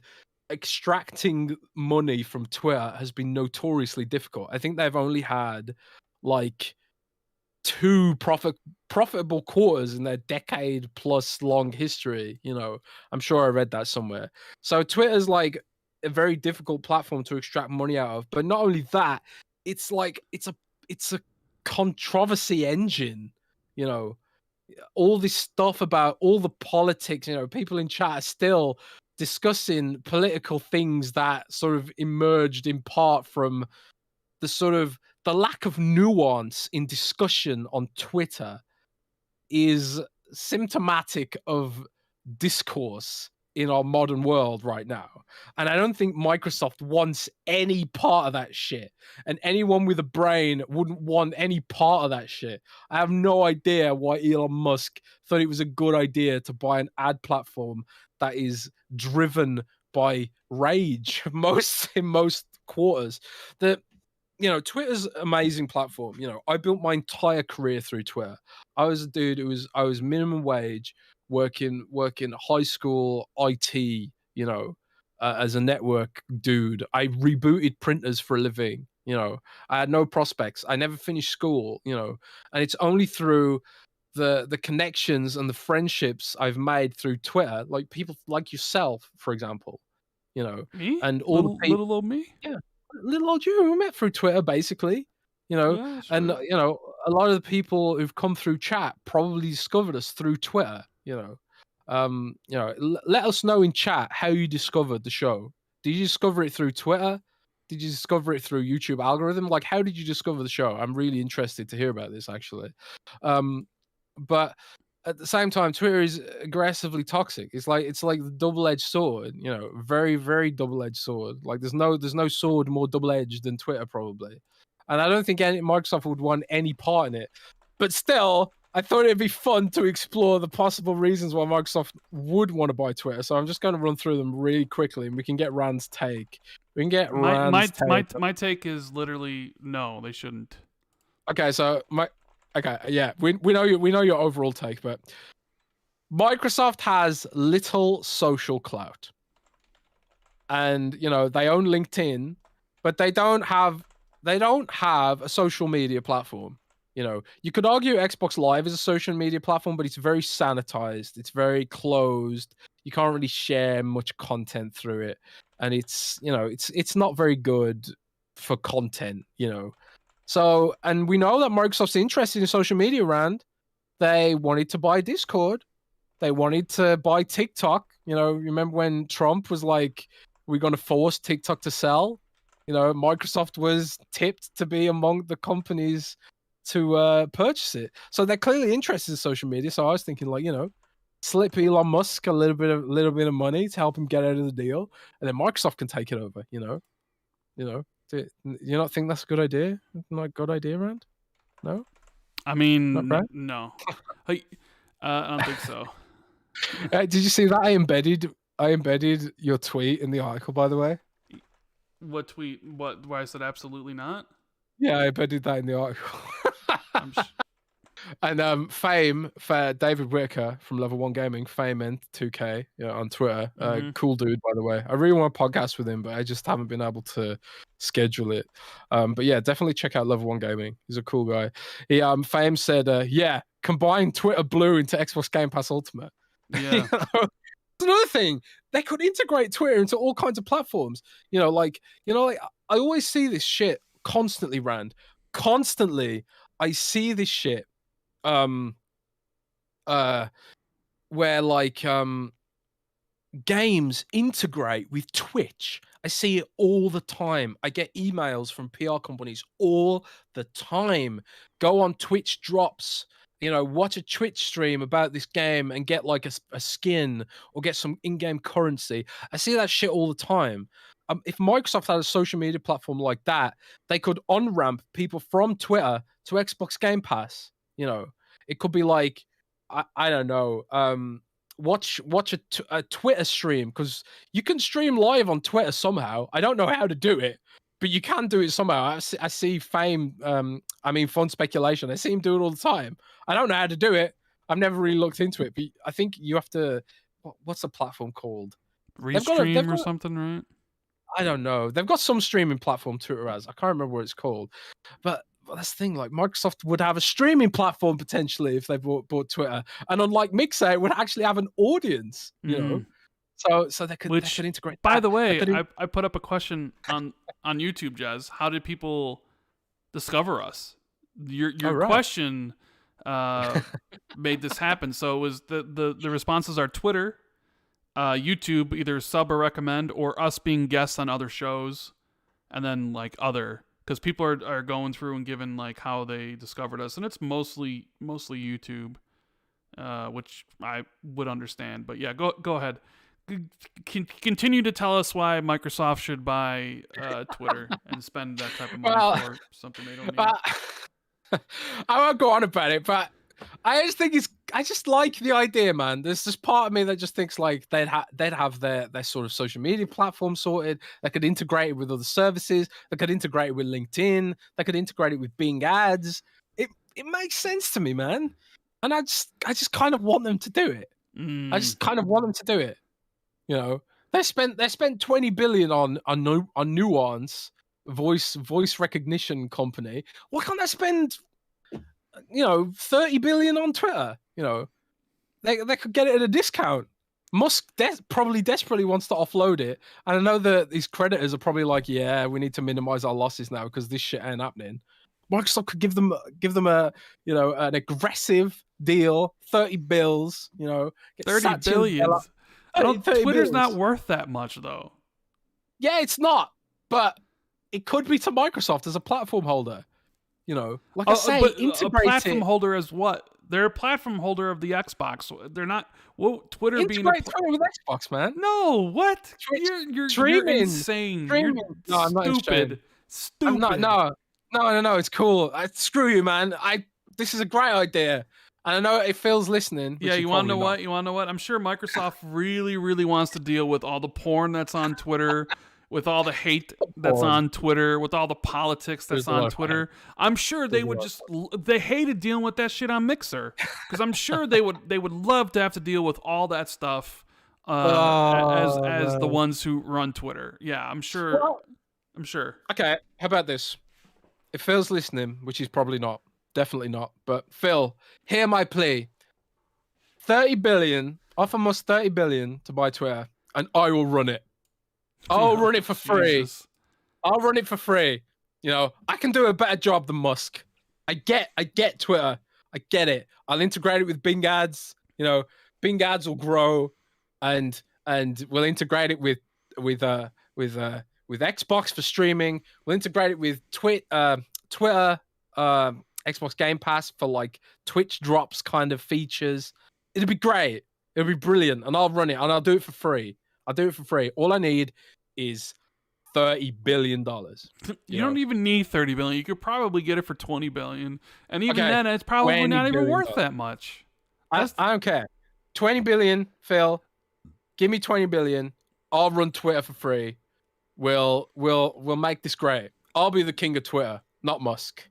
extracting money from Twitter has been notoriously difficult. I think they've only had like 2 profitable quarters in their decade plus long history. I'm sure I read that somewhere. So Twitter's like a very difficult platform to extract money out of. But not only that, it's like it's a controversy engine. All this stuff about all the politics. People in chat are still discussing political things that sort of emerged in part from the lack of nuance in discussion on Twitter is symptomatic of discourse in our modern world right now. And I don't think Microsoft wants any part of that shit. And anyone with a brain wouldn't want any part of that shit. I have no idea why Elon Musk thought it was a good idea to buy an ad platform that is driven by rage in most quarters. Twitter's an amazing platform. I built my entire career through Twitter. I was a dude I was minimum wage, working high school IT, as a network dude. I rebooted printers for a living. I had no prospects. I never finished school, and it's only through the connections and the friendships I've made through Twitter, like people like yourself, for example, Me? and all the people, little old me? Yeah, little old you, we met through Twitter, basically, Yeah, and true. a lot of the people who've come through chat probably discovered us through Twitter. Let us know in chat how you discovered the show. Did you discover it through Twitter? Did you discover it through YouTube algorithm? Like, how did you discover the show? I'm really interested to hear about this, actually. But at the same time, Twitter is aggressively toxic. It's like the double-edged sword, very, very double-edged sword. Like there's no sword more double-edged than Twitter, probably. And I don't think Microsoft would want any part in it. But still, I thought it'd be fun to explore the possible reasons why Microsoft would want to buy Twitter. So I'm just going to run through them really quickly, and we can get Rand's take. My take is literally no, they shouldn't. Okay, so we know your overall take, but Microsoft has little social clout, and they own LinkedIn, but they don't have a social media platform. You could argue Xbox Live is a social media platform, but it's very sanitized. It's very closed. You can't really share much content through it, and it's not very good for content. So, and we know that Microsoft's interested in social media, Rand. They wanted to buy Discord. They wanted to buy TikTok. Remember when Trump was like, we're going to force TikTok to sell? Microsoft was tipped to be among the companies to purchase it. So they're clearly interested in social media. So I was thinking, like, slip Elon Musk a little bit of money to help him get out of the deal, and then Microsoft can take it over. Do you not think that's a good idea? Not a good idea, Rand? No. I mean, Not right? no. I don't think so. Did you see that? I embedded your tweet in the article, by the way. What tweet? What? Why I said absolutely not? Yeah, I embedded that in the article. I'm And Fame for David Whitaker from Level 1 Gaming, Fame and 2K on Twitter. Cool dude, by the way. I really want to podcast with him, but I just haven't been able to schedule it. But yeah, definitely check out Level 1 Gaming. He's a cool guy. He Fame said, yeah, combine Twitter Blue into Xbox Game Pass Ultimate. Yeah. Another thing, they could integrate Twitter into all kinds of platforms. Like I always see this shit constantly, Rand. Constantly, I see this shit. Where like games integrate with Twitch. I see it all the time. I get emails from PR companies all the time. Go on Twitch drops, watch a Twitch stream about this game and get like a skin or get some in-game currency. I see that shit all the time. If Microsoft had a social media platform like that, they could on-ramp people from Twitter to Xbox Game Pass. It could be like, I don't know, watch a Twitter stream, because you can stream live on Twitter somehow. I don't know how to do it, but you can do it somehow. I see Fame, fun speculation. I see him do it all the time. I don't know how to do it. I've never really looked into it, but I think you have to, what's the platform called? Restream or something, right? I don't know. They've got some streaming platform Twitter has. I can't remember what it's called. But that's the thing, like Microsoft would have a streaming platform potentially if they bought Twitter. And unlike Mixer, it would actually have an audience, So they could integrate. By the way, I put up a question on YouTube, Jez. How did people discover us? Your question made this happen. So it was the responses are Twitter, YouTube, either sub or recommend, or us being guests on other shows, and then like other, because people are going through and giving like how they discovered us, and it's mostly YouTube, which I would understand. But yeah, go ahead. Continue to tell us why Microsoft should buy Twitter and spend that type of money for something they don't need. I won't go on about it, but I just like the idea, man. There's this part of me that just thinks like they'd have their sort of social media platform sorted. They could integrate it with other services. They could integrate it with LinkedIn. They could integrate it with Bing ads. It makes sense to me, man. And I just kind of want them to do it. I just kind of want them to do it. They spent 20 billion on Nuance voice recognition company. Why can't they spend 30 billion on Twitter? They could get it at a discount. Musk probably desperately wants to offload it, and I know that these creditors are probably like, yeah, we need to minimize our losses now because this shit ain't happening. Microsoft could give them a an aggressive deal, 30 bills, 30 billion. Twitter's not worth that much, though. Yeah, it's not. But it could be to Microsoft as a platform holder. Like I say, integrate a platform holder as what? They're a platform holder of the Xbox. They're not. Well, Twitter integrate Twitter with Xbox, man. No, what? You're insane. You're no, I'm not stupid. Stupid. No. It's cool. Screw you, man. This is a great idea. And I know if Phil's listening. Yeah, you want to know what? You want to know what? I'm sure Microsoft really, really wants to deal with all the porn that's on Twitter, with all the hate that's on Twitter, with all the politics that's on Twitter. I'm sure they would they hated dealing with that shit on Mixer, because I'm sure they would love to have to deal with all that stuff as the ones who run Twitter. Yeah, I'm sure. I'm sure. Okay, how about this? If Phil's listening, which he's probably not. Definitely not. But Phil, hear my plea. 30 billion, offer us 30 billion to buy Twitter, and I will run it. I'll run it for free. Jesus. I'll run it for free. I can do a better job than Musk. I get Twitter. I get it. I'll integrate it with Bing ads. Bing ads will grow, and we'll integrate it with Xbox for streaming. We'll integrate it with Twitter. Xbox Game Pass for like Twitch drops kind of features. It'd be great. It'd be brilliant, and I'll run it, and I'll do it for free. I'll do it for free. All I need is $30 billion. You don't even need 30 billion. You could probably get it for 20 billion, and even Okay, then, it's probably not even billion worth that much. I don't care. 20 billion, Phil. Give me 20 billion. I'll run Twitter for free. We'll make this great. I'll be the king of Twitter, not Musk.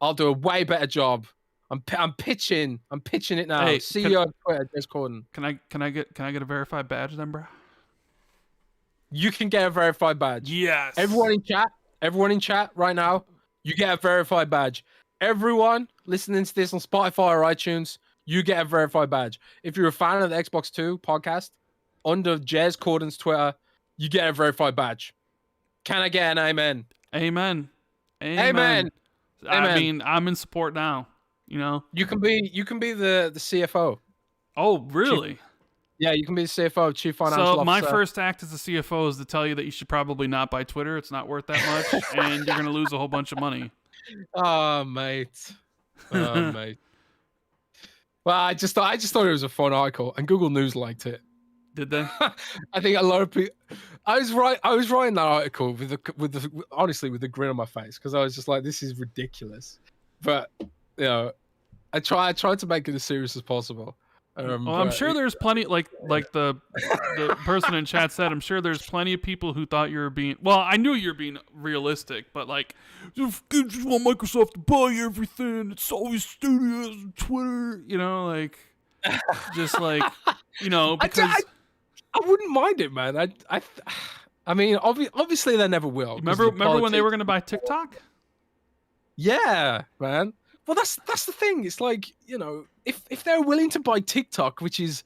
I'll do a way better job. I'm pitching it now. Hey, CEO of Twitter, Jez Corden. Can I get a verified badge then, bro? You can get a verified badge. Yes. Everyone in chat right now, you get a verified badge. Everyone listening to this on Spotify or iTunes, you get a verified badge. If you're a fan of the Xbox 2 podcast, under Jez Corden's Twitter, you get a verified badge. Can I get an amen? Amen. Amen. I mean, I'm in support now. You know, you can be the CFO. Oh, really? Yeah, you can be the CFO, Chief Financial Officer. So my first act as a CFO is to tell you that you should probably not buy Twitter. It's not worth that much, and you're gonna lose a whole bunch of money. Oh, mate. Oh, mate. Well, I just thought it was a fun article, and Google News liked it. Did they? I think a lot of people. I was writing that article honestly with a grin on my face because I was just like, this is ridiculous. But you know, I tried to make it as serious as possible. Well, I'm sure there's plenty, like the person in chat said, I'm sure there's plenty of people who thought you were being. Well, I knew you were being realistic, but like, just want Microsoft to buy everything. It's always studios and Twitter, you know, like, just like, you know, because I wouldn't mind it, man. I mean, obviously they never will. Remember when they were going to buy TikTok? Yeah, man. Well, that's the thing. It's like, you know, if they're willing to buy TikTok, which is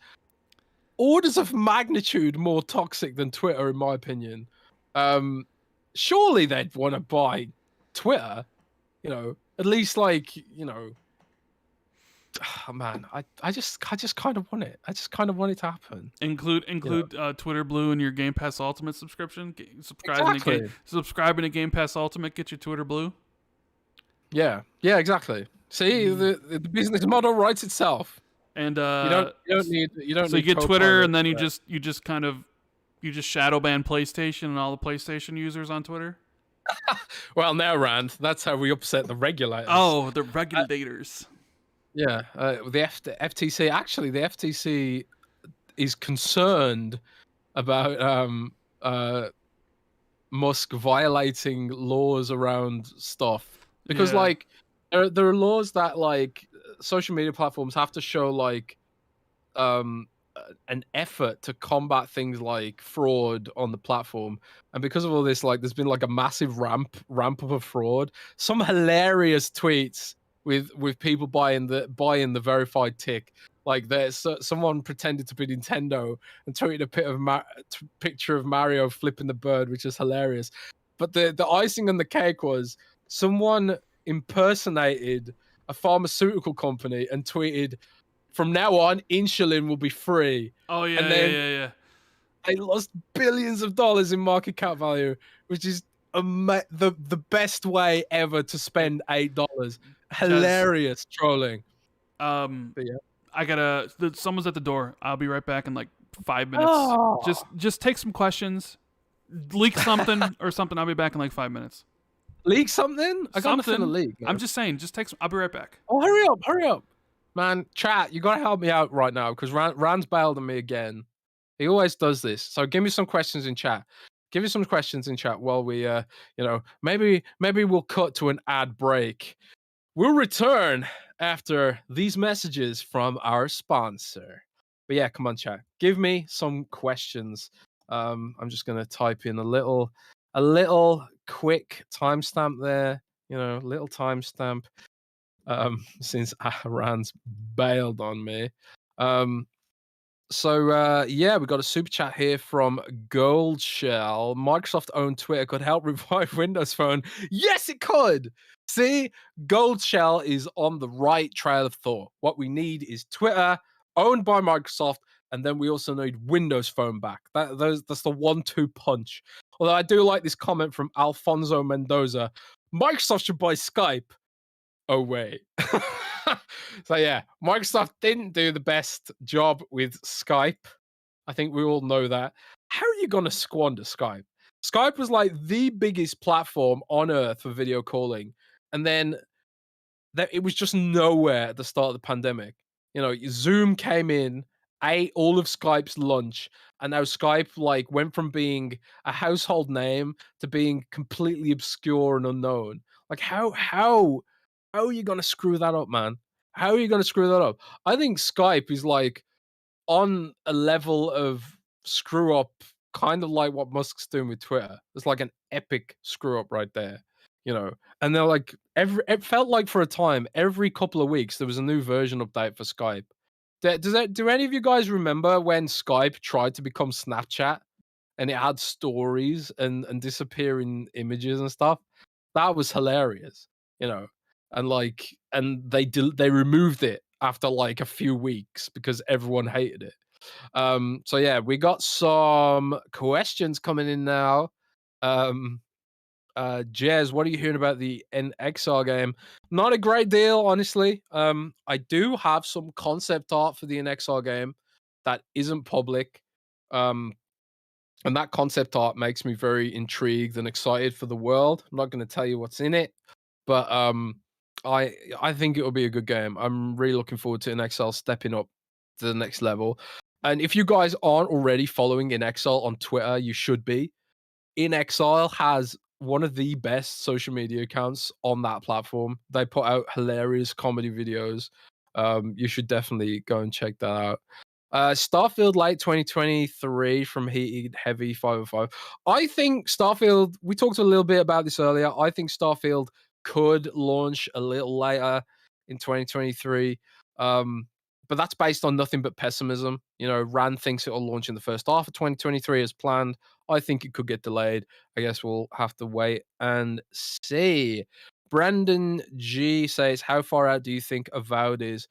orders of magnitude more toxic than Twitter, in my opinion, surely they'd want to buy Twitter. You know, at least like, you know, oh, man, I just kind of want it. I just kind of want it to happen. Include Twitter Blue in your Game Pass Ultimate subscription. Subscribing to Game Pass Ultimate, get your Twitter Blue. Yeah, exactly. See, the business model writes itself. And you don't need. So you get Twitter, and then you just shadow ban PlayStation and all the PlayStation users on Twitter. Well, now, Rand, that's how we upset the regulators. Oh, the regulators. Yeah, the FTC. Actually, the FTC is concerned about Musk violating laws around stuff. Because like there are laws that like social media platforms have to show like an effort to combat things like fraud on the platform, and because of all this, like there's been like a massive ramp up of fraud. Some hilarious tweets with people buying the verified tick. Like there's someone pretended to be Nintendo and tweeted a picture of Mario flipping the bird, which is hilarious. But the icing on the cake was someone impersonated a pharmaceutical company and tweeted, "From now on, insulin will be free." Oh yeah, and then yeah. They lost billions of dollars in market cap value, which is the best way ever to spend $8. Hilarious trolling. But yeah. Someone's at the door. I'll be right back in like 5 minutes. Oh. Just take some questions, leak something or something. I'll be back in like 5 minutes. Leak something? I got nothing to leak. I'm just saying, I'll be right back. Oh, hurry up. Man, chat, you gotta help me out right now because Rand's bailed on me again. He always does this. So give me some questions in chat. While we maybe we'll cut to an ad break. We'll return after these messages from our sponsor. But yeah, come on, chat. Give me some questions. I'm just gonna type in a little quick timestamp there. You know, little timestamp. Since Rand's bailed on me. So we got a super chat here from Gold Shell. Microsoft-owned Twitter could help revive Windows Phone. Yes, it could. See, Gold Shell is on the right trail of thought. What we need is Twitter, owned by Microsoft, and then we also need Windows Phone back. That's the 1-2 punch. Although I do like this comment from Alfonso Mendoza. Microsoft should buy Skype. oh wait. So yeah, Microsoft didn't do the best job with Skype. I think we all know that. How are you going to squander Skype? Skype was like the biggest platform on earth for video calling, and then it was just nowhere at the start of the pandemic. You know, Zoom came in, ate all of Skype's lunch, and now Skype like went from being a household name to being completely obscure and unknown. Like how are you gonna screw that up, man? How are you gonna screw that up? I think Skype is like on a level of screw up, kind of like what Musk's doing with Twitter. It's like an epic screw up right there, you know. And they're like it felt like for a time, every couple of weeks there was a new version update for Skype. Do any of you guys remember when Skype tried to become Snapchat and it had stories and disappearing images and stuff? That was hilarious, you know. And they removed it after like a few weeks because everyone hated it. So yeah, we got some questions coming in now. Jez, what are you hearing about the NXR game? Not a great deal, honestly. I do have some concept art for the NXR game that isn't public. And that concept art makes me very intrigued and excited for the world. I'm not going to tell you what's in it, but I think it'll be a good game. I'm really looking forward to NXL stepping up to the next level. And if you guys aren't already following NXL on Twitter, you should be. In Exile has one of the best social media accounts on that platform. They put out hilarious comedy videos. You should definitely go and check that out. Starfield late 2023 from Heated Heavy 505. I think Starfield, we talked a little bit about this earlier. I think Starfield could launch a little later in 2023. But that's based on nothing but pessimism. You know, Rand thinks it'll launch in the first half of 2023 as planned. I think it could get delayed. I guess we'll have to wait and see. Brandon G says, how far out do you think Avowed is?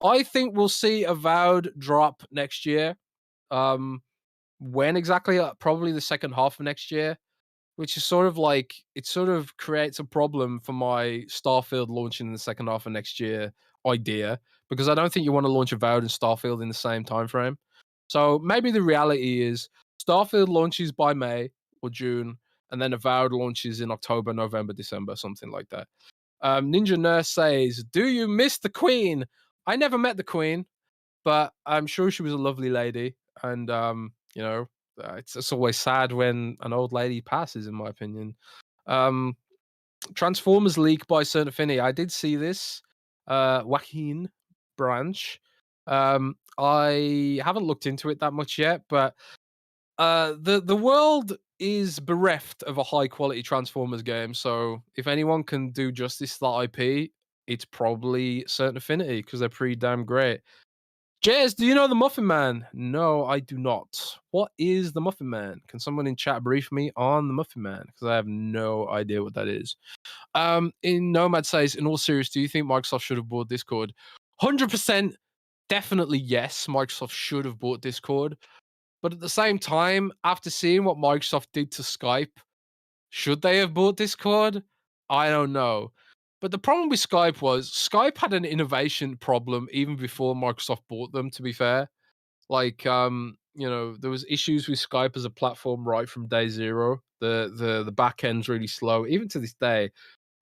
I think we'll see Avowed drop next year. When exactly? Probably the second half of next year, which is sort of like, it sort of creates a problem for my Starfield launching in the second half of next year idea, because I don't think you want to launch Avowed and Starfield in the same time frame. So maybe the reality is Starfield launches by May or June, and then Avowed launches in October, November, December, something like that. Ninja Nurse says, do you miss the Queen? I never met the Queen, but I'm sure she was a lovely lady. And, you know, it's always sad when an old lady passes, in my opinion. Transformers leak by Certain Affinity. I did see this. Joaquin Branch. I haven't looked into it that much yet, but the world is bereft of a high quality Transformers game. So if anyone can do justice to that IP, it's probably Certain Affinity because they're pretty damn great. Jez, do you know the Muffin Man? No, I do not. What is the Muffin Man? Can someone in chat brief me on the Muffin Man? Because I have no idea what that is. In Nomad says, in all seriousness, do you think Microsoft should have bought Discord? 100% definitely yes, Microsoft should have bought Discord. But at the same time, after seeing what Microsoft did to Skype, should they have bought Discord? I don't know. But the problem with Skype was Skype had an innovation problem even before Microsoft bought them, to be fair. Like, you know, there was issues with Skype as a platform right from day zero. The back end's really slow. Even to this day,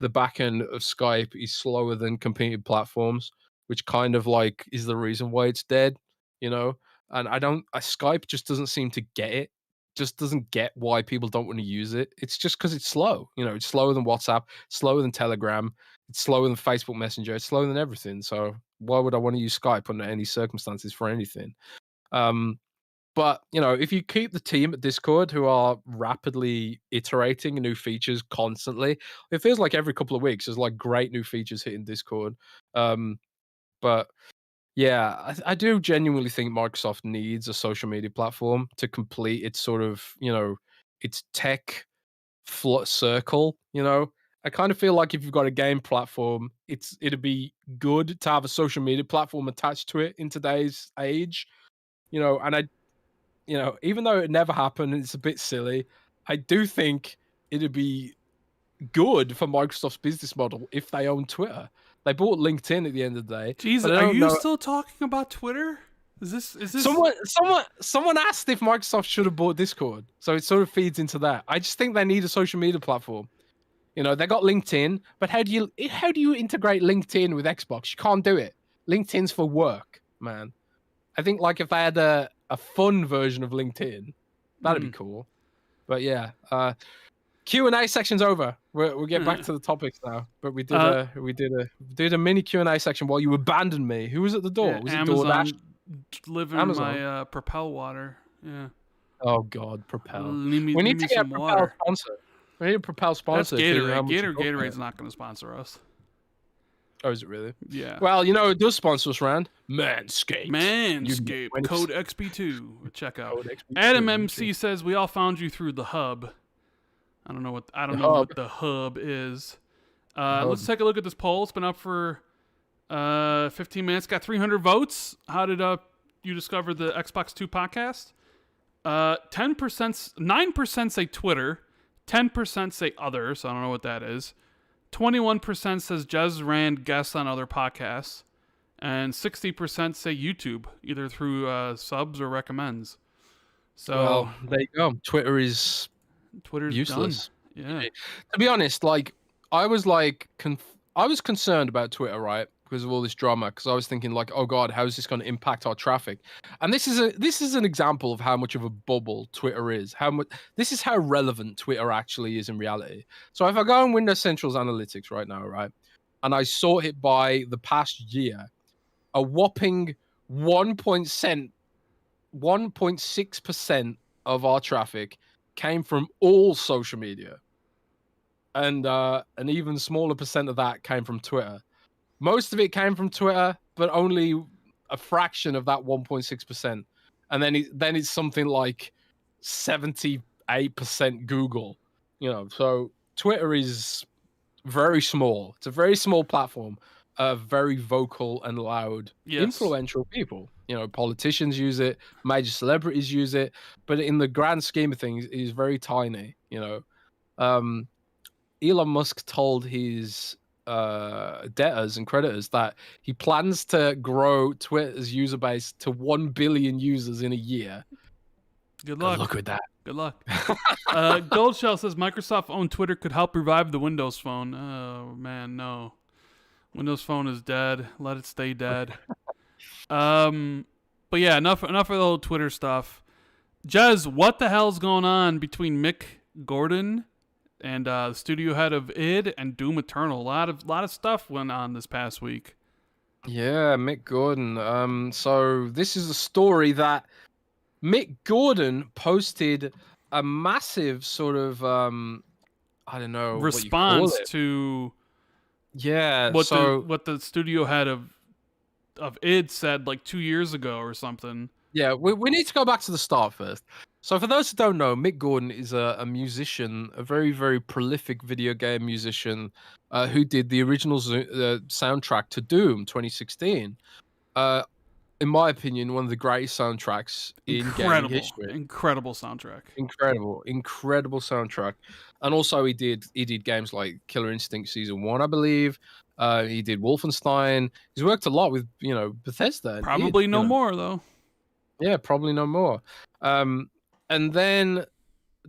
the back end of Skype is slower than competing platforms, which kind of like is the reason why it's dead, you know? And Skype just doesn't seem to get it. Just doesn't get why people don't want to use it. It's just because it's slow. You know, it's slower than WhatsApp, slower than Telegram, it's slower than Facebook Messenger, it's slower than everything. So why would I want to use Skype under any circumstances for anything? But you know, if you keep the team at Discord who are rapidly iterating new features constantly, it feels like every couple of weeks there's like great new features hitting Discord. But yeah, I do genuinely think Microsoft needs a social media platform to complete its sort of, you know, its tech circle. You know, I kind of feel like if you've got a game platform, it'd be good to have a social media platform attached to it in today's age. You know, and you know, even though it never happened, it's a bit silly. I do think it'd be good for Microsoft's business model if they own Twitter. They bought LinkedIn at the end of the day. Jesus, but I are don't you know. still talking about Twitter? Is this Someone asked if Microsoft should have bought Discord, so it sort of feeds into that. I just think they need a social media platform. You know, they got LinkedIn, but how do you integrate LinkedIn with Xbox? You can't do it. LinkedIn's for work, man. I think like if they had a fun version of LinkedIn, that'd be cool. But yeah, Q&A section's over. We'll get back to the topics now. But we did a mini Q&A section while you abandoned me. Who was at the door? Was Amazon it DoorDash? delivering my Propel water. Yeah. Oh God, Propel. We need to get a Propel water. sponsor. We need a Propel sponsor. That's Gatorade. Gatorade's not going to sponsor us. Oh, is it really? Yeah. Well, you know who does sponsor us, Rand? Manscaped. Code XB2. Check out. Code XB2. Adam MC says we all found you through the hub. I don't know what the hub is. Let's take a look at this poll. It's been up for 15 minutes. Got 300 votes. How did you discover the Xbox 2 podcast? 9% say Twitter. 10% say other, so I don't know what that is. 21% says Jez Rand guests on other podcasts. And 60% say YouTube, either through subs or recommends. So well, there you go. Twitter's useless. Done. Yeah. To be honest, like I was concerned about Twitter, right? Because of all this drama, because I was thinking like, oh God, how is this going to impact our traffic? And this is an example of how much of a bubble Twitter is. This is how relevant Twitter actually is in reality. So if I go on Windows Central's analytics right now, right, and I sort it by the past year, a whopping 1.6% of our traffic came from all social media, and an even smaller percent of that came from Twitter. Most of it came from Twitter, but only a fraction of that 1.6%. And then it's something like 78% Google. You know, so Twitter is very small. It's a very small platform of very vocal and loud, influential people. You know, politicians use it, major celebrities use it, but in the grand scheme of things, it is very tiny. You know, Elon Musk told his debtors and creditors that he plans to grow Twitter's user base to 1 billion users in a year. Good luck. Good luck with that. Good luck. Goldshell says Microsoft owned Twitter could help revive the Windows Phone. Oh man, no. Windows Phone is dead. Let it stay dead. But yeah, enough of the whole Twitter stuff. Jez, what the hell's going on between Mick Gordon and the studio head of id and Doom Eternal? A lot of stuff went on this past week. Yeah, Mick Gordon. So this is a story that Mick Gordon posted a massive sort of I don't know response to what the studio head of id said like 2 years ago or something. Yeah, we need to go back to the start first. So for those who don't know, Mick Gordon is a musician, a very, very prolific video game musician who did the original soundtrack to Doom 2016. In my opinion, one of the greatest soundtracks in gaming history. Incredible soundtrack. Incredible soundtrack. And also he did games like Killer Instinct Season 1, I believe. He did Wolfenstein. He's worked a lot with, Bethesda. Probably no more, though. Yeah, probably no more. And then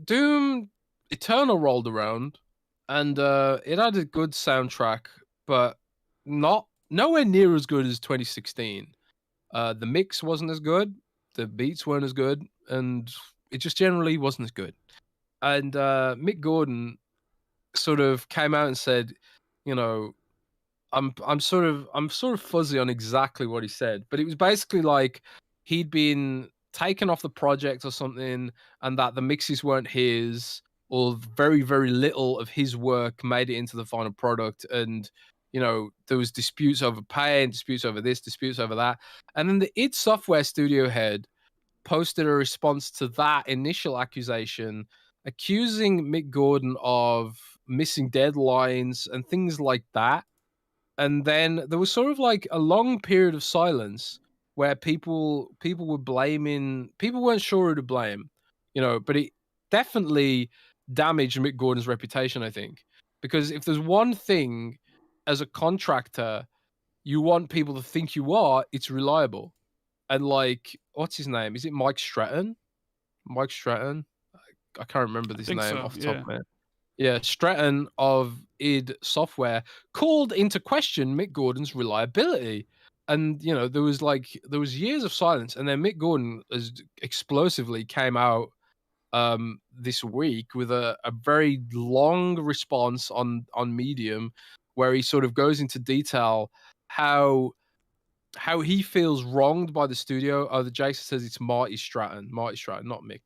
Doom Eternal rolled around, and it had a good soundtrack, but nowhere near as good as 2016. The mix wasn't as good, the beats weren't as good, and it just generally wasn't as good. And Mick Gordon sort of came out and said, I'm sort of fuzzy on exactly what he said, but it was basically like he'd been taken off the project or something, and that the mixes weren't his, or very, very little of his work made it into the final product. And, there was disputes over pay and disputes over this, disputes over that. And then the id Software studio head posted a response to that initial accusation, accusing Mick Gordon of missing deadlines and things like that. And then there was sort of like a long period of silence where people were blaming, people weren't sure who to blame, but it definitely damaged Mick Gordon's reputation, I think. Because if there's one thing as a contractor, you want people to think you are. It's reliable, and like, what's his name? Is it Mike Stratton? Mike Stratton. I can't remember this think name so, off the top yeah. of my head. Yeah, Stratton of id Software called into question Mick Gordon's reliability. And there was years of silence, and then Mick Gordon as explosively came out this week with a very long response on Medium, where he sort of goes into detail how he feels wronged by the studio. Oh, the Jason says it's Marty Stratton, not Mick.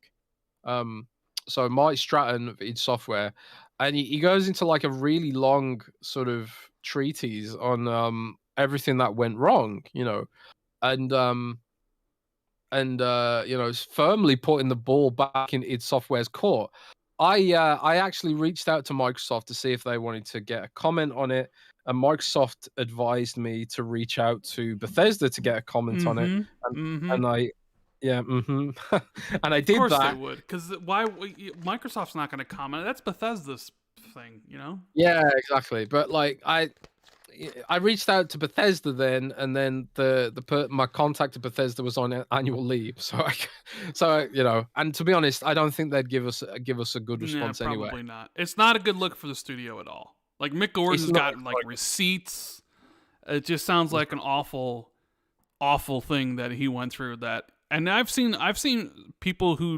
So Marty Stratton of id Software, and he goes into like a really long sort of treatise on everything that went wrong, and firmly putting the ball back in id Software's court. I actually reached out to Microsoft to see if they wanted to get a comment on it, and Microsoft advised me to reach out to Bethesda to get a comment on it, and I and I did that. Of course they would, because Microsoft's not going to comment. That's Bethesda's thing, Yeah, exactly. But like I reached out to Bethesda then, and then my contact at Bethesda was on annual leave, so and to be honest, I don't think they'd give us a good response anyway. Probably not. It's not a good look for the studio at all. Like Mick Gordon's got like receipts. It just sounds like an awful thing that he went through. And I've seen people who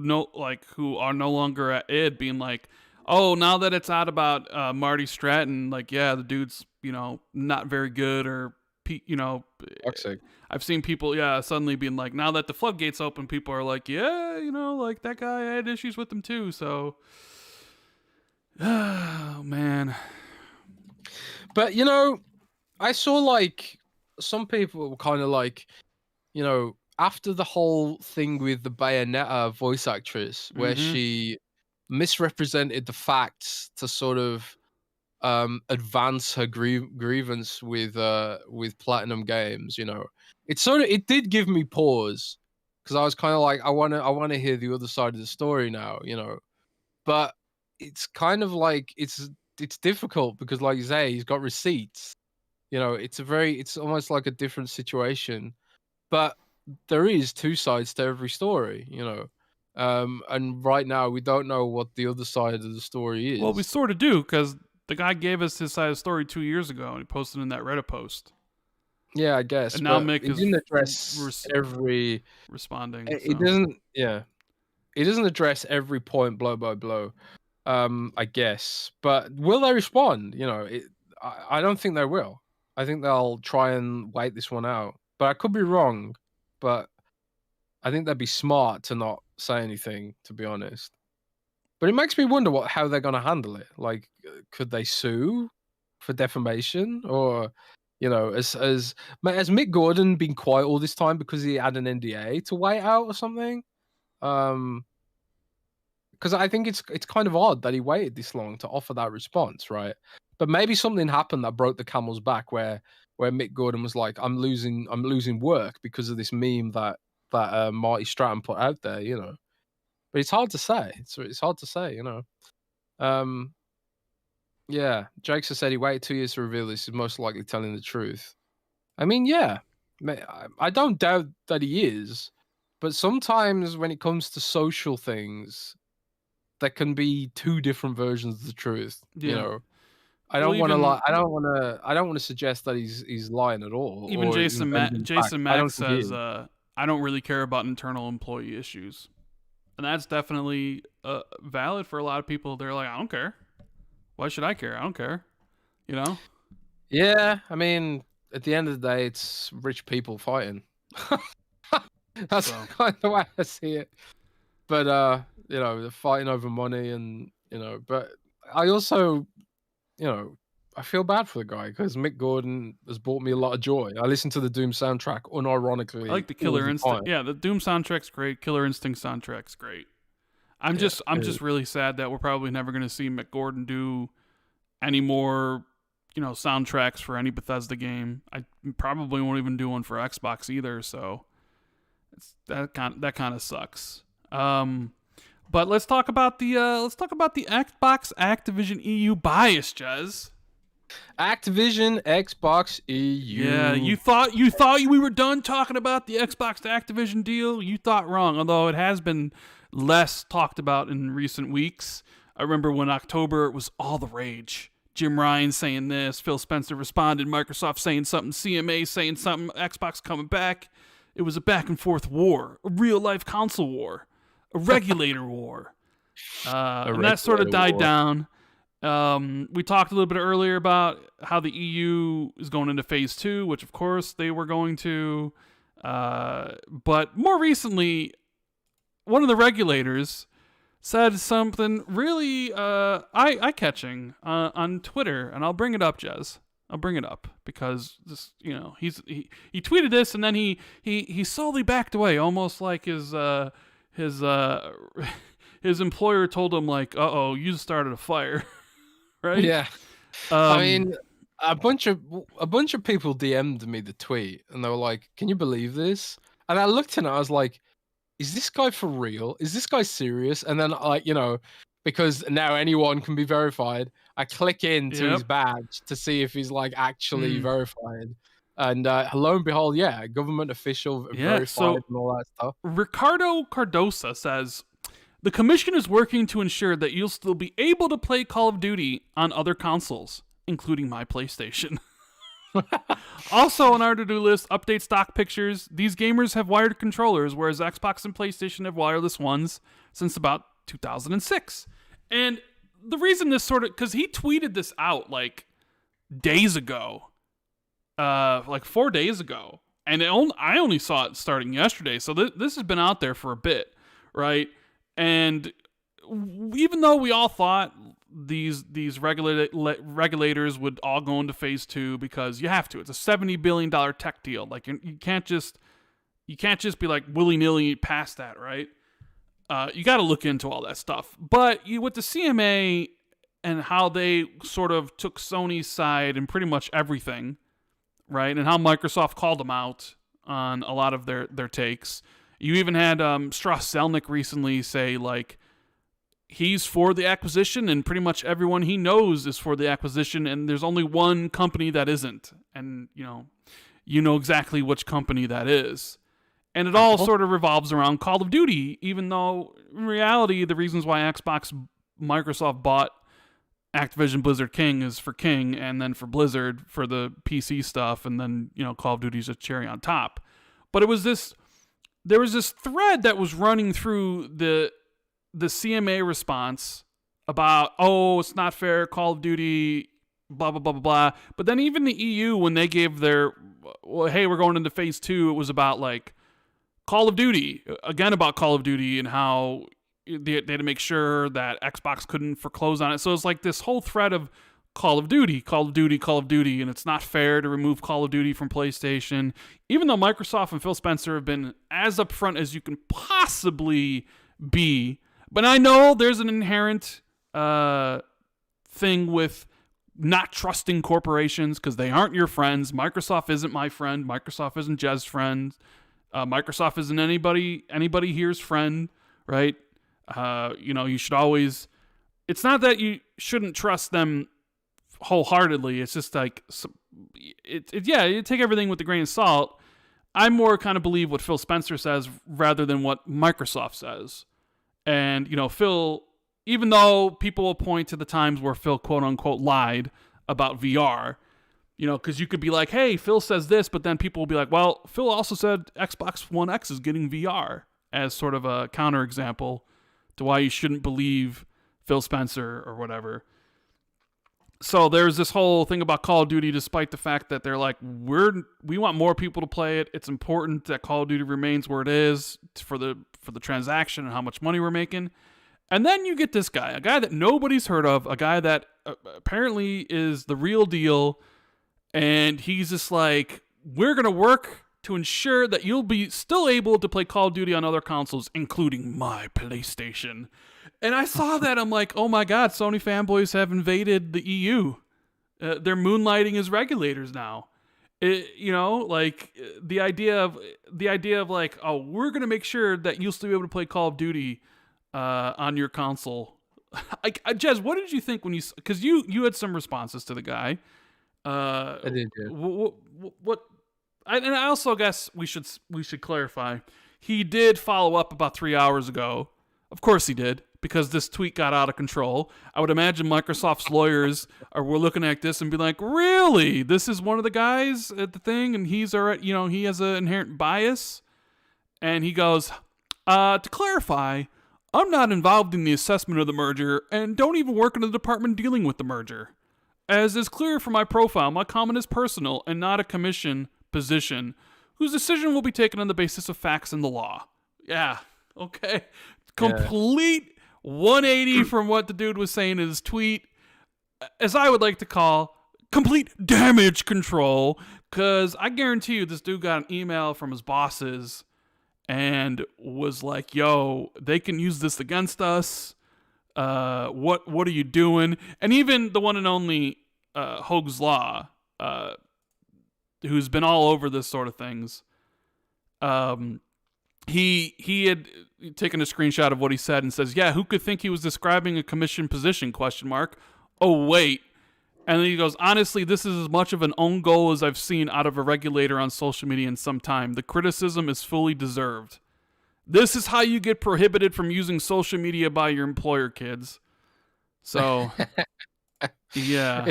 are no longer at id being like, oh, now that it's out about Marty Stratton, like, yeah, the dude's, not very good, or, Toxic. I've seen people, suddenly being like, now that the floodgates open, people are like, yeah, like that guy, I had issues with him too, so. Oh, man. But, I saw like some people were kind of like, after the whole thing with the Bayonetta voice actress, where she misrepresented the facts to sort of advance her grievance with Platinum Games, it did give me pause, because I was kind of like, I want to hear the other side of the story now, but it's kind of like it's difficult, because like you say, he's got receipts, it's almost like a different situation, but there is two sides to every story, and right now we don't know what the other side of the story is. Well, we sort of do, because the guy gave us his side of the story 2 years ago, and he posted in that Reddit post. Yeah, I guess. And now Mick is didn't address every responding. It doesn't. Yeah, it doesn't address every point blow by blow. I guess, but will they respond? I don't think they will. I think they'll try and wait this one out. But I could be wrong. But I think they'd be smart to not say anything, to be honest. But it makes me wonder how they're going to handle it. Like, could they sue for defamation, or has Mick Gordon been quiet all this time because he had an NDA to wait out or something? Because I think it's kind of odd that he waited this long to offer that response, right? But maybe something happened that broke the camel's back, where Mick Gordon was like, I'm losing work because of this meme that Marty Stratton put out there, But it's hard to say. It's hard to say, Yeah, Jake said he waited 2 years to reveal this. Is most likely telling the truth. I mean, yeah, I don't doubt that he is, but sometimes when it comes to social things, there can be two different versions of the truth. I don't want to lie. I don't want to suggest that he's lying at all. Even Jason Mack says, I don't really care about internal employee issues. And that's definitely valid for a lot of people. They're like, I don't care. Why should I care? I don't care. Yeah, I mean, at the end of the day, it's rich people fighting. That's kind of the way I see it. But they're fighting over money, and but I also, I feel bad for the guy, because Mick Gordon has brought me a lot of joy. I listen to the Doom soundtrack unironically. I like the Killer Instinct. Yeah, the Doom soundtrack's great. Killer Instinct soundtrack's great. I'm just really sad that we're probably never going to see Mick Gordon do any more, soundtracks for any Bethesda game. I probably won't even do one for Xbox either. So that kind of sucks. But let's talk about the Xbox Activision EU bias, Jez. Activision, Xbox, EU. Yeah, you thought we were done talking about the Xbox Activision deal. You thought wrong, although it has been less talked about in recent weeks. I remember when October it was all the rage. Jim Ryan saying this, Phil Spencer responded, Microsoft saying something, CMA saying something, Xbox coming back. It was a back and forth war, a real life console war, a regulator war. And that sort of died down. We talked a little bit earlier about how the EU is going into phase 2, which of course they were going to. But more recently, one of the regulators said something really eye-catching on Twitter, and I'll bring it up, Jez. I'll bring it up because this, he tweeted this and then he slowly backed away, almost like his employer told him like, "Uh-oh, you started a fire." Right? Yeah. I mean, a bunch of people DM'd me the tweet and they were like, "Can you believe this?" And I looked at it, I was like, "Is this guy for real? Is this guy serious?" And then because now anyone can be verified, I click into his badge to see if he's like actually verified. And lo and behold, government official verified and all that stuff. Ricardo Cardosa says, the commission is working to ensure that you'll still be able to play Call of Duty on other consoles, including my PlayStation. Also on our to-do list, update stock pictures. These gamers have wired controllers, whereas Xbox and PlayStation have wireless ones since about 2006. And the reason this because he tweeted this out like days ago, like 4 days ago, and I only saw it starting yesterday, so this has been out there for a bit, right? And even though we all thought these regulators would all go into phase 2 because you have to, it's a $70 billion tech deal. Like you can't just be like willy-nilly past that, right? You got to look into all that stuff. But with the CMA and how they sort of took Sony's side in pretty much everything, right? And how Microsoft called them out on a lot of their takes. You even had Strauss Zelnick recently say, like, he's for the acquisition, and pretty much everyone he knows is for the acquisition, and there's only one company that isn't. And, you know exactly which company that is. And it all sort of revolves around Call of Duty, even though, in reality, the reasons why Microsoft bought Activision Blizzard King is for King, and then for Blizzard for the PC stuff, and then, Call of Duty's a cherry on top. But there was this thread that was running through the CMA response about, it's not fair, Call of Duty, blah, blah, blah, blah, blah. But then even the EU, when they gave their, hey, we're going into phase 2, it was about, like, Call of Duty, again about Call of Duty and how they had to make sure that Xbox couldn't foreclose on it. So it's like this whole thread of Call of Duty, Call of Duty, Call of Duty, and it's not fair to remove Call of Duty from PlayStation, even though Microsoft and Phil Spencer have been as upfront as you can possibly be. But I know there's an inherent thing with not trusting corporations because they aren't your friends. Microsoft isn't my friend. Microsoft isn't Jez's friend. Microsoft isn't anybody here's friend, right? You should always... It's not that you shouldn't trust them wholeheartedly. It's just like, you take everything with a grain of salt. I more kind of believe what Phil Spencer says rather than what Microsoft says. And, Phil, even though people will point to the times where Phil quote unquote lied about VR, because you could be like, hey, Phil says this, but then people will be like, well, Phil also said Xbox One X is getting VR, as sort of a counterexample to why you shouldn't believe Phil Spencer or whatever. So there's this whole thing about Call of Duty, despite the fact that they're like, we want more people to play it. It's important that Call of Duty remains where it is for the transaction and how much money we're making. And then you get this guy, a guy that nobody's heard of, a guy that apparently is the real deal. And he's just like, we're going to work to ensure that you'll be still able to play Call of Duty on other consoles, including my PlayStation. And I saw that, I'm like, oh my God, Sony fanboys have invaded the EU. They're moonlighting as regulators now. The idea of like, we're going to make sure that you'll still be able to play Call of Duty on your console. Jez, what did you think when because you had some responses to the guy. I did, yeah. What and I also guess we should clarify. He did follow up about 3 hours ago. Of course he did, because this tweet got out of control. I would imagine Microsoft's lawyers were looking at this and be like, "Really? This is one of the guys at the thing, and he's already, he has an inherent bias." And he goes, "To clarify, I'm not involved in the assessment of the merger, and don't even work in the department dealing with the merger. As is clear from my profile, my comment is personal and not a commission position, whose decision will be taken on the basis of facts and the law." Yeah, okay. Complete 180 from what the dude was saying in his tweet. As I would like to call, complete damage control. Because I guarantee you this dude got an email from his bosses and was like, "Yo, they can use this against us. What are you doing?" And even the one and only Hoag's Law, who's been all over this sort of things, he had taken a screenshot of what he said and says, "Yeah, who could think he was describing a commission position? ? Oh wait." And then he goes, "Honestly, this is as much of an own goal as I've seen out of a regulator on social media in some time. The criticism is fully deserved. This is how you get prohibited from using social media by your employer, kids." So, yeah.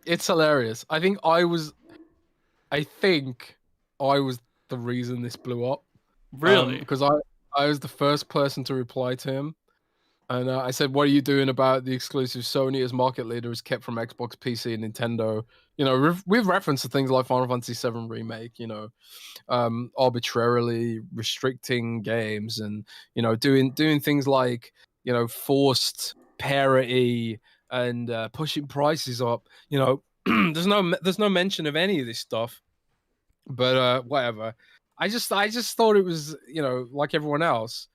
It's hilarious. I think I was the reason this blew up. Really? Because I was the first person to reply to him. And I said, "What are you doing about the exclusive Sony as market leader is kept from Xbox, PC, and Nintendo?" We've referenced to things like Final Fantasy VII Remake, arbitrarily restricting games and, doing things like, forced parity and pushing prices up. There's no mention of any of this stuff. But whatever. I just thought it was, like everyone else,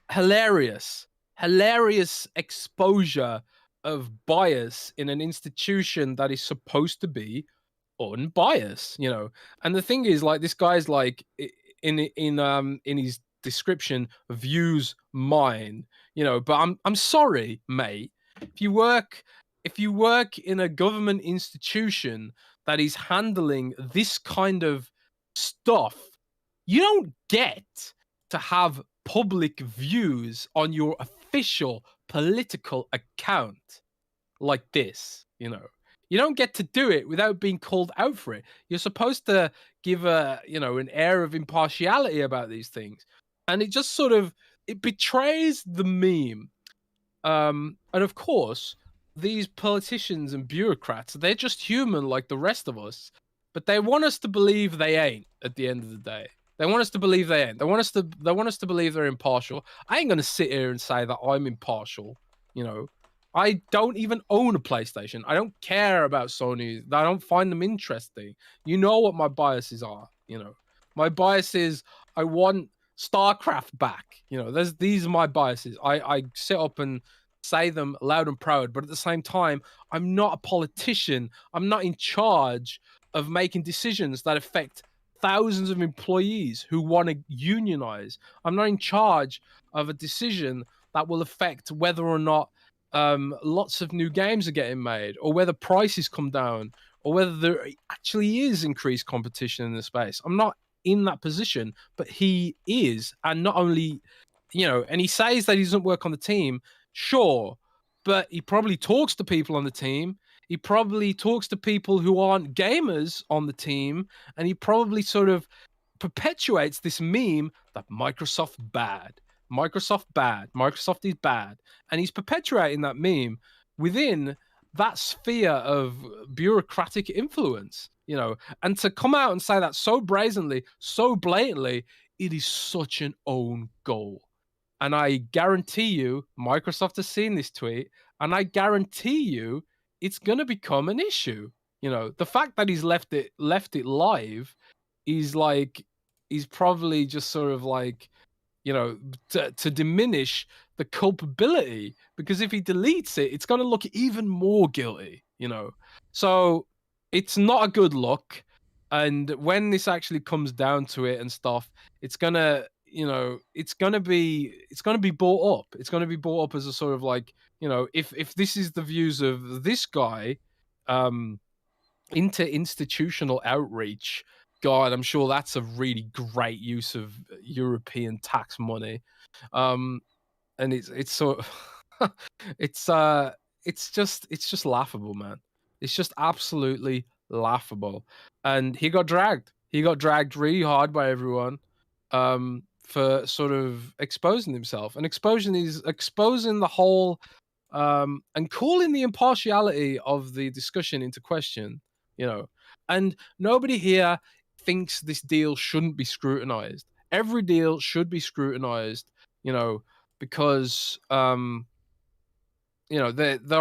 hilarious exposure of bias in an institution that is supposed to be unbiased. And the thing is, like, this guy's like, in his description, "views mine," but I'm sorry, mate. If you work in a government institution that is handling this kind of stuff, you don't get to have public views on your official political account like this. You don't get to do it without being called out for it. You're supposed to give an air of impartiality about these things, and it just it betrays the meme. And of course, these politicians and bureaucrats, they're just human like the rest of us, but they want us to believe they ain't at the end of the day. They want us to believe they ain't. They want us to believe they're impartial. I ain't gonna sit here and say that I'm impartial. I don't even own a PlayStation. I don't care about Sony. I don't find them interesting. You know what my biases are. My bias is I want Starcraft back. These are my biases. I sit up and say them loud and proud, but at the same time, I'm not a politician. I'm not in charge of making decisions that affect thousands of employees who want to unionize. I'm not in charge of a decision that will affect whether or not lots of new games are getting made, or whether prices come down, or whether there actually is increased competition in the space. I'm not in that position, but he is. And not only, and he says that he doesn't work on the team, sure, but he probably talks to people on the team. He probably talks to people who aren't gamers on the team, and he probably sort of perpetuates this meme that Microsoft bad. Microsoft bad. Microsoft is bad. And he's perpetuating that meme within that sphere of bureaucratic influence, and to come out and say that so brazenly, so blatantly, it is such an own goal. And I guarantee you, Microsoft has seen this tweet, and I guarantee you it's going to become an issue. The fact that he's left it live is like, he's probably just sort of like, to diminish the culpability, because if he deletes it, it's going to look even more guilty, So it's not a good look. And when this actually comes down to it and stuff, it's going to, it's going to be brought up. It's going to be brought up as a sort of like, if this is the views of this guy, inter-institutional outreach. God, I'm sure that's a really great use of European tax money. And it's sort of it's just laughable, man. It's just absolutely laughable. And he got dragged. He got dragged really hard by everyone for sort of exposing himself and exposing the whole and calling the impartiality of the discussion into question, you know. And nobody here thinks this deal shouldn't be scrutinized. Every deal should be scrutinized, you know, because there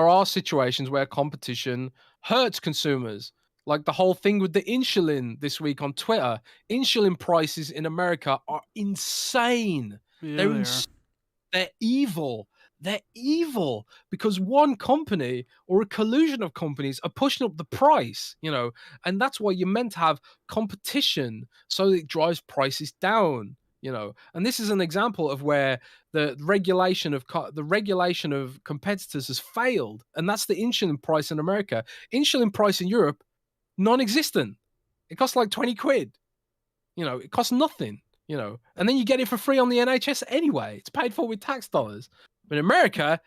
are situations where competition hurts consumers. Like the whole thing with the insulin this week on Twitter. Insulin prices in America are insane. Yeah, They're they are. they're evil. They're evil because one company or a collusion of companies are pushing up the price, you know, and that's why you're meant to have competition so that it drives prices down, you know. And this is an example of where the regulation of competitors has failed, and that's the insulin price in America. Insulin price in Europe, non-existent. It costs like 20 quid. You know, it costs nothing, you know, and then you get it for free on the NHS anyway. It's paid for with tax dollars. But in America,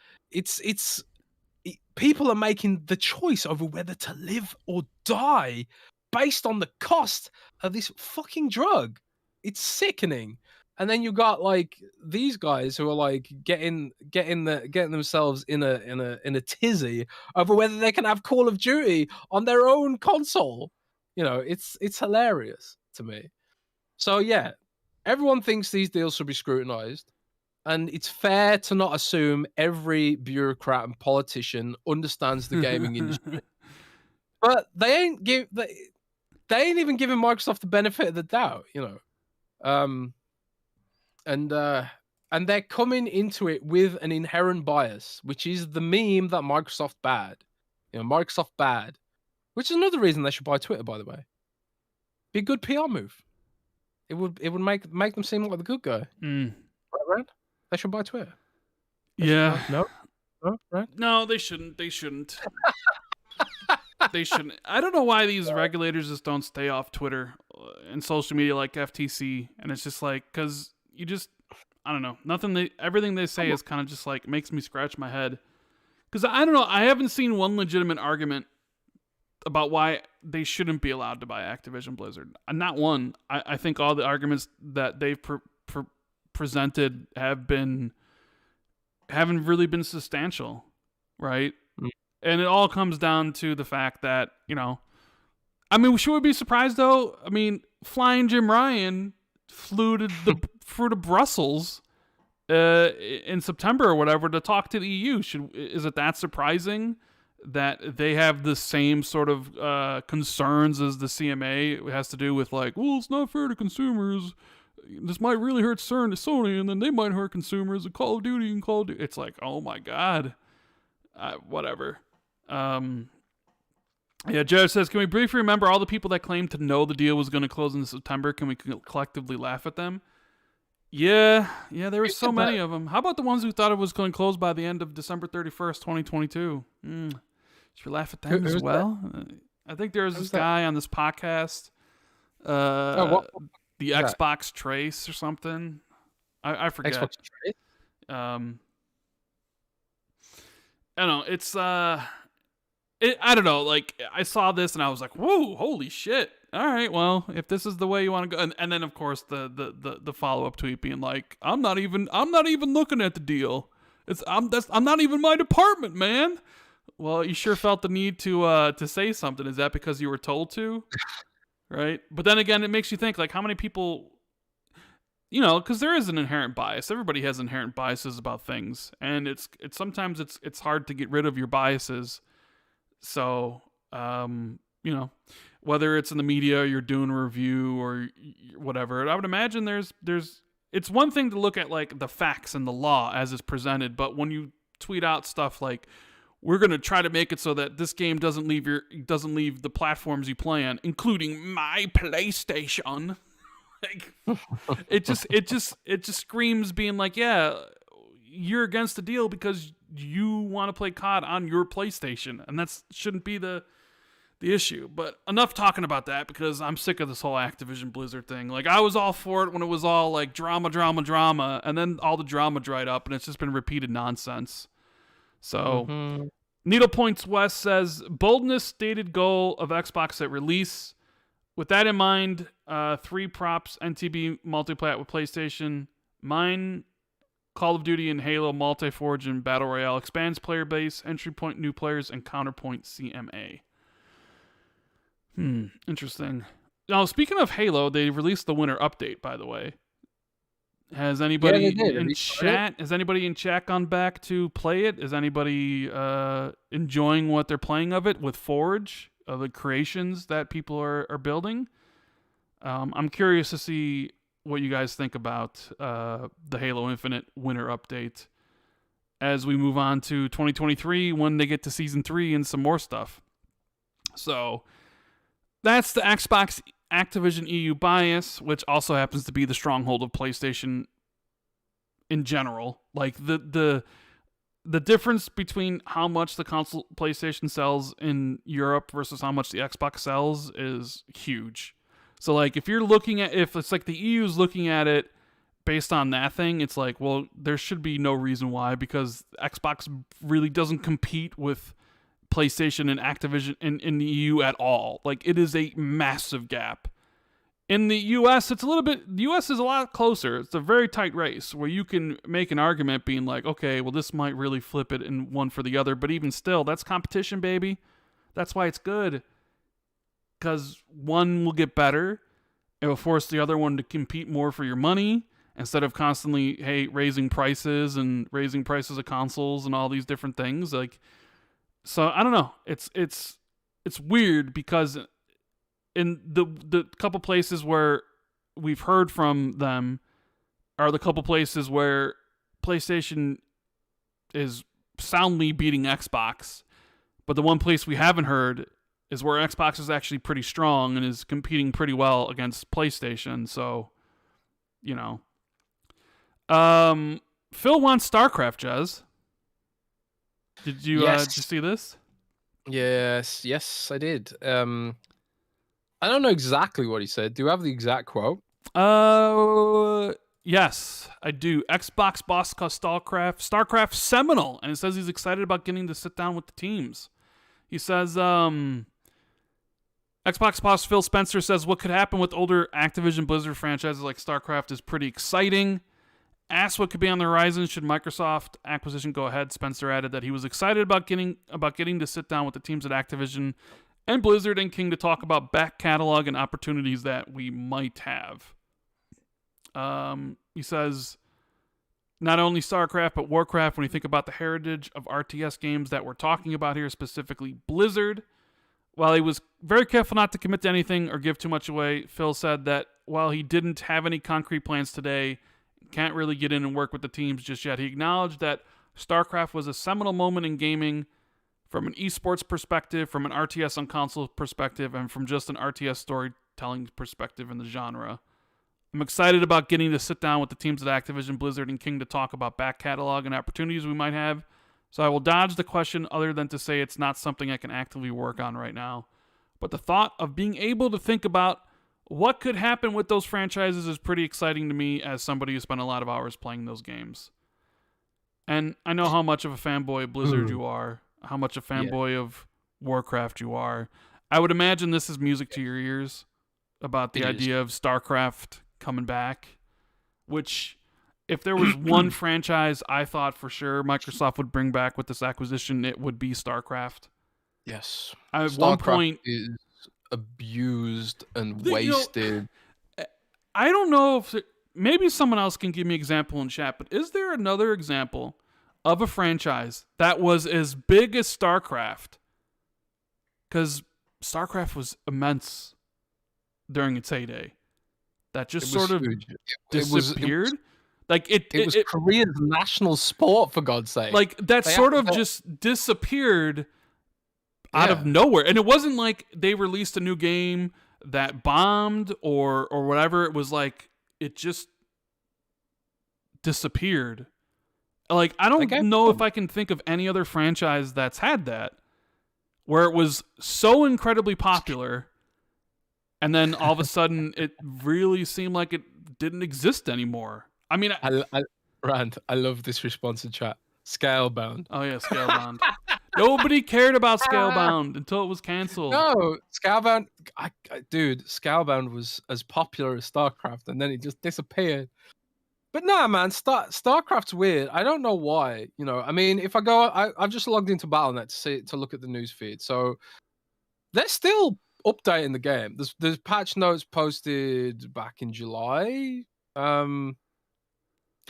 people are making the choice over whether to live or die based on the cost of this fucking drug. It's sickening. And then you got like these guys who are like getting themselves in a tizzy over whether they can have Call of Duty on their own console. You know, it's hilarious to me. So yeah, everyone thinks these deals should be scrutinized. And it's fair to not assume every bureaucrat and politician understands the gaming industry. But they ain't even giving Microsoft the benefit of the doubt, you know. And they're coming into it with an inherent bias, which is the meme that Microsoft bad. You know, Microsoft bad. Which is another reason they should buy Twitter, by the way. Be a good PR move. It would make them seem like the good guy. Mm. Right, Rand? They should buy Twitter. Yeah. No, right? No, they shouldn't. They shouldn't. I don't know why these regulators just don't stay off Twitter and social media like FTC. And it's just like, because you just, I don't know. Everything they say is kind of just like, makes me scratch my head. Because I don't know. I haven't seen one legitimate argument about why they shouldn't be allowed to buy Activision Blizzard. Not one. I think all the arguments that they've presented haven't really been substantial, right? Mm. And it all comes down to the fact that, you know, I mean, should we be surprised though? I mean, Flying Jim Ryan flew to Brussels in September or whatever to talk to the EU. Is it that surprising that they have the same sort of concerns as the CMA? It has to do with like, well, it's not fair to consumers. This might really hurt Sony, and then they might hurt consumers. And Call of Duty and Call of Duty. It's like, oh my god, whatever. Yeah, Jared says, can we briefly remember all the people that claimed to know the deal was going to close in September? Can we collectively laugh at them? Yeah, there were so many of them. How about the ones who thought it was going to close by the end of December 31st, 2022? Should we laugh at them as well? I think there was this guy on this podcast. The Xbox Trace or something. I forget. Xbox Trace? I don't know. It's I don't know. Like, I saw this and I was like, whoa, holy shit. All right, well, if this is the way you want to go, and then of course the follow up tweet being like, I'm not even looking at the deal. I'm not even my department, man. Well, you sure felt the need to say something. Is that because you were told to? Right? But then again, it makes you think, like, how many people, you know, because there is an inherent bias. Everybody has inherent biases about things, and it's sometimes it's hard to get rid of your biases. So, you know, whether it's in the media, or you're doing a review or whatever, I would imagine there's it's one thing to look at like the facts and the law as it's presented, but when you tweet out stuff like, we're going to try to make it so that this game doesn't leave the platforms you play on, including my PlayStation. Like, it just screams being like, yeah, you're against the deal because you want to play COD on your PlayStation, and that shouldn't be the the issue. But enough talking about that, because I'm sick of this whole Activision Blizzard thing. Like, I was all for it when it was all like drama, and then all the drama dried up, and it's just been repeated nonsense. So, Needle Points West says, boldness stated goal of Xbox at release. With that in mind, 3 props, NTB multiplayer with PlayStation. Mine, Call of Duty and Halo Multiforge and Battle Royale expands player base, entry point new players, and counterpoint CMA. Interesting. Now, speaking of Halo, they released the winter update, by the way. Has anybody in chat? Has anybody in chat gone back to play it? Is anybody enjoying what they're playing of it with Forge, the creations that people are building? I'm curious to see what you guys think about the Halo Infinite winter update as we move on to 2023 when they get to Season 3 and some more stuff. So that's the Xbox Activision EU bias, which also happens to be the stronghold of PlayStation in general. Like the difference between how much the console PlayStation sells in Europe versus how much the Xbox sells is huge. So like if it's like the EU's looking at it based on that thing, it's like, well, there should be no reason why, because Xbox really doesn't compete with PlayStation and Activision in the EU at all. Like, it is a massive gap. In the US, the US is a lot closer. It's a very tight race where you can make an argument being like, okay, well, this might really flip it in one for the other. But even still, that's competition, baby. That's why it's good. Because one will get better. It will force the other one to compete more for your money instead of constantly, raising prices of consoles and all these different things. Like, so I don't know. It's weird because in the couple places where we've heard from them are the couple places where PlayStation is soundly beating Xbox, but the one place we haven't heard is where Xbox is actually pretty strong and is competing pretty well against PlayStation. So, Phil wants Starcraft, Jez. Did you see this? Yes, I did. I don't know exactly what he said. Do you have the exact quote? Yes, I do. Xbox boss calls Starcraft seminal, and it says he's excited about getting to sit down with the teams. He says, Xbox boss Phil Spencer says what could happen with older Activision Blizzard franchises like Starcraft is pretty exciting. Asked what could be on the horizon should Microsoft acquisition go ahead, Spencer added that he was excited about getting to sit down with the teams at Activision and Blizzard and King to talk about back catalog and opportunities that we might have. He says, not only StarCraft, but Warcraft, when you think about the heritage of RTS games that we're talking about here, specifically Blizzard. While he was very careful not to commit to anything or give too much away, Phil said that while he didn't have any concrete plans today, can't really get in and work with the teams just yet, he acknowledged that StarCraft was a seminal moment in gaming from an esports perspective, from an RTS on console perspective, and from just an RTS storytelling perspective in the genre. I'm excited about getting to sit down with the teams at Activision, Blizzard, and King to talk about back catalog and opportunities we might have, so I will dodge the question other than to say it's not something I can actively work on right now. But the thought of being able to think about what could happen with those franchises is pretty exciting to me as somebody who spent a lot of hours playing those games. And I know how much of a fanboy of Blizzard you are, how much a fanboy of Warcraft you are. I would imagine this is music to your ears about the idea of StarCraft coming back, which if there was one franchise I thought for sure Microsoft would bring back with this acquisition, it would be StarCraft. Yes. At one point is abused and wasted. I don't know if maybe someone else can give me an example in chat, but is there another example of a franchise that was as big as StarCraft? Because StarCraft was immense during its heyday. That just sort of disappeared. It was Korea's national sport, for God's sake. Like, that sort of just disappeared out of nowhere. And it wasn't like they released a new game that bombed or whatever. It was like it just disappeared. Like, I don't know if I can think of any other franchise that's had that, where it was so incredibly popular, and then all of a sudden it really seemed like it didn't exist anymore. I mean, Rand, I love this response in chat. Scalebound. oh yeah, Scalebound. Nobody cared about Scalebound until it was canceled. No, Scalebound, dude, Scalebound was as popular as Starcraft, and then it just disappeared. But nah, man, Starcraft's weird. I don't know why. You know, I mean, if I go, I've just logged into Battle.net to look at the news feed. So they're still updating the game. There's patch notes posted back in July. Oh,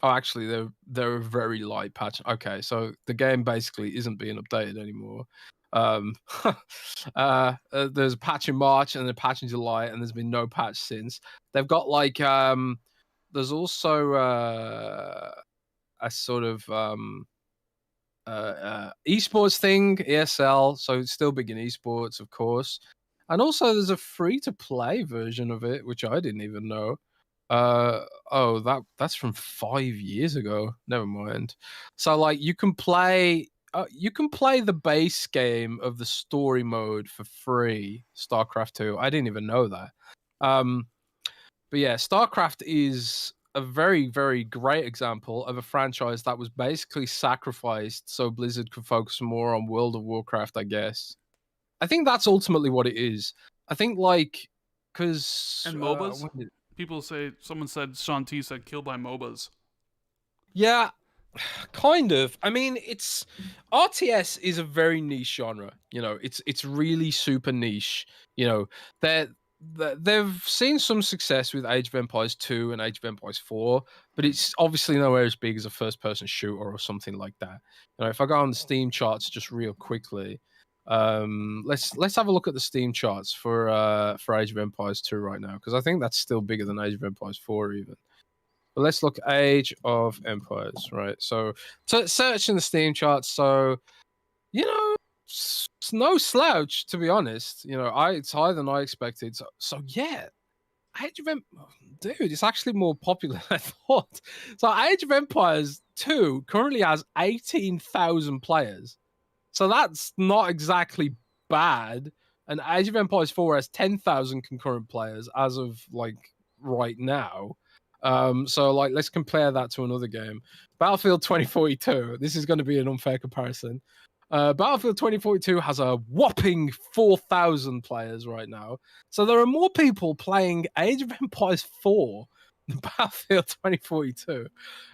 actually, they're a very light patch. Okay, so the game basically isn't being updated anymore. There's a patch in March and a patch in July, and there's been no patch since. They've got like there's also a sort of esports thing, ESL, so it's still big in esports, of course. And also there's a free-to-play version of it, which I didn't even know. That's from 5 years ago. Never mind. So like you can play the base game of the story mode for free, StarCraft 2. I didn't even know that. But yeah, StarCraft is a very, very great example of a franchise that was basically sacrificed so Blizzard could focus more on World of Warcraft, I guess. I think that's ultimately what it is. I think like because And MOBAs. People say, someone said, Sean T said, kill by MOBAs. Yeah, kind of. I mean, it's RTS is a very niche genre. You know, it's really super niche. You know, they've seen some success with Age of Empires 2 and Age of Empires 4, but it's obviously nowhere as big as a first-person shooter or something like that. You know, if I go on the Steam charts just real quickly, let's have a look at the Steam charts for Age of Empires 2 right now, because I think that's still bigger than Age of Empires 4 even. But let's look Age of Empires, right? So search in the Steam charts. So, you know, it's no slouch, to be honest. You know, it's higher than I expected. So yeah, Age of dude, it's actually more popular than I thought. So Age of Empires 2 currently has 18,000 players. So that's not exactly bad. And Age of Empires 4 has 10,000 concurrent players as of like right now. So like let's compare that to another game. Battlefield 2042. This is going to be an unfair comparison. Battlefield 2042 has a whopping 4,000 players right now. So there are more people playing Age of Empires 4 than Battlefield 2042.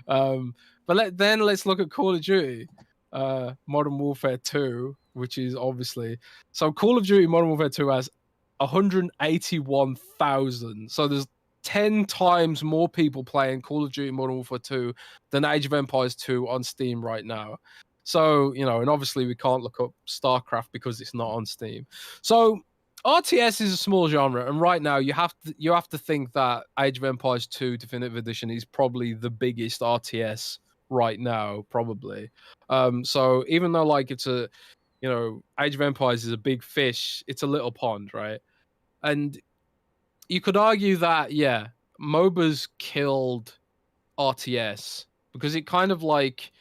But let's look at Call of Duty. Modern Warfare 2, which is obviously so Call of Duty Modern Warfare 2 has 181,000. So there's 10 times more people playing Call of Duty Modern Warfare 2 than Age of Empires 2 on Steam right now. So, you know, and obviously we can't look up StarCraft because it's not on Steam. So RTS is a small genre, and right now you have to think that Age of Empires 2 Definitive Edition is probably the biggest RTS right now, probably. So even though like it's a, you know, Age of Empires is a big fish, it's a little pond, right? And you could argue that, yeah, MOBAs killed RTS because it kind of like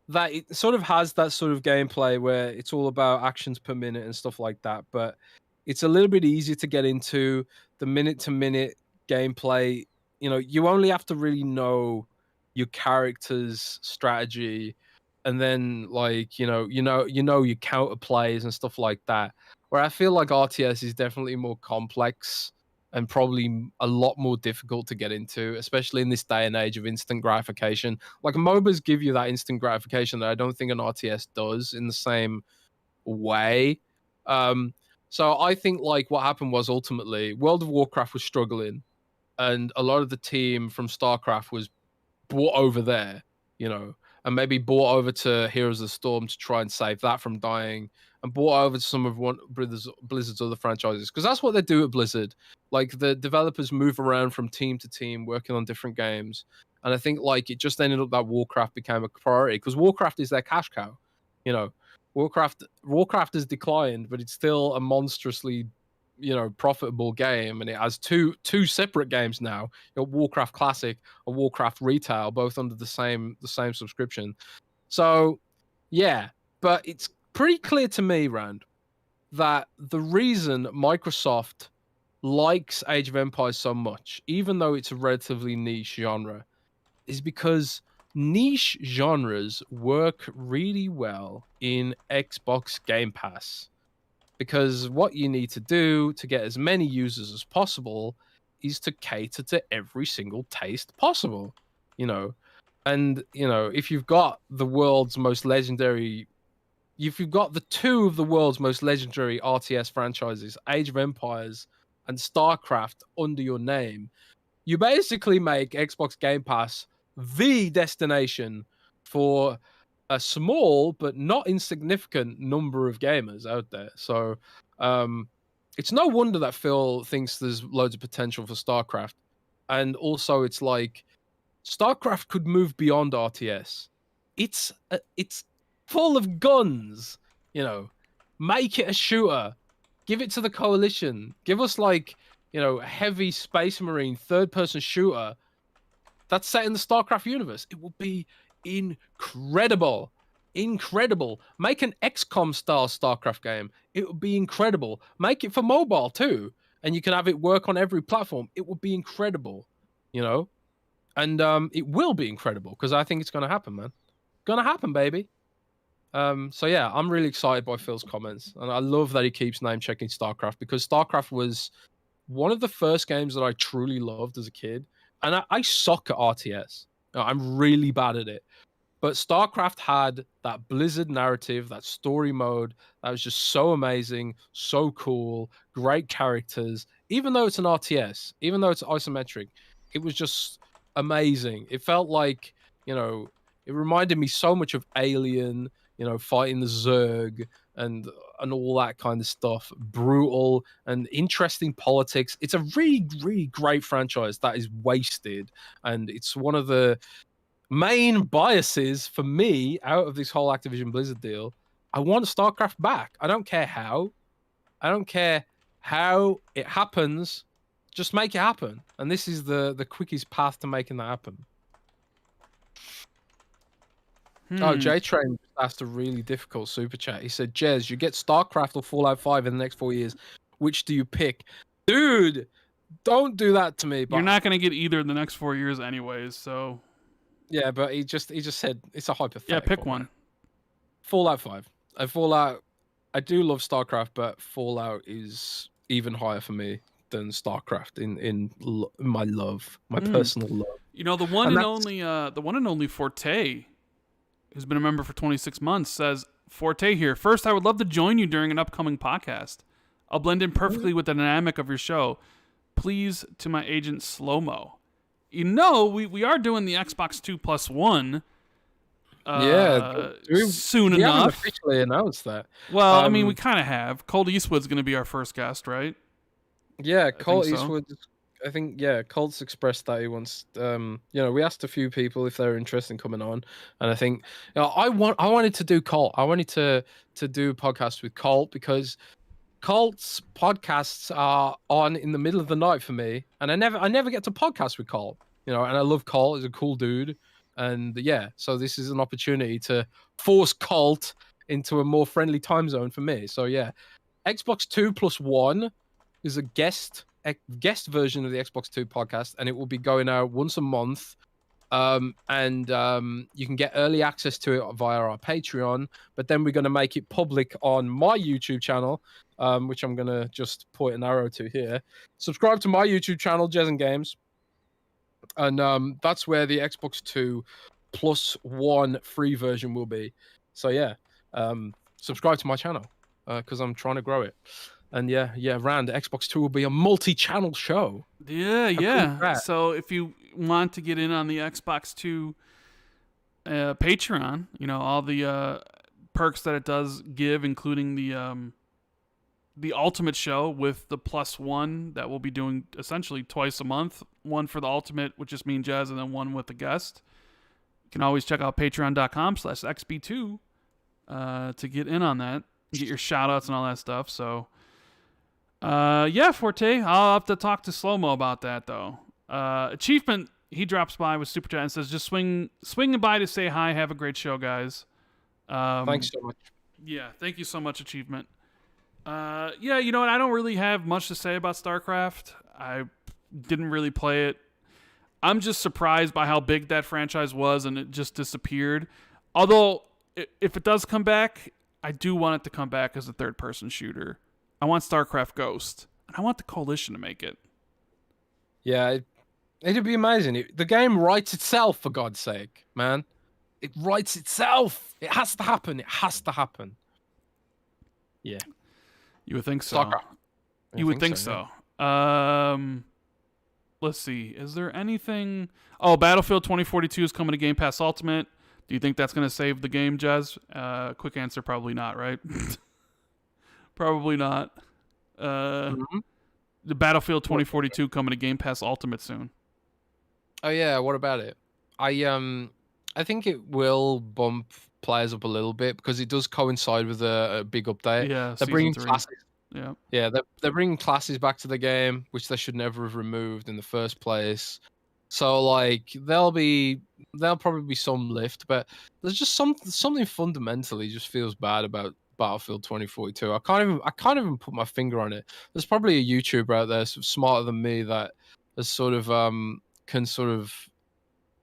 that, it sort of has that sort of gameplay where it's all about actions per minute and stuff like that, but it's a little bit easier to get into the minute-to-minute gameplay. You know, you only have to really know your character's strategy, and then like you know your counter plays and stuff like that. Where I feel like RTS is definitely more complex and probably a lot more difficult to get into, especially in this day and age of instant gratification. Like MOBAs give you that instant gratification that I don't think an RTS does in the same way. So I think like what happened was ultimately World of Warcraft was struggling, and a lot of the team from StarCraft was brought over there, you know, and maybe brought over to Heroes of the Storm to try and save that from dying, and brought over to some of Blizzard's other franchises, because that's what they do at Blizzard. Like the developers move around from team to team, working on different games, and I think like it just ended up that Warcraft became a priority because Warcraft is their cash cow. You know, Warcraft has declined, but it's still a monstrously, you know, profitable game, and it has two separate games now. You know, Warcraft Classic and Warcraft Retail, both under the same subscription. So, yeah, but it's pretty clear to me, Rand, that the reason Microsoft likes Age of Empires so much, even though it's a relatively niche genre, is because niche genres work really well in Xbox Game Pass. Because what you need to do to get as many users as possible is to cater to every single taste possible, you know. And, if you've got the world's most legendary, if you've got the two of the world's most legendary RTS franchises, Age of Empires and Starcraft, under your name, you basically make Xbox Game Pass the destination for a small but not insignificant number of gamers out there. So it's no wonder that Phil thinks there's loads of potential for StarCraft. And also, it's like StarCraft could move beyond RTS. It's full of guns, Make it a shooter. Give it to the Coalition. Give us like, a heavy Space Marine third-person shooter that's set in the StarCraft universe. It will be incredible. Incredible. Make an XCOM style StarCraft game. It would be incredible. Make it for mobile too, and you can have it work on every platform. It would be incredible, and it will be incredible because I think it's going to happen, man. Gonna happen, baby. So yeah, I'm really excited by Phil's comments, and I love that he keeps name checking StarCraft because StarCraft was one of the first games that I truly loved as a kid, and I suck at RTS. I'm really bad at it. But StarCraft had that Blizzard narrative, that story mode that was just so amazing, so cool, great characters. Even though it's an RTS, even though it's isometric, it was just amazing. It felt like, it reminded me so much of Alien, fighting the Zerg and all that kind of stuff. Brutal and interesting politics. It's a really, really great franchise that is wasted. And it's one of the main biases for me out of this whole Activision Blizzard deal. I want StarCraft back. I don't care how. I don't care how it happens. Just make it happen. And this is the quickest path to making that happen. Oh, J-Train asked a really difficult super chat. He said, Jez, you get StarCraft or Fallout 5 in the next 4 years. Which do you pick? Dude, don't do that to me. But you're not going to get either in the next 4 years anyways, so... Yeah, but he just said it's a hypothetical. Yeah, pick one. Fallout 5. Fallout, I do love StarCraft, but Fallout is even higher for me than StarCraft in my love, my personal love. The one and only Forte, who's been a member for 26 months, says, Forte here. First, I would love to join you during an upcoming podcast. I'll blend in perfectly with the dynamic of your show. Please, to my agent, Slow-Mo. We are doing the Xbox 2 plus 1. Soon enough. We haven't officially announced that. Well, we kind of have. Colt Eastwood's going to be our first guest, right? Yeah, Colt Eastwood. I think, Colt's expressed that he wants. We asked a few people if they were interested in coming on, and I think, I wanted to do Colt. I wanted to do a podcast with Colt because Colt's podcasts are on in the middle of the night for me, and I never get to podcast with Colt. And I love Colt. He's a cool dude, and so this is an opportunity to force Colt into a more friendly time zone for me. So Xbox 2 plus 1 is a guest version of the Xbox 2 podcast, and it will be going out once a month. And you can get early access to it via our Patreon, but then we're going to make it public on my YouTube channel, which I'm going to just point an arrow to here. Subscribe to my YouTube channel, Jez and Games, and that's where the Xbox 2 plus 1 free version will be. So subscribe to my channel because I'm trying to grow it. And Rand, Xbox 2 will be a multi-channel show. Yeah. So if you want to get in on the Xbox 2 Patreon, all the perks that it does give, including the Ultimate show with the plus 1 that we'll be doing essentially twice a month. One for the Ultimate, which just me and Jez, and then one with the guest. You can always check out patreon.com/XB2 to get in on that. Get your shout-outs and all that stuff, so... Forte, I'll have to talk to Slow-Mo about that, though. Achievement, he drops by with Super Chat and says, just swinging by to say hi. Have a great show, guys. Thanks so much. Yeah, thank you so much, Achievement. Yeah, you know what? I don't really have much to say about StarCraft. I didn't really play it. I'm just surprised by how big that franchise was and it just disappeared. Although, if it does come back, I do want it to come back as a third person shooter. I want StarCraft Ghost, and I want the Coalition to make it. Yeah, it'd be amazing. The game writes itself, for God's sake, man. It writes itself. It has to happen. It has to happen. Yeah. You would think so. StarCraft. You would think so. Yeah. Let's see. Is there anything? Oh, Battlefield 2042 is coming to Game Pass Ultimate. Do you think that's going to save the game, Jez? Quick answer, probably not, right? Probably not. Mm-hmm. The Battlefield 2042 coming to Game Pass Ultimate soon. Oh yeah, what about it? I think it will bump players up a little bit because it does coincide with a big update. Yeah, they're bringing 3. classes. Yeah, they're bringing classes back to the game, which they should never have removed in the first place. So like there'll probably be some lift, but there's just something fundamentally just feels bad about Battlefield 2042. I can't even put my finger on it. There's probably a YouTuber out there smarter than me that has sort of can sort of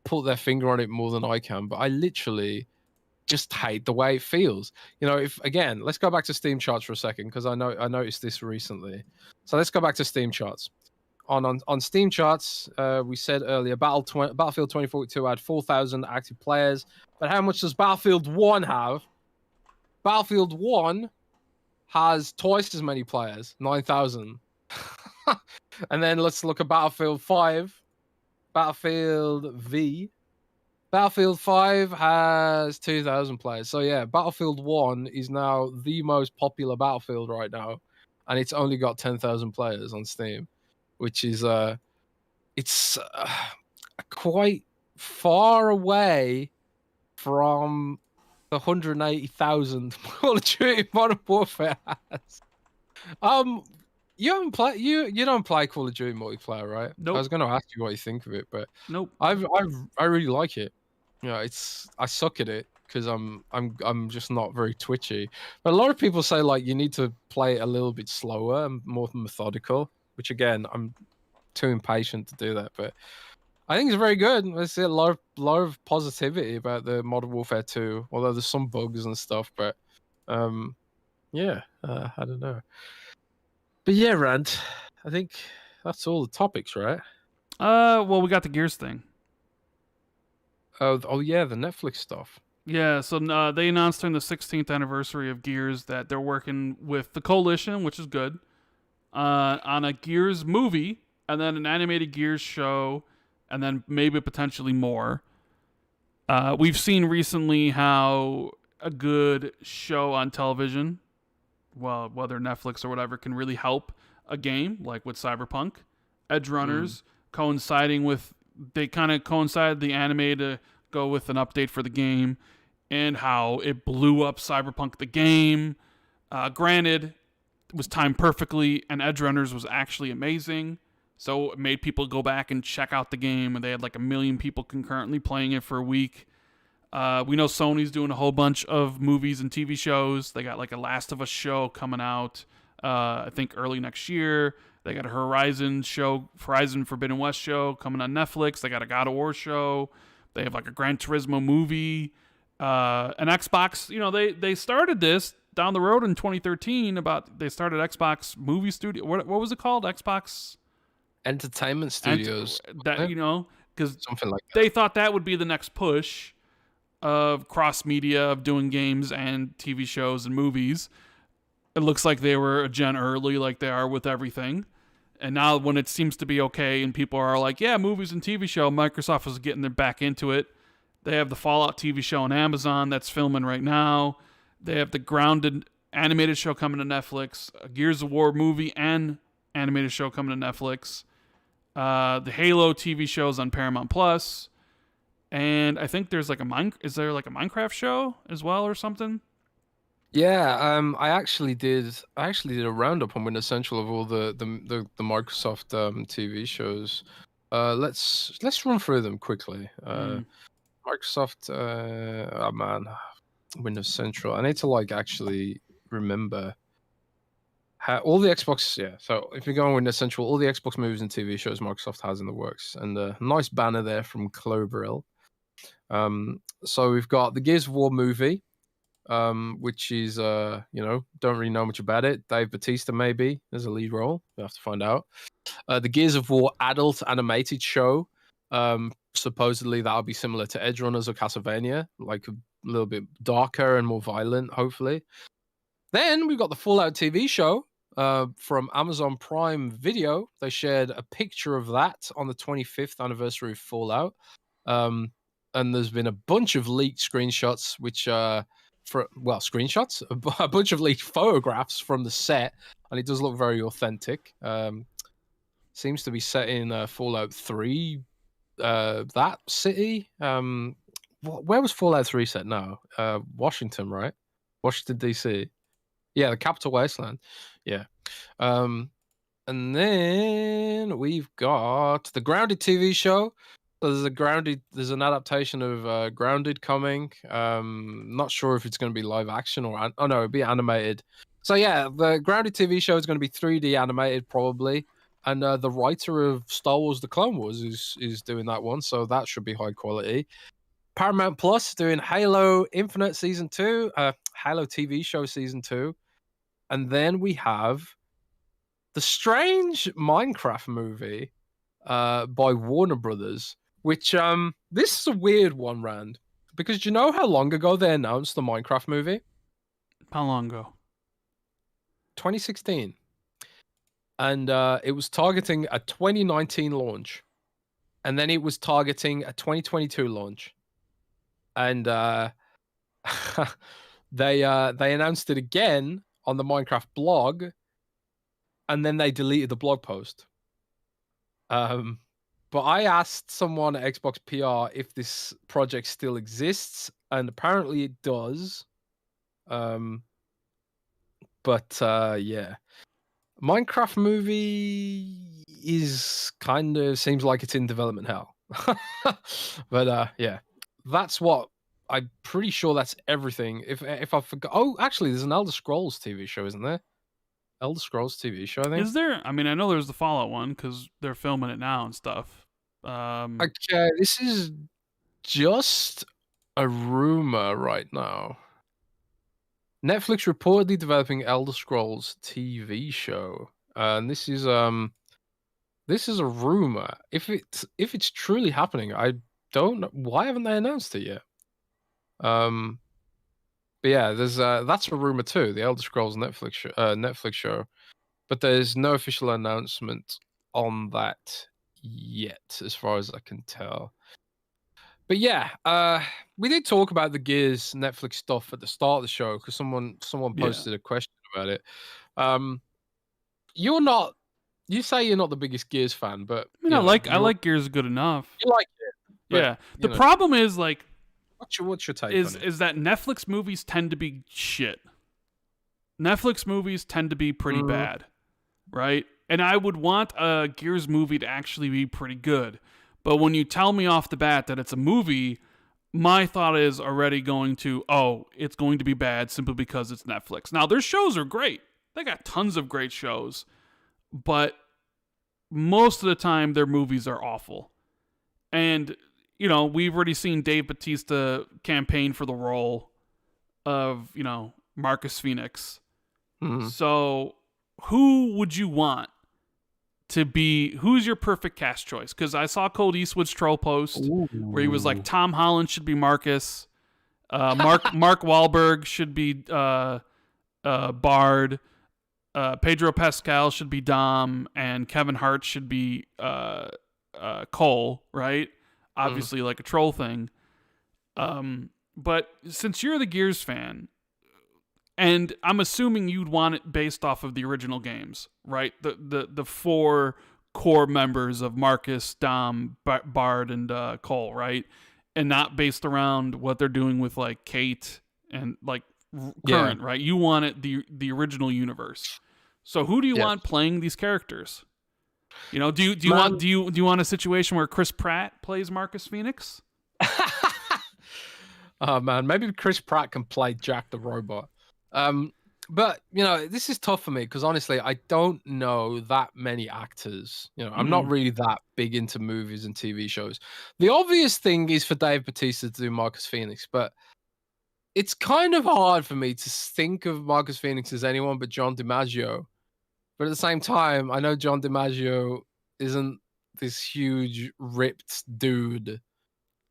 put their finger on it more than I can, but I literally just hate the way it feels. You know, if again, let's go back to Steam charts for a second because I noticed this recently. So let's go back to Steam charts. On Steam charts, we said earlier Battlefield 2042 had 4,000 active players, but how much does Battlefield 1 have? Battlefield 1 has twice as many players, 9,000. And then let's look at Battlefield 5. Battlefield V. Battlefield 5 has 2,000 players. So yeah, Battlefield 1 is now the most popular Battlefield right now, and it's only got 10,000 players on Steam, which is it's quite far away from the 180,000 Call of Duty Modern Warfare has. You haven't played you don't play Call of Duty multiplayer, right? Nope. I was going to ask you what you think of it, but nope. I really like it. You know, I suck at it because I'm just not very twitchy. But a lot of people say like you need to play it a little bit slower and more methodical, which again I'm too impatient to do that. But I think it's very good. I see a lot of positivity about the Modern Warfare 2, although there's some bugs and stuff. But yeah, I don't know. But yeah, Rand, I think that's all the topics, right? Well, we got the Gears thing. Oh yeah, the Netflix stuff. Yeah, so they announced during the 16th anniversary of Gears that they're working with the Coalition, which is good, on a Gears movie, and then an animated Gears show, and then maybe potentially more. We've seen recently how a good show on television, well, whether Netflix or whatever, can really help a game, like with Cyberpunk. Edge Runners coinciding with, they kind of coincided the anime to go with an update for the game, and how it blew up Cyberpunk the game. Granted, it was timed perfectly, and Edge Runners was actually amazing. So it made people go back and check out the game, and they had like 1 million people concurrently playing it for a week. We know Sony's doing a whole bunch of movies and TV shows. They got like a Last of Us show coming out, I think early next year. They got a Horizon Forbidden West show coming on Netflix. They got a God of War show. They have like a Gran Turismo movie. An Xbox, you know, they started this down the road in 2013 they started Xbox movie studio. What was it called? Xbox Entertainment Studios. You know, because something like that. They thought that would be the next push of cross media, of doing games and TV shows and movies. It looks like they were a gen early, like they are with everything. And now when it seems to be okay and people are like, yeah, movies and TV show, Microsoft is getting their back into it. They have the Fallout TV show on Amazon that's filming right now. They have the Grounded animated show coming to Netflix, a Gears of War movie and animated show coming to Netflix. The Halo TV shows on Paramount Plus. And I think there's like is there like a Minecraft show as well or something? Yeah, I actually did a roundup on Windows Central of all the Microsoft TV shows. Let's run through them quickly. Microsoft, oh man, Windows Central. I need to like actually remember all the Xbox, yeah. So if you're going with essential, all the Xbox movies and TV shows Microsoft has in the works, and a nice banner there from Cloveril. So we've got the Gears of War movie, which is don't really know much about it. Dave Bautista maybe as a lead role. We have to find out. The Gears of War adult animated show. Supposedly that'll be similar to Edge Runners or Castlevania, like a little bit darker and more violent, hopefully. Then we've got the Fallout TV show from Amazon Prime Video. They shared a picture of that on the 25th anniversary of Fallout. And there's been a bunch of leaked screenshots, screenshots, a bunch of leaked photographs from the set, and it does look very authentic. Seems to be set in Fallout 3, that city. Where was Fallout 3 set now? Washington, right? Washington, D.C. Yeah, the Capital Wasteland. Yeah. And then we've got the Grounded TV show. So there's an adaptation of Grounded coming. Not sure if it's going to be live action or it'll be animated. So yeah, the Grounded TV show is going to be 3D animated probably, and the writer of Star Wars: The Clone Wars is doing that one, so that should be high quality. Paramount Plus doing Halo Infinite Season 2, Halo TV show Season 2, and then we have the strange Minecraft movie by Warner Brothers. Which this is a weird one, Rand, because do you know how long ago they announced the Minecraft movie? How long ago? 2016. And it was targeting a 2019 launch. And then it was targeting a 2022 launch. And they announced it again on the Minecraft blog, and then they deleted the blog post. But I asked someone at Xbox PR if this project still exists, and apparently it does. But yeah, Minecraft movie is kind of seems like it's in development hell. But yeah, that's what I'm pretty sure that's everything. If I forgot, oh, actually, there's an Elder Scrolls TV show, isn't there? Elder Scrolls TV show, I think. Is there? I mean, I know there's the Fallout one because they're filming it now and stuff. Okay, this is just a rumor right now. Netflix reportedly developing Elder Scrolls TV show, and this is a rumor. If it's truly happening, I don't know why haven't they announced it yet. But yeah, there's that's a rumor too. The Elder Scrolls Netflix show, but there's no official announcement on that yet, as far as I can tell. But yeah, we did talk about the Gears Netflix stuff at the start of the show because someone posted a question about it. You say you're not the biggest Gears fan, but I mean, I like Gears good enough. You like it. Yeah. The problem is like, what's your take on it? Is that Netflix movies tend to be shit. Netflix movies tend to be pretty bad, right? And I would want a Gears movie to actually be pretty good. But when you tell me off the bat that it's a movie, my thought is already going to, it's going to be bad simply because it's Netflix. Now, their shows are great. They got tons of great shows. But most of the time, their movies are awful. And, we've already seen Dave Bautista campaign for the role of, Marcus Phoenix. Mm-hmm. So who would you want to be? Who's your perfect cast choice? Because I saw Colt Eastwood's troll post where he was like, Tom Holland should be Marcus. Mark Wahlberg should be Bard. Pedro Pascal should be Dom, and Kevin Hart should be Cole, right? Obviously, like a troll thing. But since you're the Gears fan, and I'm assuming you'd want it based off of the original games, right? The four core members of Marcus, Dom, Bard, and Cole, right? And not based around what they're doing with like Kate and like current, right? You want it the original universe. So who do you want playing these characters? Do you want a situation where Chris Pratt plays Marcus Phoenix? Oh man, maybe Chris Pratt can play Jack the Robot. But this is tough for me because honestly, I don't know that many actors. I'm not Mhm. really that big into movies and TV shows. The obvious thing is for Dave Bautista to do Marcus Phoenix, but it's kind of hard for me to think of Marcus Phoenix as anyone but John DiMaggio. But at the same time, I know John DiMaggio isn't this huge ripped dude,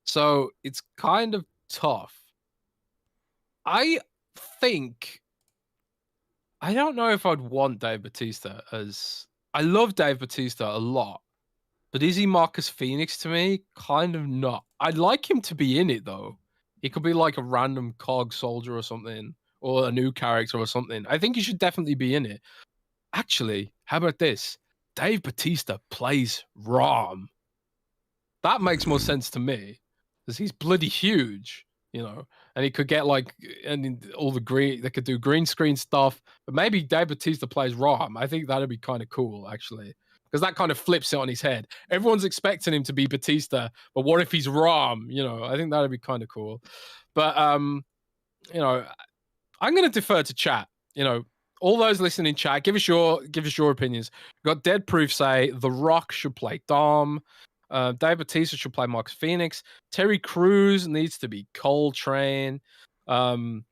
so it's kind of tough. I think I don't know if I'd want Dave Bautista as I love Dave Bautista a lot, but is he Marcus Phoenix to me? Kind of not. I'd like him to be in it though. He could be like a random cog soldier or something, or a new character or something. I think he should definitely be in it. Actually, how about this? Dave Bautista plays Rom. That makes more sense to me because he's bloody huge, and he could get all the green. They could do green screen stuff, but maybe Dave Bautista plays Rom. I think that'd be kind of cool, actually, because that kind of flips it on his head. Everyone's expecting him to be Bautista, but what if he's Rom? I think that'd be kind of cool. But you know, I'm going to defer to chat. All those listening, chat, give us your opinions. We've got Dead Proof say The Rock should play Dom. Dave Bautista should play Marcus Phoenix. Terry Crews needs to be Coltrane. Some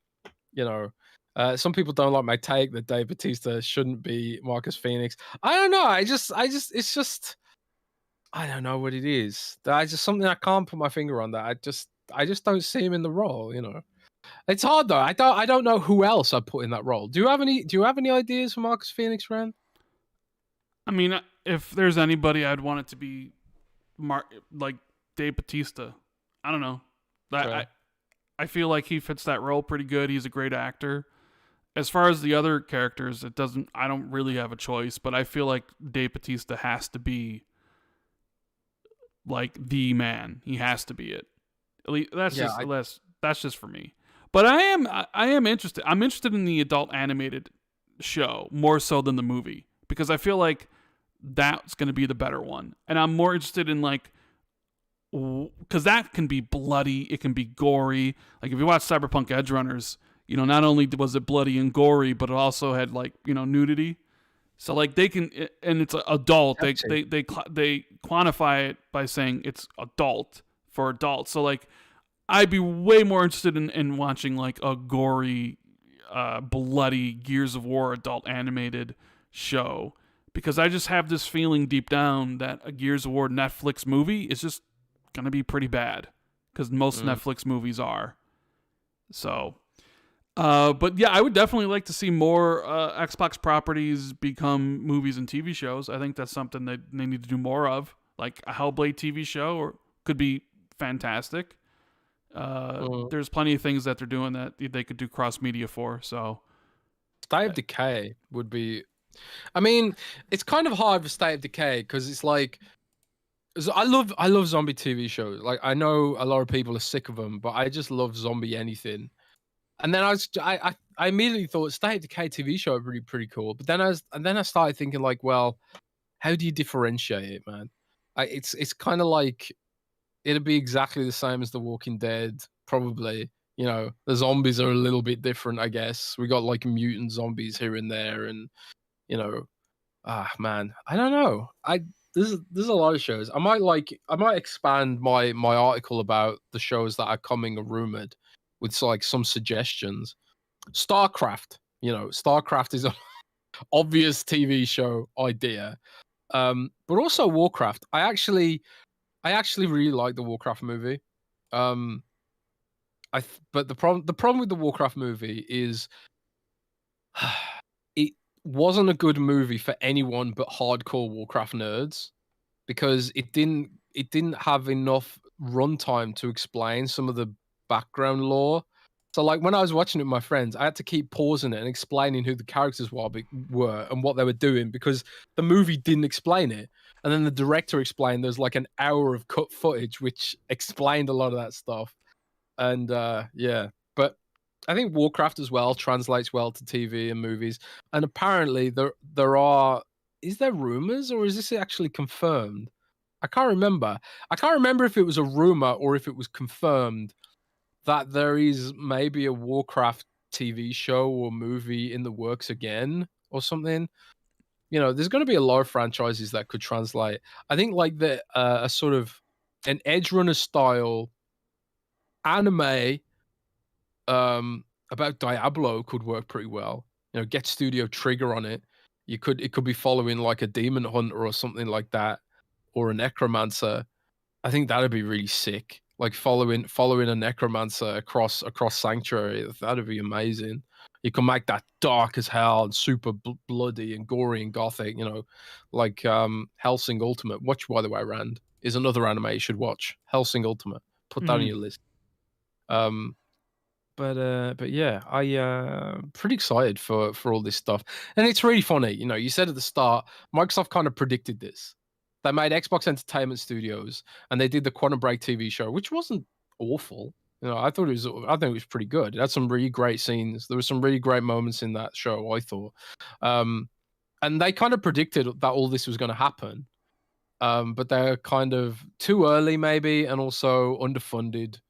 people don't like my take that Dave Bautista shouldn't be Marcus Phoenix. I don't know. It's just, I don't know what it is. That's just something I can't put my finger on. That I just don't see him in the role. It's hard though. I don't know who else I'd put in that role. Do you have any ideas for Marcus Phoenix, Rand? I mean, if there's anybody, I'd want it to be like Dave Bautista. I don't know. I feel like he fits that role pretty good. He's a great actor. As far as the other characters, I don't really have a choice, but I feel like Dave Bautista has to be like the man. He has to be it. At least that's just for me. But I am interested. I'm interested in the adult animated show more so than the movie because I feel like that's going to be the better one. And I'm more interested in because that can be bloody, it can be gory. Like if you watch Cyberpunk Edgerunners, not only was it bloody and gory, but it also had nudity. So they can, and it's adult. They quantify it by saying it's adult for adults. So I'd be way more interested in watching a gory, bloody Gears of War adult animated show because I just have this feeling deep down that a Gears of War Netflix movie is just gonna be pretty bad because most Netflix movies are. So, but yeah, I would definitely like to see more Xbox properties become movies and TV shows. I think that's something that they need to do more of, like a Hellblade TV show, or could be fantastic. There's plenty of things that they're doing that they could do cross media for. So, State of Decay would be. I mean, it's kind of hard for State of Decay because it's I love zombie TV shows. I know a lot of people are sick of them, but I just love zombie anything. And then I immediately thought State of Decay TV show would be pretty cool. But then I started thinking well, how do you differentiate it, man? It's kind of it'd be exactly the same as The Walking Dead, probably. The zombies are a little bit different, I guess. We got mutant zombies here and there, and man, I don't know. There's a lot of shows. I might expand my article about the shows that are coming or rumored with some suggestions. Starcraft, Starcraft is an obvious TV show idea. But also Warcraft. I actually really like the Warcraft movie. But the problem with the Warcraft movie is it wasn't a good movie for anyone but hardcore Warcraft nerds because it didn't have enough runtime to explain some of the background lore. So when I was watching it with my friends, I had to keep pausing it and explaining who the characters were and what they were doing because the movie didn't explain it. And then the director explained there's an hour of cut footage which explained a lot of that stuff. And yeah, but I think Warcraft as well translates well to TV and movies. And apparently is there rumors or is this actually confirmed? I can't remember. I can't remember if it was a rumor or if it was confirmed that there is maybe a Warcraft TV show or movie in the works again or something. You know, there's going to be a lot of franchises that could translate. I think like a sort of an Edge Runner style anime about Diablo could work pretty well. You know, get Studio Trigger on it. It could be following like a demon hunter or something like that, or a necromancer. I think that'd be really sick. Like following a necromancer across Sanctuary. That'd be amazing. You can make that dark as hell and super bloody and gory and gothic. You know, like Hellsing Ultimate. Which, by the way, Rand, is another anime you should watch. Hellsing Ultimate. Put that on your list. But yeah, I pretty excited for all this stuff, and it's really funny. You know, you said at the start, Microsoft kind of predicted this. They made Xbox Entertainment Studios, and they did the Quantum Break TV show, which wasn't awful. You know, I think it was pretty good. It had some really great scenes. There were some really great moments in that show, I thought. And they kind of predicted that all this was going to happen, but they're kind of too early, maybe, and also underfunded.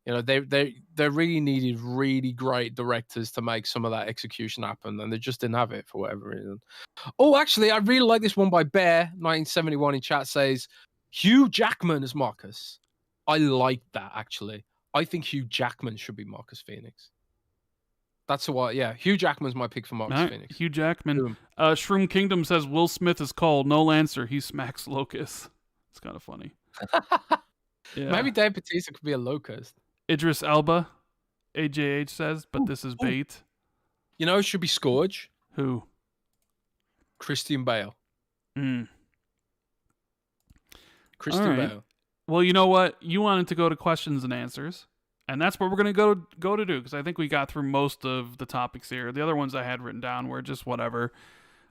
You know, they really needed really great directors to make some of that execution happen, and they just didn't have it for whatever reason. Oh, actually, I really like this one by Bear1971 in chat says, Hugh Jackman as Marcus. I like that, actually. I think Hugh Jackman should be Marcus Phoenix. That's what, yeah. Hugh Jackman's my pick for Marcus Phoenix. Hugh Jackman. Shroom Kingdom says, Will Smith is cold. No answer. He smacks Locust. It's kind of funny. Yeah. Maybe Dave Bautista could be a Locust. Idris Elba, AJH says, but this is bait. You know, it should be Scourge. Who? Christian Bale. Christian Bale. Well, you know what? You wanted to go to questions and answers, and that's what we're going to go to do, because I think we got through most of the topics here. The other ones I had written down were just whatever.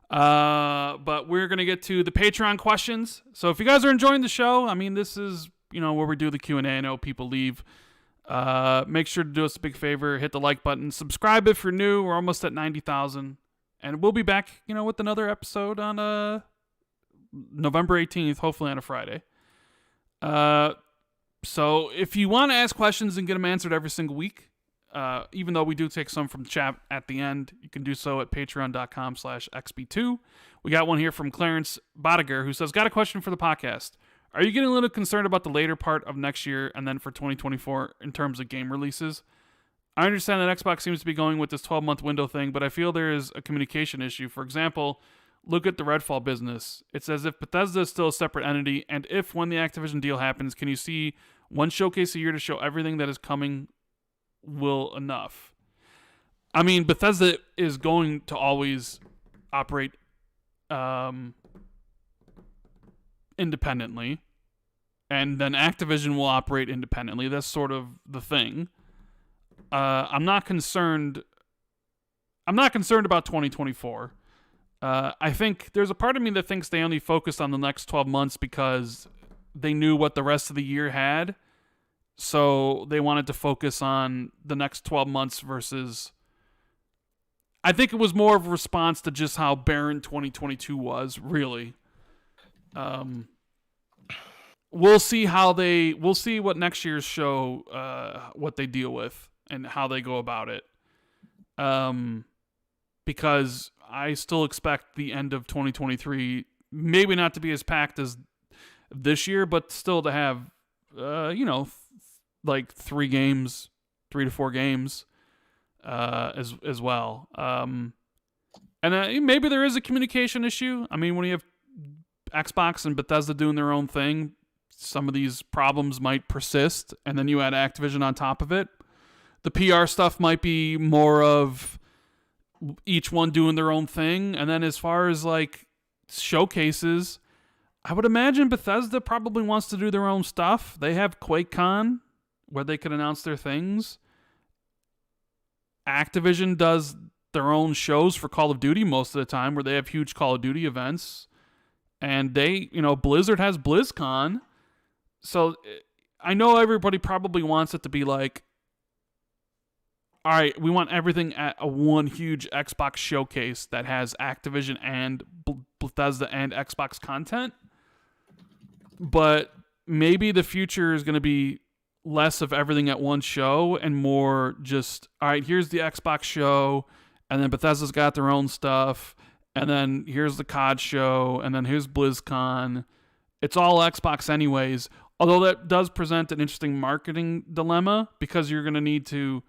But we're going to get to the Patreon questions. So if you guys are enjoying the show, I mean, this is, you know, where we do the Q&A. I know people leave. Make sure to do us a big favor, hit the like button, subscribe if you're new. We're almost at 90,000, and we'll be back, you know, with another episode on November 18th, hopefully on a Friday. So if you want to ask questions and get them answered every single week, even though we do take some from chat at the end, you can do so at patreon.com/XB2. We got one here from Clarence Bodiger, who says, got a question for the podcast. Are you getting a little concerned about the later part of next year and then for 2024 in terms of game releases? I understand that Xbox seems to be going with this 12-month window thing, but I feel there is a communication issue. For example, look at the Redfall business. It's as if Bethesda is still a separate entity, and if when the Activision deal happens, can you see one showcase a year to show everything that is coming will enough? I mean, Bethesda is going to always operate independently, and then Activision will operate independently. That's sort of the thing. I'm not concerned about 2024. I think there's a part of me that thinks they only focused on the next 12 months because they knew what the rest of the year had, so they wanted to focus on the next 12 months versus... I think it was more of a response to just how barren 2022 was, really. We'll see what next year's show, what they deal with and how they go about it. Because I still expect the end of 2023 maybe not to be as packed as this year, but still to have, like 3 to 4 games, as well. And maybe there is a communication issue. I mean, when you have Xbox and Bethesda doing their own thing, some of these problems might persist, and then you add Activision on top of it. The PR stuff might be more of each one doing their own thing, and then as far as like showcases, I would imagine Bethesda probably wants to do their own stuff. They have QuakeCon where they could announce their things. Activision does their own shows for Call of Duty most of the time, where they have huge Call of Duty events. And Blizzard has BlizzCon. So I know everybody probably wants it to be like, all right, we want everything at a one huge Xbox showcase that has Activision and Bethesda and Xbox content. But maybe the future is going to be less of everything at one show and more just, all right, here's the Xbox show, and then Bethesda's got their own stuff, and then here's the COD show, and then here's BlizzCon. It's all Xbox anyways, although that does present an interesting marketing dilemma because you're going to need to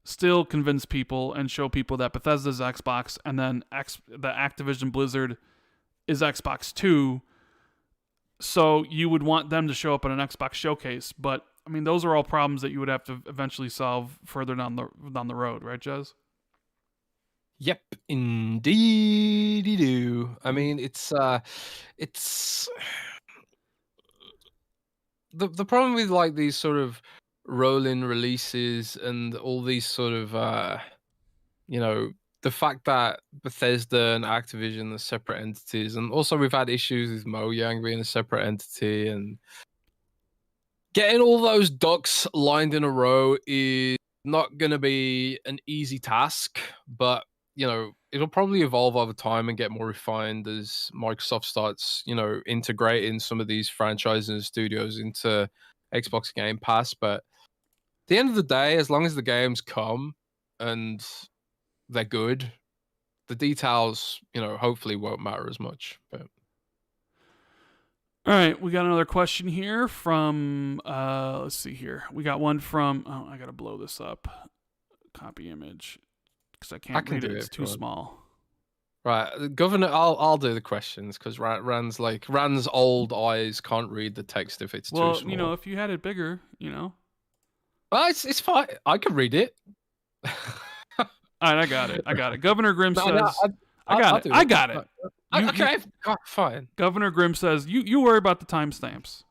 still convince people and show people that Bethesda's Xbox and then the Activision Blizzard is Xbox too. So you would want them to show up at an Xbox showcase, but I mean, those are all problems that you would have to eventually solve further down the road, right, Jez? Yep, indeed you do. I mean, it's the problem with like these sort of rolling releases and all these sort of the fact that Bethesda and Activision are separate entities, and also we've had issues with Mojang being a separate entity, and getting all those ducks lined in a row is not going to be an easy task, but it'll probably evolve over time and get more refined as Microsoft starts, integrating some of these franchises and studios into Xbox Game Pass. But at the end of the day, as long as the games come and they're good, the details, hopefully won't matter as much. But all right, we got another question here from, let's see here. We got one from, I got to blow this up. Copy image, because I can't read it. It's too small. Right, Governor, I'll do the questions, because Rand's old eyes can't read the text if it's too small. Well, if you had it bigger, Well, it's fine. I can read it. All right, I got it. Governor Grimm says... I got it. Okay, fine. Governor Grimm says, you worry about the timestamps.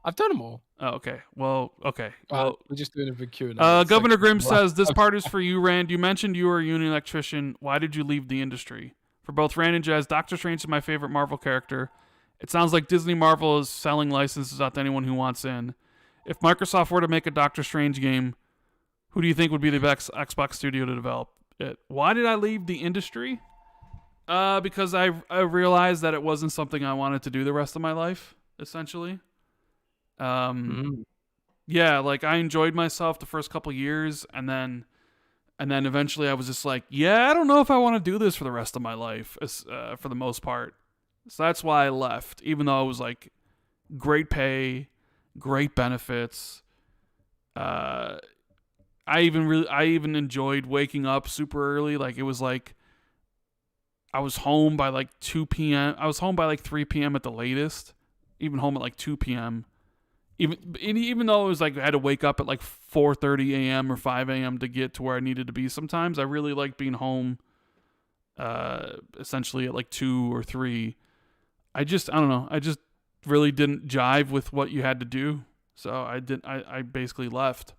I've done them all. Oh, okay. Well, okay. Well, we're just doing a big Q&A. Governor Grimm says, this part is for you, Rand. You mentioned you were a union electrician. Why did you leave the industry? For both Rand and Jez, Doctor Strange is my favorite Marvel character. It sounds like Disney Marvel is selling licenses out to anyone who wants in. If Microsoft were to make a Doctor Strange game, who do you think would be the best Xbox studio to develop it? Why did I leave the industry? Because I realized that it wasn't something I wanted to do the rest of my life, essentially. Yeah, like I enjoyed myself the first couple years, and then eventually I was just like, yeah, I don't know if I want to do this for the rest of my life, for the most part. So that's why I left, even though it was like great pay, great benefits. I even enjoyed waking up super early. Like it was like I was home by like 2 p.m. I was home by like 3 p.m. at the latest. Even home at like 2 p.m. Even though it was like I had to wake up at like 4:30 a.m. or 5 a.m. to get to where I needed to be. Sometimes I really liked being home, essentially at like 2 or 3. I don't know. I just really didn't jive with what you had to do, so I basically left.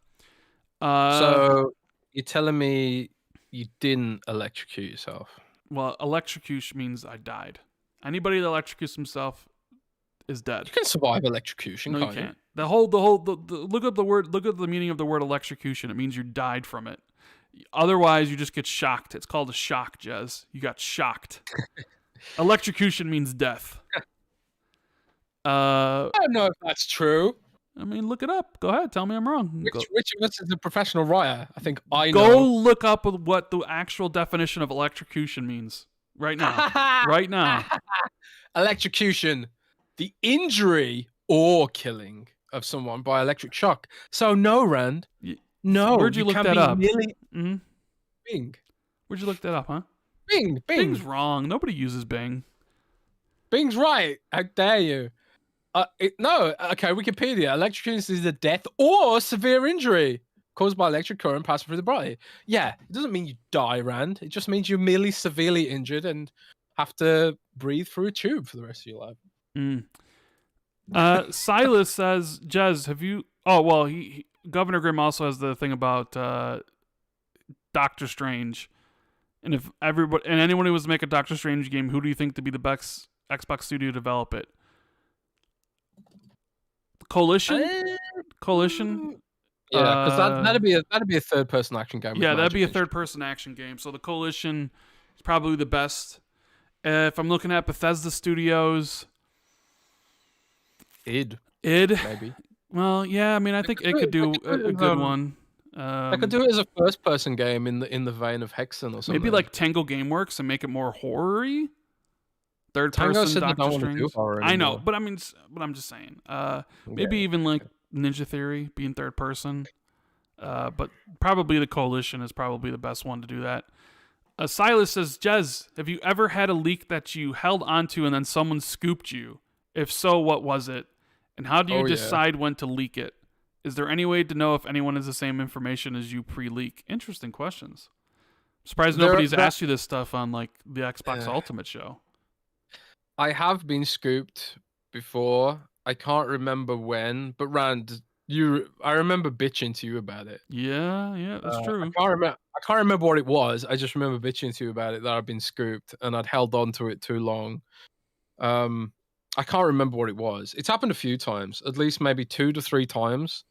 So you're telling me you didn't electrocute yourself? Well, electrocution means I died. Anybody that electrocutes himself is dead. You can survive electrocution. No, you can't. Look up the meaning of the word electrocution. It means you died from it. Otherwise, you just get shocked. It's called a shock, Jez. You got shocked. Electrocution means death. I don't know if that's true. I mean, look it up. Go ahead. Tell me I'm wrong. Which of us is a professional writer? I think I know. Go look up what the actual definition of electrocution means right now. Right now. Electrocution. The injury or killing of someone by electric shock. So no, Rand. No. Where'd you look that up? Mm-hmm. Bing. Where'd you look that up, huh? Bing. Bing's wrong. Nobody uses Bing. Bing's right. How dare you? No. Okay, Wikipedia. Electrocution is the death or severe injury caused by electric current passing through the body. Yeah, it doesn't mean you die, Rand. It just means you're merely severely injured and have to breathe through a tube for the rest of your life. Silas says, Jez, have you... Oh, well, Governor Grimm also has the thing about Doctor Strange. And if anyone who was to make a Doctor Strange game, who do you think to be the best Xbox studio to develop it? Coalition? Yeah, because that'd be a third-person action game. Yeah, that'd be a third-person action game. So the Coalition is probably the best. If I'm looking at Bethesda Studios... id maybe. Well, yeah, I mean, I think it could do a good one. I could do it as a first-person game in the vein of Hexen or something. Maybe like Tango GameWorks and make it more horror-y. Third Tango person said they Doctor don't want to do Strange. horror I know, anymore. but I'm just saying. Maybe even like Ninja Theory being third person. But probably the Coalition is probably the best one to do that. Silas says, Jez, have you ever had a leak that you held onto and then someone scooped you? If so, what was it? And how do you decide when to leak it? Is there any way to know if anyone has the same information as you pre-leak? Interesting questions. I'm surprised nobody's asked you this stuff on like the Xbox Ultimate show. I have been scooped before. I can't remember when, but Rand, I remember bitching to you about it. Yeah, that's true. I can't remember what it was. I just remember bitching to you about it, that I'd been scooped and I'd held on to it too long. I can't remember what it was. It's happened a few times, at least maybe 2 to 3 times.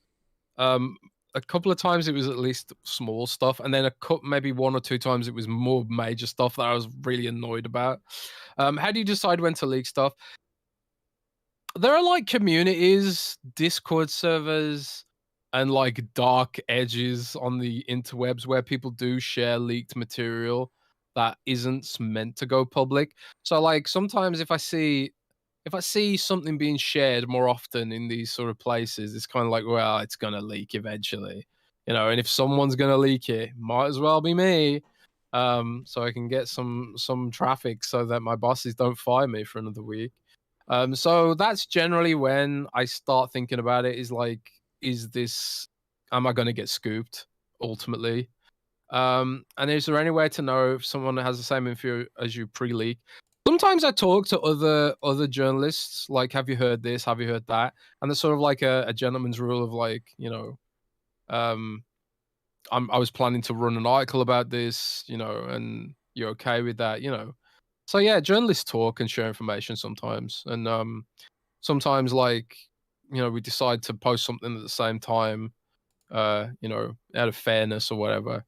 A couple of times it was at least small stuff, and then maybe 1 or 2 times it was more major stuff that I was really annoyed about. How do you decide when to leak stuff? There are like communities, Discord servers, and like dark edges on the interwebs where people do share leaked material that isn't meant to go public. So like sometimes if I see something being shared more often in these sort of places, it's kind of like, well, it's gonna leak eventually, and if someone's gonna leak it, might as well be me. So I can get some traffic so that my bosses don't fire me for another week. So that's generally when I start thinking about it, is like, am I gonna get scooped ultimately? And is there any way to know if someone has the same info as you pre-leak? Sometimes I talk to other journalists, like, have you heard this? Have you heard that? And there's sort of like a gentleman's rule of like, I was planning to run an article about this, and you're okay with that, So yeah, journalists talk and share information sometimes, and sometimes like, we decide to post something at the same time, out of fairness or whatever.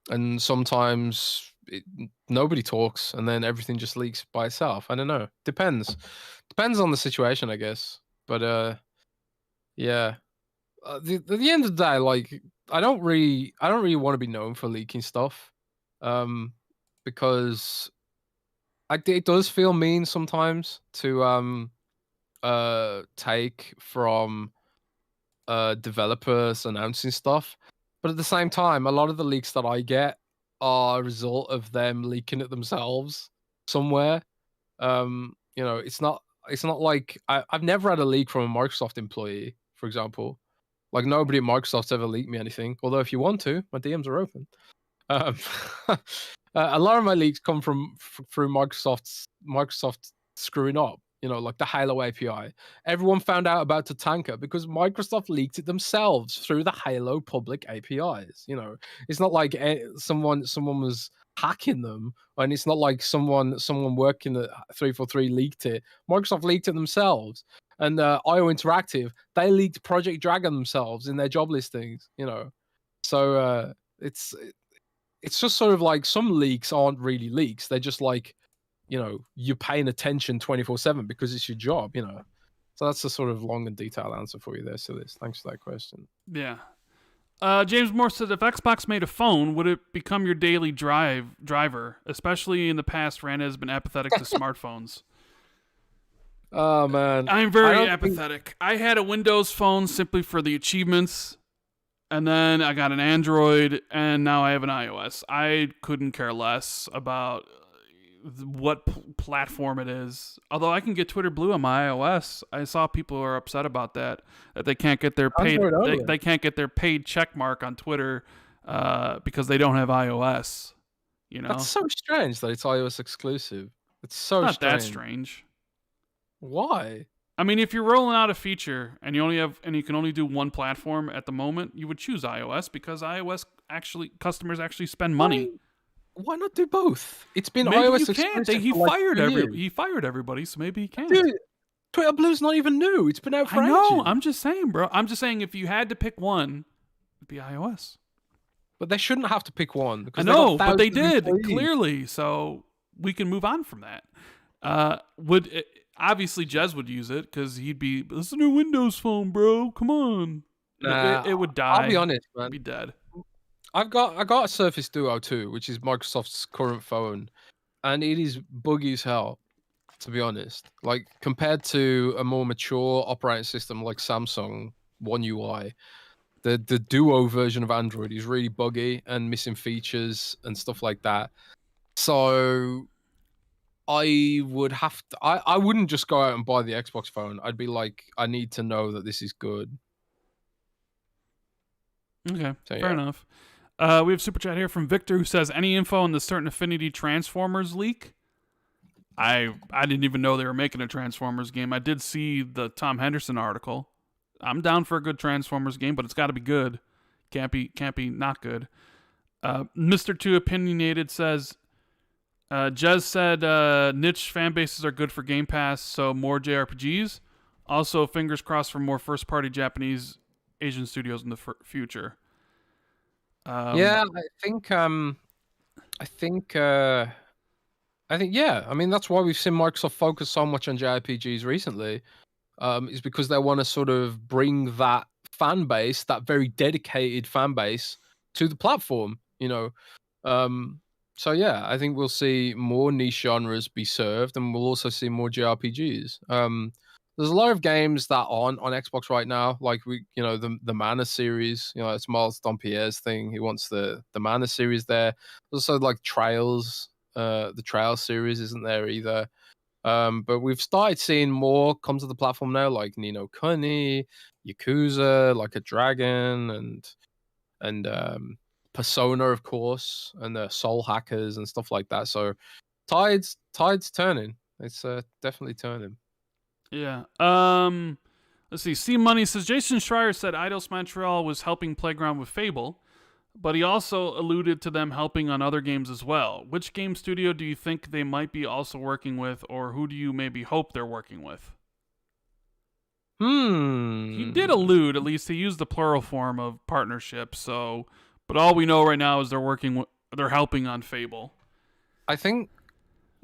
And sometimes nobody talks, and then everything just leaks by itself. I don't know. Depends on the situation, I guess. But yeah. At the end of the day, like, I don't really want to be known for leaking stuff, because it does feel mean sometimes to take from developers announcing stuff. But at the same time, a lot of the leaks that I get are a result of them leaking it themselves somewhere. It's not like I've never had a leak from a Microsoft employee, for example. Like, nobody at Microsoft's ever leaked me anything. Although if you want to, my DMs are open. A lot of my leaks come through Microsoft screwing up. Like the Halo API. Everyone found out about Tatanka because Microsoft leaked it themselves through the Halo public APIs. It's not like someone was hacking them, and it's not like someone working at 343 leaked it. Microsoft leaked it themselves. And IO Interactive, they leaked Project Dragon themselves in their job listings. So it's just sort of like, some leaks aren't really leaks. They're just like, you're paying attention 24/7 because it's your job, So that's a sort of long and detailed answer for you there, Silas. Thanks for that question. Yeah. James Moore said, if Xbox made a phone, would it become your daily driver? Especially in the past, Rand has been apathetic to smartphones. Oh, man. I'm very apathetic. I had a Windows phone simply for the achievements, and then I got an Android, and now I have an iOS. I couldn't care less about what platform it is. Although I can get Twitter Blue on my iOS. I saw people who are upset about that they can't get their paid they can't get their paid check mark on Twitter because they don't have iOS. That's so strange that it's iOS exclusive. It's so not strange. that strange. Why? I mean, if you're rolling out a feature and you can only do one platform at the moment, you would choose iOS because iOS customers actually spend money. Why not do both? It's been maybe iOS you can't. He fired everybody, so maybe he can. Dude, Twitter Blue's not even new. It's been out for ages. I know. I'm just saying, bro. I'm just saying, if you had to pick one, it'd be iOS. But they shouldn't have to pick one. I know, but they did, clearly. So we can move on from that. Obviously, Jez would use it because he'd be, "It's a new Windows phone, bro. Come on." Nah, It would die. I'll be honest, It'd man. be dead. I got a Surface Duo 2, which is Microsoft's current phone, and it is buggy as hell, to be honest. Like, compared to a more mature operating system like Samsung One UI, the Duo version of Android is really buggy and missing features and stuff like that. So I would have to. I wouldn't just go out and buy the Xbox phone. I'd be like, I need to know that this is good. Okay, So, fair yeah. enough. We have super chat here from Victor who says, "Any info on the Certain Affinity Transformers leak?" I didn't even know they were making a Transformers game. I did see the Tom Henderson article. I'm down for a good Transformers game, but it's got to be good. Can't be not good. Mr. Too Opinionated says, Jez said niche fan bases are good for Game Pass, so more JRPGs. Also, fingers crossed for more first-party Japanese Asian studios in the future. Yeah, I think yeah. I mean, that's why we've seen Microsoft focus so much on JRPGs recently. Is because they want to sort of bring that fan base, that very dedicated fan base, to the platform. So yeah, I think we'll see more niche genres be served, and we'll also see more JRPGs. There's a lot of games that aren't on Xbox right now, like the Mana series. It's Miles Dompierre's thing. He wants the Mana series there. Also, like Trails, the Trails series isn't there either. But we've started seeing more come to the platform now, like Ni no Kuni, Yakuza, Like a Dragon, and Persona, of course, and the Soul Hackers and stuff like that. So tide's turning. It's definitely turning. Yeah. Let's see. C Money says Jason Schreier said Eidos Montreal was helping Playground with Fable, but he also alluded to them helping on other games as well. Which game studio do you think they might be also working with, or who do you maybe hope they're working with? He did allude, at least he used the plural form of partnership. So, but all we know right now is they're helping on Fable. I think.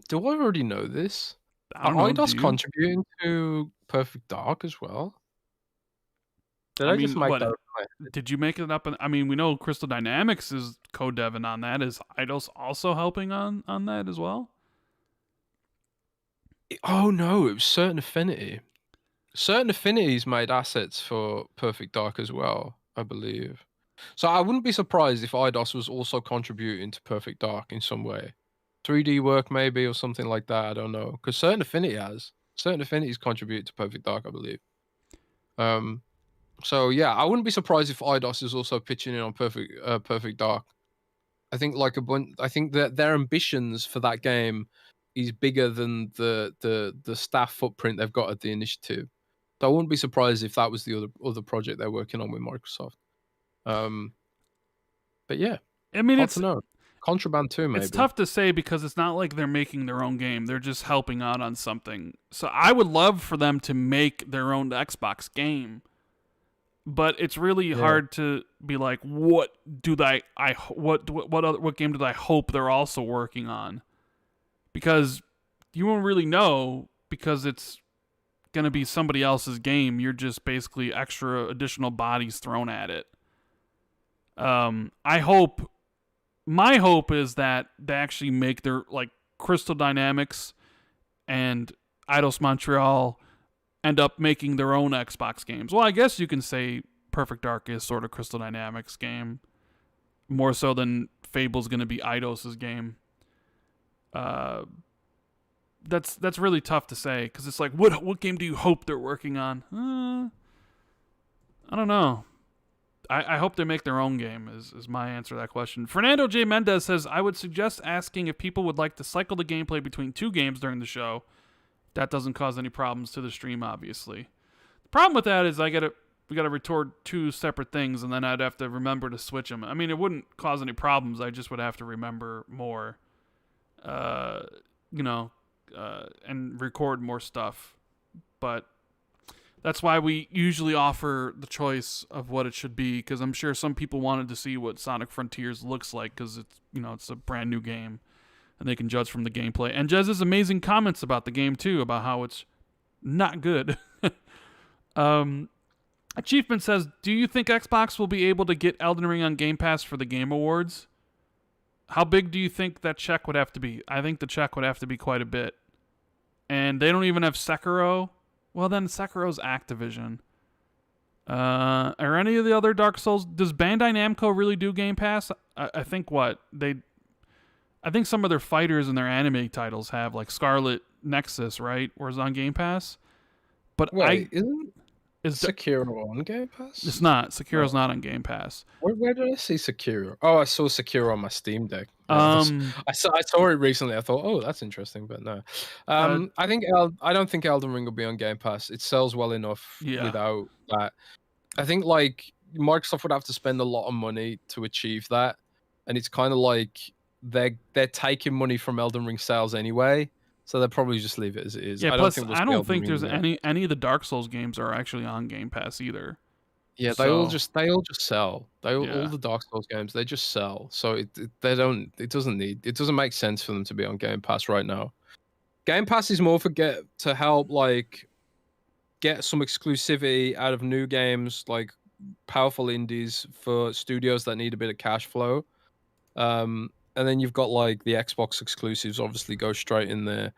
Do I already know this? I don't know. Are Eidos contributing to Perfect Dark as well? Did I just make that up? Did you make it up? I mean, we know Crystal Dynamics is co-deving on that. Is Eidos also helping on that as well? Oh no, it was Certain Affinity. Certain Affinity's made assets for Perfect Dark as well, I believe. So I wouldn't be surprised if Eidos was also contributing to Perfect Dark in some way. 3D work maybe, or something like that. I don't know, because Certain Affinity's contributed to Perfect Dark, I believe. So yeah, I wouldn't be surprised if Eidos is also pitching in on Perfect Dark. I think that their ambitions for that game is bigger than the staff footprint they've got at the initiative. So I wouldn't be surprised if that was the other project they're working on with Microsoft. But yeah, I mean, hard to know. Contraband 2, maybe. It's tough to say because it's not like they're making their own game. They're just helping out on something. So I would love for them to make their own Xbox game. But it's really hard to be like, what game do I hope they're also working on? Because you won't really know, because it's going to be somebody else's game. You're just basically extra additional bodies thrown at it. My hope is that they actually make their, like, Crystal Dynamics and Eidos Montreal end up making their own Xbox games. Well, I guess you can say Perfect Dark is sort of Crystal Dynamics' game, more so than Fable's going to be Eidos' game. That's really tough to say, because it's like, what game do you hope they're working on? I don't know. I hope they make their own game, is my answer to that question. Fernando J. Mendez says, I would suggest asking if people would like to cycle the gameplay between two games during the show. That doesn't cause any problems to the stream, obviously. The problem with that is we got to record two separate things, and then I'd have to remember to switch them. I mean, it wouldn't cause any problems. I just would have to remember more, and record more stuff. But that's why we usually offer the choice of what it should be, because I'm sure some people wanted to see what Sonic Frontiers looks like, because it's a brand new game, and they can judge from the gameplay. And Jez's amazing comments about the game too, about how it's not good. Achievement says, do you think Xbox will be able to get Elden Ring on Game Pass for the Game Awards? How big do you think that check would have to be? I think the check would have to be quite a bit. And they don't even have Sekiro. Well, then Sekiro's Activision. Are any of the other Dark Souls... Does Bandai Namco really do Game Pass? I think what? I think some of their fighters and their anime titles have, like Scarlet Nexus, right? Where it's on Game Pass. But Wait, isn't Sekiro on Game Pass? It's not. Sekiro's not on Game Pass. Where did I see Sekiro? Oh, I saw Sekiro on my Steam Deck. I saw it recently. I thought, oh, that's interesting, but no. I don't think Elden Ring will be on Game Pass. It sells well enough without that. I think like Microsoft would have to spend a lot of money to achieve that, and it's kind of like they're taking money from Elden Ring sales anyway. So they'll probably just leave it as it is. Yeah, I don't think there's any of the Dark Souls games are actually on Game Pass either. Yeah, they all just sell. All the Dark Souls games, they just sell. So it doesn't make sense for them to be on Game Pass right now. Game Pass is more to help like get some exclusivity out of new games, like powerful indies for studios that need a bit of cash flow. And then you've got like the Xbox exclusives obviously go straight in there.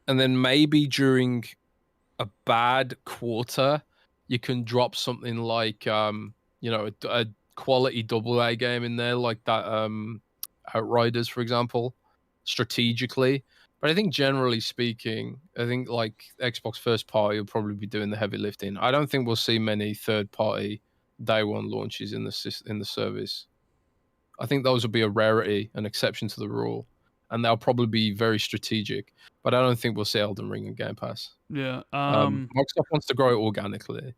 And then maybe during a bad quarter, you can drop something like a quality AA game in there, like that Outriders, for example, strategically. But I think generally speaking, I think like Xbox first party will probably be doing the heavy lifting. I don't think we'll see many third party day one launches in the service. I think those will be a rarity, an exception to the rule, and they'll probably be very strategic. But I don't think we'll see Elden Ring and Game Pass. Yeah. Microsoft wants to grow it organically.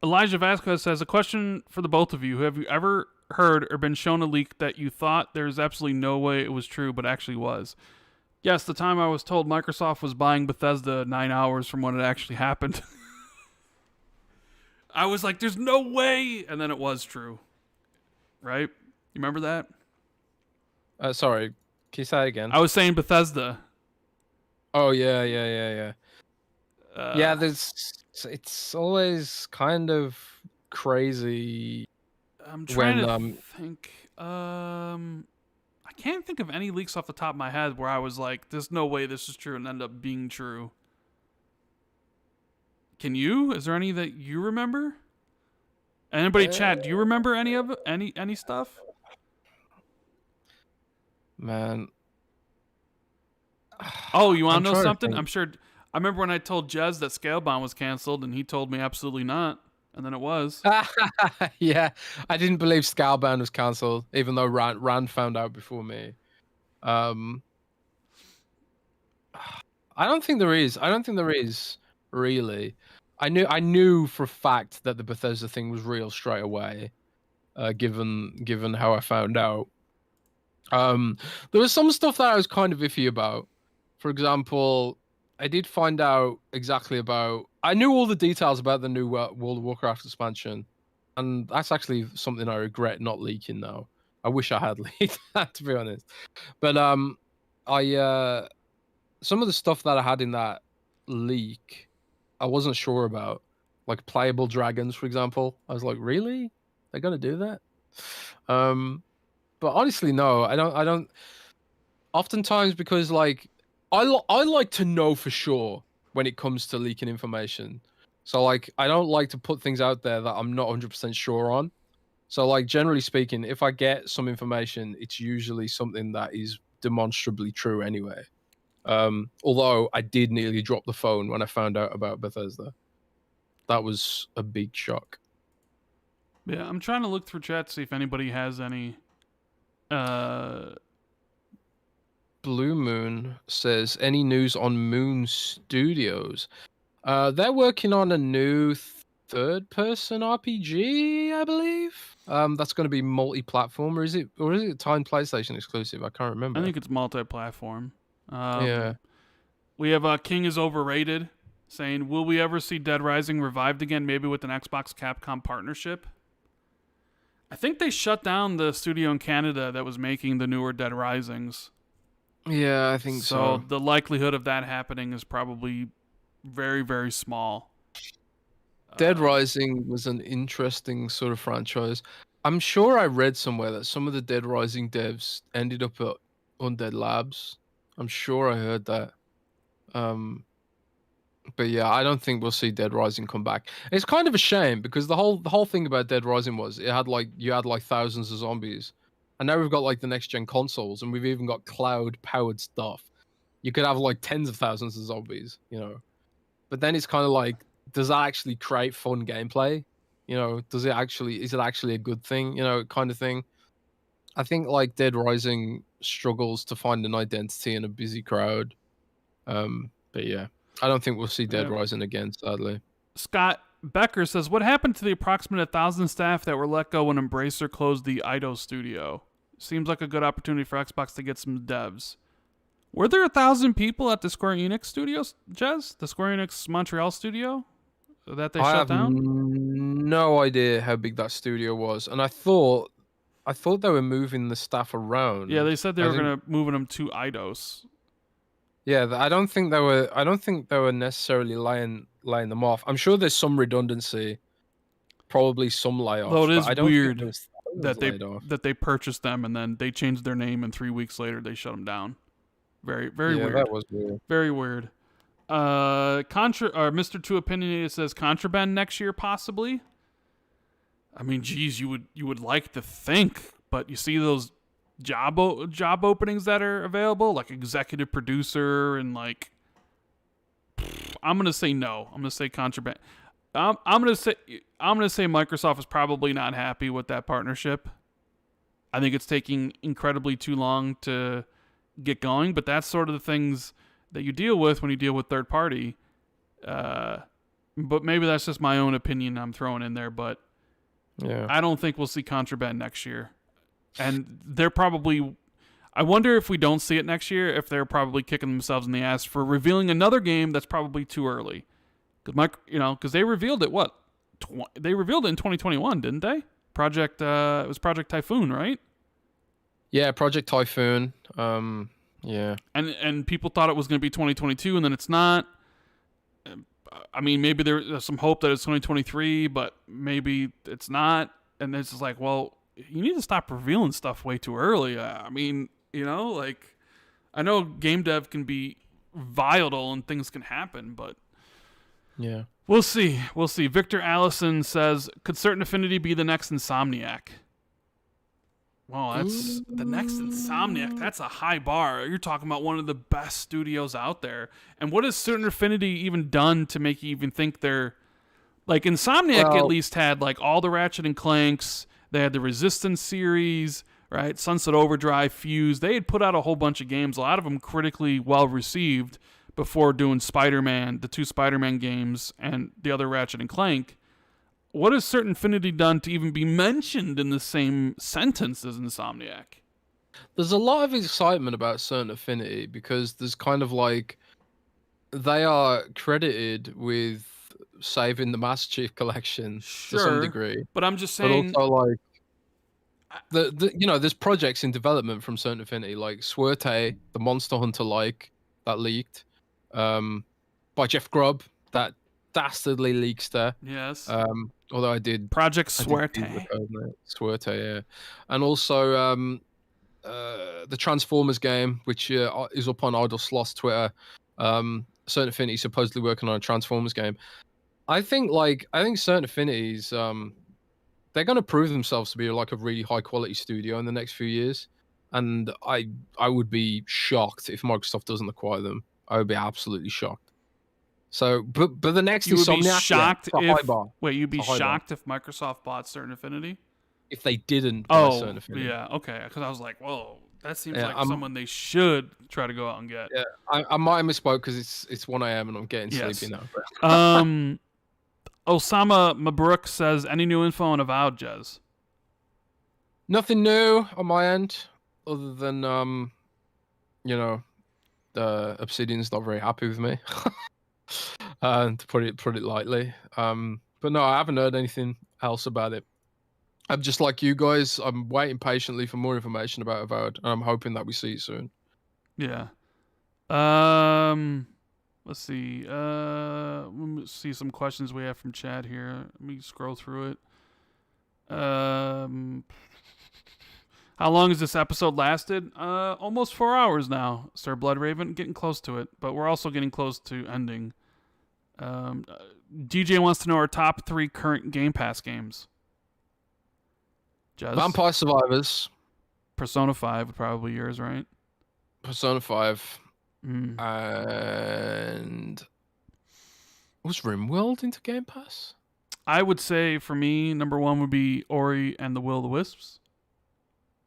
Elijah Vasquez says, a question for the both of you. Have you ever heard or been shown a leak that you thought there's absolutely no way it was true, but actually was? Yes, the time I was told Microsoft was buying Bethesda 9 hours from when it actually happened. I was like, there's no way! And then it was true. Right? You remember that? Sorry, can you say it again? I was saying Bethesda. Oh, yeah. It's always kind of crazy. I'm trying to think. I can't think of any leaks off the top of my head where I was like, there's no way this is true, and ended up being true. Can you? Is there any that you remember? Anybody chat, do you remember any of it? Any stuff? Man. Oh, you want to know something? I'm sure. I remember when I told Jez that Scalebound was canceled, and he told me absolutely not, and then it was. Yeah, I didn't believe Scalebound was canceled, even though Rand found out before me. I don't think there is. Really. I knew for a fact that the Bethesda thing was real straight away, given how I found out. There was some stuff that I was kind of iffy about. For example, I did find out exactly about... I knew all the details about the new World of Warcraft expansion, and that's actually something I regret not leaking now. I wish I had leaked that, to be honest. But some of the stuff that I had in that leak, I wasn't sure about. Like playable dragons, for example. I was like, really? They're gonna do that? But honestly, no. I don't. Oftentimes, because like I like to know for sure when it comes to leaking information. So like I don't like to put things out there that I'm not 100% sure on. So like generally speaking, if I get some information, it's usually something that is demonstrably true anyway. Although I did nearly drop the phone when I found out about Bethesda. That was a big shock. Yeah, I'm trying to look through chat to see if anybody has any. Blue Moon says, any news on Moon Studios? They're working on a new third-person RPG, I believe. That's going to be multi-platform, or is it a timed PlayStation exclusive? I can't remember. I think it's multi-platform. Yeah. We have King is Overrated saying, will we ever see Dead Rising revived again, maybe with an Xbox Capcom partnership? I think they shut down the studio in Canada that was making the newer Dead Risings. Yeah, I think so. So the likelihood of that happening is probably very, very small. Dead Rising was an interesting sort of franchise. I'm sure I read somewhere that some of the Dead Rising devs ended up at Undead Labs. I'm sure I heard that. But yeah, I don't think we'll see Dead Rising come back. It's kind of a shame because the whole thing about Dead Rising was it had like you had like thousands of zombies, and now we've got like the next gen consoles, and we've even got cloud powered stuff. You could have like tens of thousands of zombies, you know. But then it's kind of like, does that actually create fun gameplay? You know, is it actually a good thing? You know, kind of thing. I think like Dead Rising struggles to find an identity in a busy crowd. But yeah, I don't think we'll see Dead Rising again, sadly. Scott Becker says, "What happened to the approximate 1,000 staff that were let go when Embracer closed the Ido studio? Seems like a good opportunity for Xbox to get some devs." Were there 1,000 people at the Square Enix studios, Jez? The Square Enix Montreal studio that they shut down? I have no idea how big that studio was, and I thought they were moving the staff around. Yeah, they said they were gonna moving them to Eidos. Yeah, I don't think they were necessarily laying them off. I'm sure there's some redundancy, probably some layoffs. Though it is weird that they purchased them and then they changed their name and 3 weeks later they shut them down. Very, very weird. That was weird. Very weird. Mr. Two Opinionated says Contraband next year possibly. I mean, geez, you would like to think, but you see those job openings that are available, like executive producer and like. I'm gonna say no. I'm gonna say Contraband. I'm gonna say Microsoft is probably not happy with that partnership. I think it's taking incredibly too long to get going, but that's sort of the things that you deal with when you deal with third party. But maybe that's just my own opinion I'm throwing in there, but yeah, I don't think we'll see Contraband next year. And they're probably, I wonder if we don't see it next year, if they're probably kicking themselves in the ass for revealing another game that's probably too early. Because they revealed it, they revealed it in 2021, didn't they? It was Project Typhoon, right? Yeah, Project Typhoon. Yeah. And people thought it was going to be 2022, and then it's not. I mean, maybe there's some hope that it's 2023, but maybe it's not. And it's just like, well, you need to stop revealing stuff way too early. I mean, I know game dev can be volatile and things can happen, but yeah, we'll see. Victor Allison says, could Certain Affinity be the next Insomniac? Well, that's the next Insomniac. That's a high bar. You're talking about one of the best studios out there. And what has Certain Affinity even done to make you even think they're like Insomniac? At least had like all the Ratchet and Clanks. They had the Resistance series, right? Sunset Overdrive, Fuse. They had put out a whole bunch of games. A lot of them critically well received before doing Spider-Man, the 2 Spider-Man games, and the other Ratchet and Clank. What has Certain Affinity done to even be mentioned in the same sentence as Insomniac? There's a lot of excitement about Certain Affinity because there's kind of like they are credited with saving the Master Chief Collection to some degree. But I'm just saying. But also like there's projects in development from Certain Affinity like Swerte, the Monster Hunter that leaked, by Jeff Grubb, that dastardly leakster. Yes. Although I did Project Swerte. Swerte, yeah. And also the Transformers game, which is up on Idle Sloth's Twitter. Certain Affinity supposedly working on a Transformers game. I think Certain Affinities they're going to prove themselves to be like a really high quality studio in the next few years, and I would be shocked if Microsoft doesn't acquire them. I would be absolutely shocked. So, but the next you would be shocked if Microsoft bought Certain Affinity? If they didn't buy Certain Affinity. Yeah, okay. Because I was like, whoa, that seems like someone they should try to go out and get. Yeah, I might have misspoke because it's 1 a.m. and I'm getting sleepy now. Osama Mabruk says, any new info on Avowed, Jez? Nothing new on my end, other than Obsidian's not very happy with me. To put it lightly. But no, I haven't heard anything else about it. I'm just like you guys. I'm waiting patiently for more information about Avowed, and I'm hoping that we see it soon. Yeah. Let's see. Let me see some questions we have from chat here. Let me scroll through it. How long has this episode lasted? Almost 4 hours now, Sir Bloodraven. Getting close to it, but we're also getting close to ending. DJ wants to know our top 3 current Game Pass games. Jez? Vampire Survivors. Persona 5 would probably yours, right? Persona 5. Mm. And was RimWorld into Game Pass? I would say for me, number 1 would be Ori and the Will of the Wisps.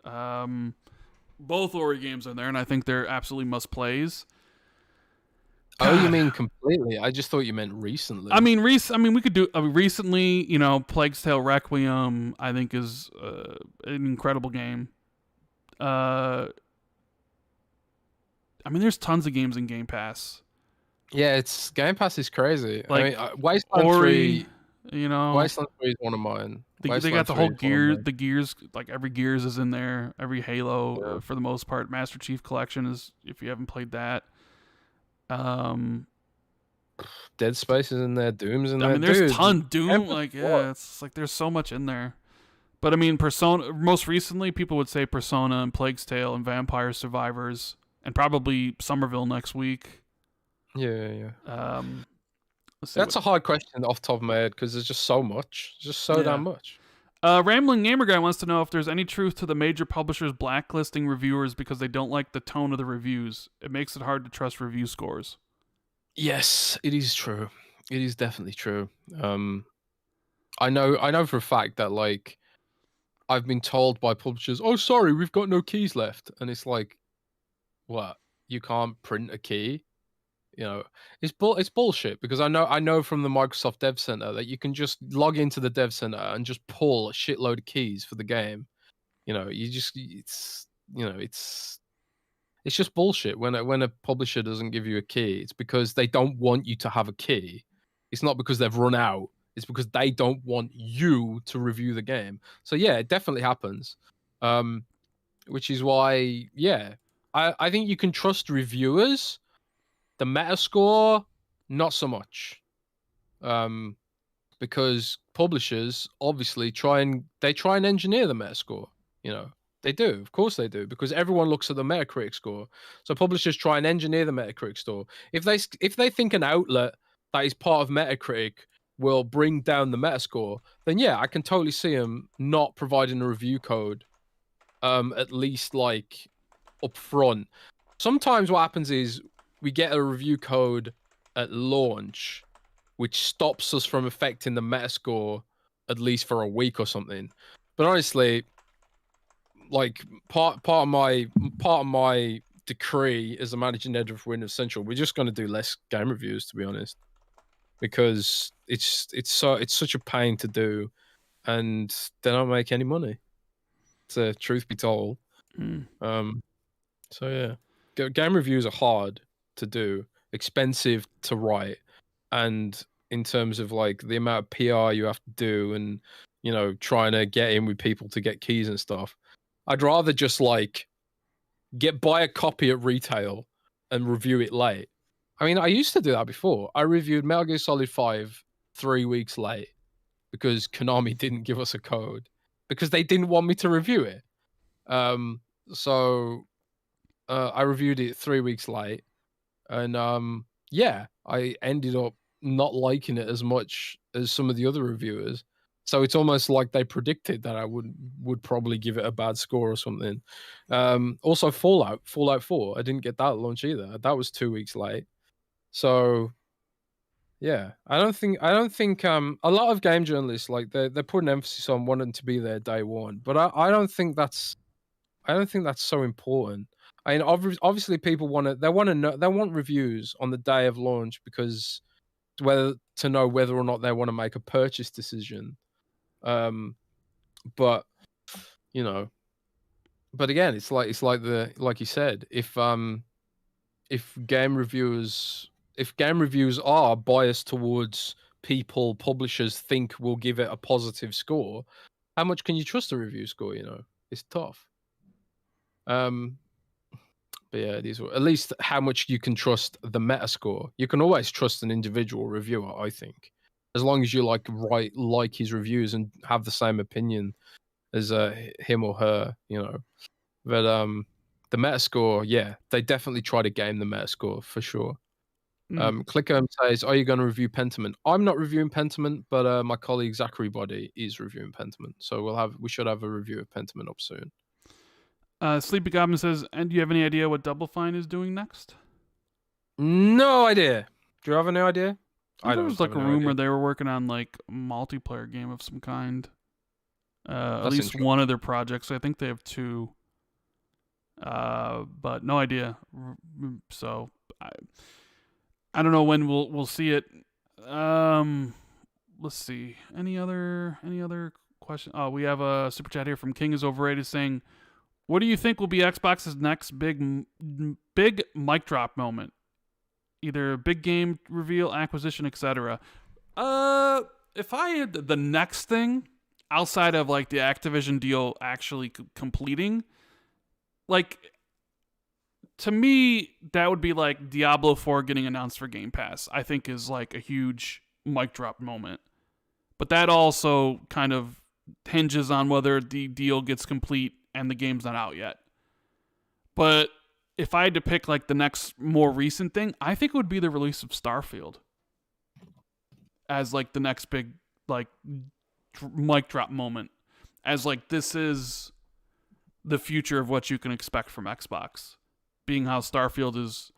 Both Ori games are there, and I think they're absolutely must plays. Oh, you mean completely? I just thought you meant recently. I mean, we could do recently. You know, Plague's Tale Requiem. I think is an incredible game. I mean, there's tons of games in Game Pass. Yeah, Game Pass is crazy. Like, I mean, Wasteland Ori, 3. You know, Wasteland 3 is one of mine. they got the whole the Gears, like every Gears is in there. Every Halo, for the most part. Master Chief Collection is, if you haven't played that. Dead Space is in there. Doom's in there. I mean, there's Dude, Doom. Like, yeah, it's like there's so much in there. But I mean, Persona. Most recently, people would say Persona and Plague's Tale and Vampire Survivors, and probably Somerville next week. Yeah. That's a hard question off the top of my head because there's just so much. Just so damn much. Rambling Gamer Guy wants to know if there's any truth to the major publishers blacklisting reviewers because they don't like the tone of the reviews. It makes it hard to trust review scores. Yes, it is true. It is definitely true. I know for a fact that, like, I've been told by publishers, "Oh, sorry, we've got no keys left," and it's like, what? You can't print a key? You know, it's bullshit, because I know from the Microsoft Dev Center that you can just log into the Dev Center and just pull a shitload of keys for the game. You know, it's just bullshit when a publisher doesn't give you a key. It's because they don't want you to have a key. It's not because they've run out. It's because they don't want you to review the game. So yeah, it definitely happens. Which is why, yeah, I think you can trust reviewers. The Metascore, not so much. Because publishers obviously try and engineer the Metascore. You know, they do. Of course they do, because everyone looks at the Metacritic score. So publishers try and engineer the Metacritic score. If they think an outlet that is part of Metacritic will bring down the Metascore, then yeah, I can totally see them not providing a review code, at least like up front. Sometimes what happens is we get a review code at launch, which stops us from affecting the Metascore at least for a week or something. But honestly, like part of my decree as a managing editor for Windows Central, we're just going to do less game reviews, to be honest, because it's such a pain to do, and they don't make any money. So truth be told, so yeah, game reviews are hard to do, expensive to write, and in terms of like the amount of PR you have to do, and you know, trying to get in with people to get keys and stuff, I'd rather just like buy a copy at retail and review it late. I mean, I used to do that before. I reviewed Metal Gear Solid 5 3 weeks late because Konami didn't give us a code, because they didn't want me to review it. So I reviewed it 3 weeks late, and yeah, I ended up not liking it as much as some of the other reviewers. So it's almost like they predicted that I would probably give it a bad score or something. Also, Fallout 4, I didn't get that at launch either. That was 2 weeks late. So yeah, I don't think a lot of game journalists, like they're putting emphasis on wanting to be there day one, but I don't think that's so important. I mean, obviously people want reviews on the day of launch, because to know whether or not they want to make a purchase decision. But you know, but again, it's like you said, if game reviews are biased towards people publishers think will give it a positive score, how much can you trust a review score? You know, it's tough. But yeah, these were at least how much you can trust the Metascore. You can always trust an individual reviewer, I think, as long as you like his reviews and have the same opinion as him or her, you know. But the Metascore, yeah, they definitely try to game the Metascore for sure. Clicker says, "Are you going to review Pentiment?" I'm not reviewing Pentiment, but my colleague Zachary Body is reviewing Pentiment, so we should have a review of Pentiment up soon. Sleepy Goblin says, "And do you have any idea what Double Fine is doing next?" No idea. Do you have any idea? There was like a rumor they were working on like a multiplayer game of some kind. At least one of their projects. I think they have two. But no idea. So I don't know when we'll see it. Let's see. Any other question? Oh, we have a super chat here from King is Overrated saying, "What do you think will be Xbox's next big mic drop moment? Either a big game reveal, acquisition, etc." If I had the next thing outside of like the Activision deal actually completing, like to me that would be like Diablo 4 getting announced for Game Pass. I think is like a huge mic drop moment. But that also kind of hinges on whether the deal gets complete and the game's not out yet. But if I had to pick like the next more recent thing, I think it would be the release of Starfield as like the next big like mic drop moment, as like this is the future of what you can expect from Xbox, being how Starfield is,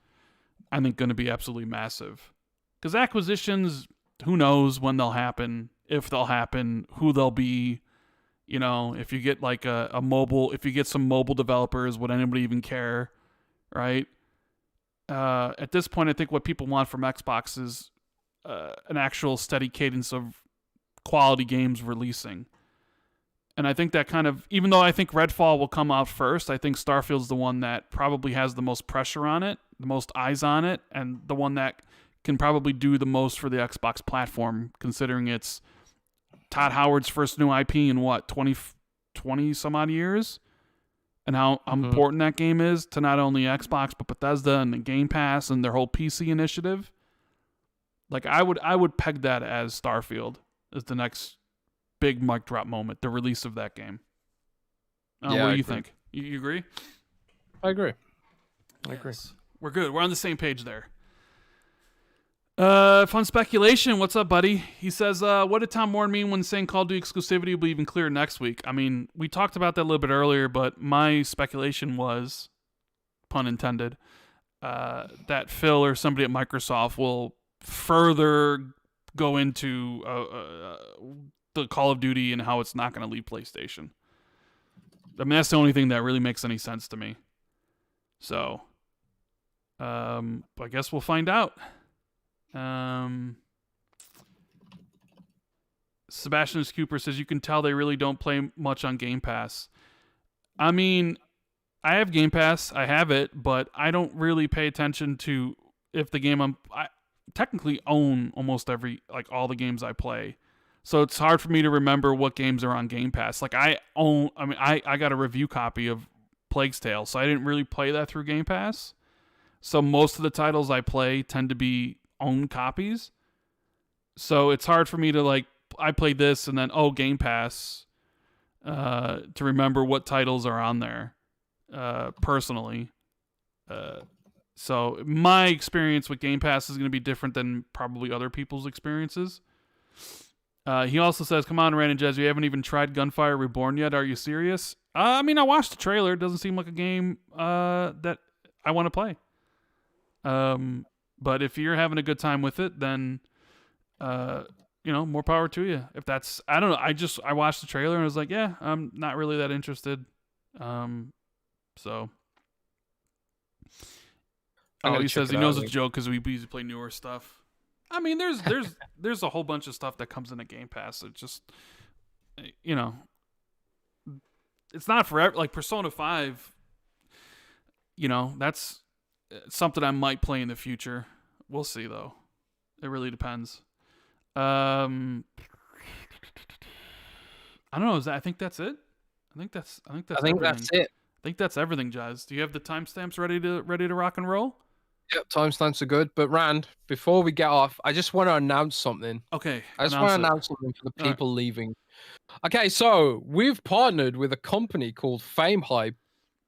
I think, going to be absolutely massive. Because acquisitions, who knows when they'll happen, if they'll happen, who they'll be. You know, if you get like a mobile, if you get some mobile developers, would anybody even care, right? At this point, I think what people want from Xbox is an actual steady cadence of quality games releasing. And I think that kind of, even though I think Redfall will come out first, I think Starfield's the one that probably has the most pressure on it, the most eyes on it, and the one that can probably do the most for the Xbox platform, considering it's Todd Howard's first new IP in what, 20 some odd years? And how important that game is to not only Xbox, but Bethesda and the Game Pass and their whole PC initiative. Like, I would peg that as Starfield as the next big mic drop moment, the release of that game. What do you think? You agree? I agree. We're good. We're on the same page there. Fun speculation. What's up, buddy? He says, what did Tom Warren mean when saying Call of Duty exclusivity will be even clearer next week? I mean, we talked about that a little bit earlier, but my speculation was, pun intended, that Phil or somebody at Microsoft will further go into the Call of Duty and how it's not going to leave PlayStation. I mean, that's the only thing that really makes any sense to me. So, I guess we'll find out. Sebastian Cooper says, you can tell they really don't play much on Game Pass. I mean, I have Game Pass, I have it, but I don't really pay attention to if the game I technically own almost all the games I play. So it's hard for me to remember what games are on Game Pass. Like I got a review copy of Plague's Tale, so I didn't really play that through Game Pass. So most of the titles I play tend to be own copies. So it's hard for me to like, I played this and then, Game Pass, to remember what titles are on there, personally. So my experience with Game Pass is going to be different than probably other people's experiences. He also says, come on, Rand Jez, you haven't even tried Gunfire Reborn yet. Are you serious? I mean, I watched the trailer. It doesn't seem like a game that I want to play. But if you're having a good time with it, then, more power to you. If that's, I don't know. I watched the trailer and I was like, yeah, I'm not really that interested. So. He says he knows it's a joke because we usually play newer stuff. I mean, there's a whole bunch of stuff that comes into Game Pass. It just, it's not forever. Like Persona 5, that's something I might play in the future. We'll see, though. It really depends. I don't know. I think that's it. I think that's it. think that's everything, Jez. Do you have the timestamps ready to rock and roll? Yep, timestamps are good. But Rand, before we get off, I just want to announce something. Okay. I just want to announce something for the people leaving. Okay, so we've partnered with a company called FameHype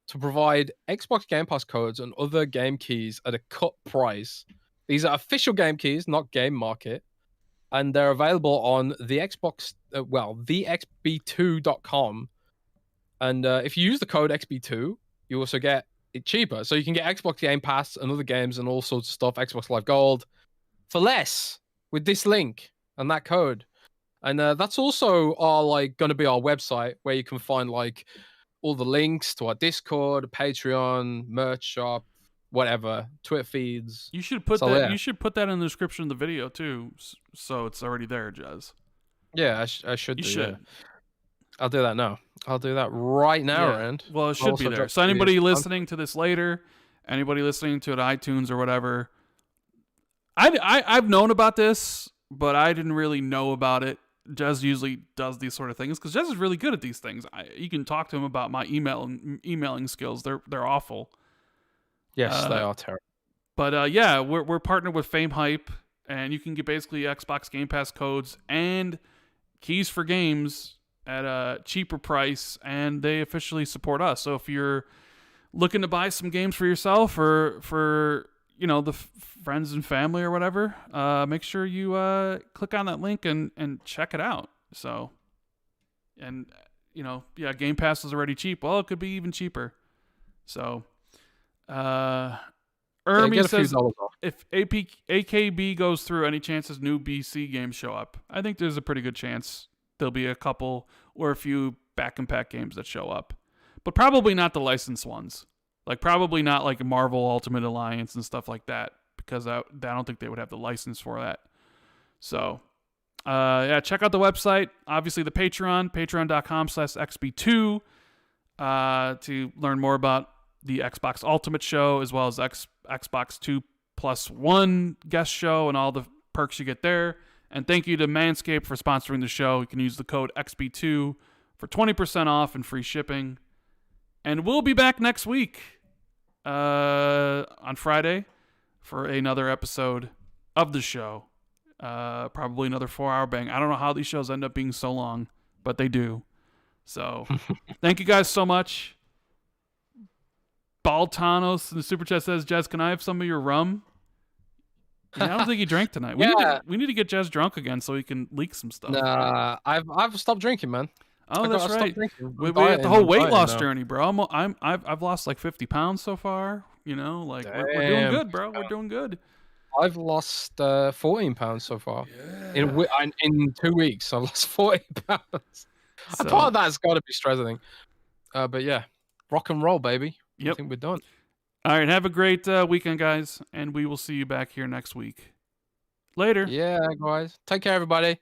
to provide Xbox Game Pass codes and other game keys at a cut price. These are official game keys, not Game Market, and they're available on the Xbox, the XB2.com. And if you use the code XB2, you also get it cheaper. So you can get Xbox Game Pass and other games and all sorts of stuff, Xbox Live Gold, for less with this link and that code. And that's also our going to be our website where you can find all the links to our Discord, Patreon, merch shop, whatever, Twitter feeds. You should put that. Yeah. You should put that in the description of the video too, so it's already there, Jez. Yeah, I should. You should. Yeah. I'll do that now. I'll do that right now, Rand. Well, it should be there. So anybody listening to this later, anybody listening to it on iTunes or whatever, I've known about this, but I didn't really know about it. Jez usually does these sort of things because Jez is really good at these things. You can talk to him about my emailing skills. They're awful. Yes, they are terrible. But yeah, we're partnered with FameHype, and you can get basically Xbox Game Pass codes and keys for games at a cheaper price, and they officially support us. So if you're looking to buy some games for yourself or for the friends and family or whatever, make sure you click on that link and check it out. So, and Game Pass is already cheap. Well, it could be even cheaper. So, Ermi says if AKB goes through, any chances new BC games show up? I think there's a pretty good chance there'll be a couple or a few back and pack games that show up, but probably not the licensed ones. Probably not Marvel Ultimate Alliance and stuff like that, because I don't think they would have the license for that. So, check out the website. Obviously, the patreon.com/XB2 to learn more about the Xbox Ultimate show, as well as Xbox 2+1 guest show and all the perks you get there. And thank you to Manscaped for sponsoring the show. You can use the code XB2 for 20% off and free shipping. And we'll be back next week on Friday for another episode of the show. Probably another 4-hour bang. I don't know how these shows end up being so long, but they do. So thank you guys so much. Baltanos in the Super Chat says, Jez, can I have some of your rum? Yeah, I don't think he drank tonight. We need to get Jez drunk again so he can leak some stuff. Nah, I've stopped drinking, man. Oh, that's right. We had the whole weight loss journey, bro. I've lost 50 pounds so far. We're doing good, bro. We're doing good. I've lost 14 pounds so far. Yeah. In 2 weeks, I've lost 40 pounds. So, part of that's got to be stress, I think. But yeah, rock and roll, baby. Yep. I think we're done. All right, have a great weekend, guys, and we will see you back here next week. Later. Yeah, guys. Take care, everybody.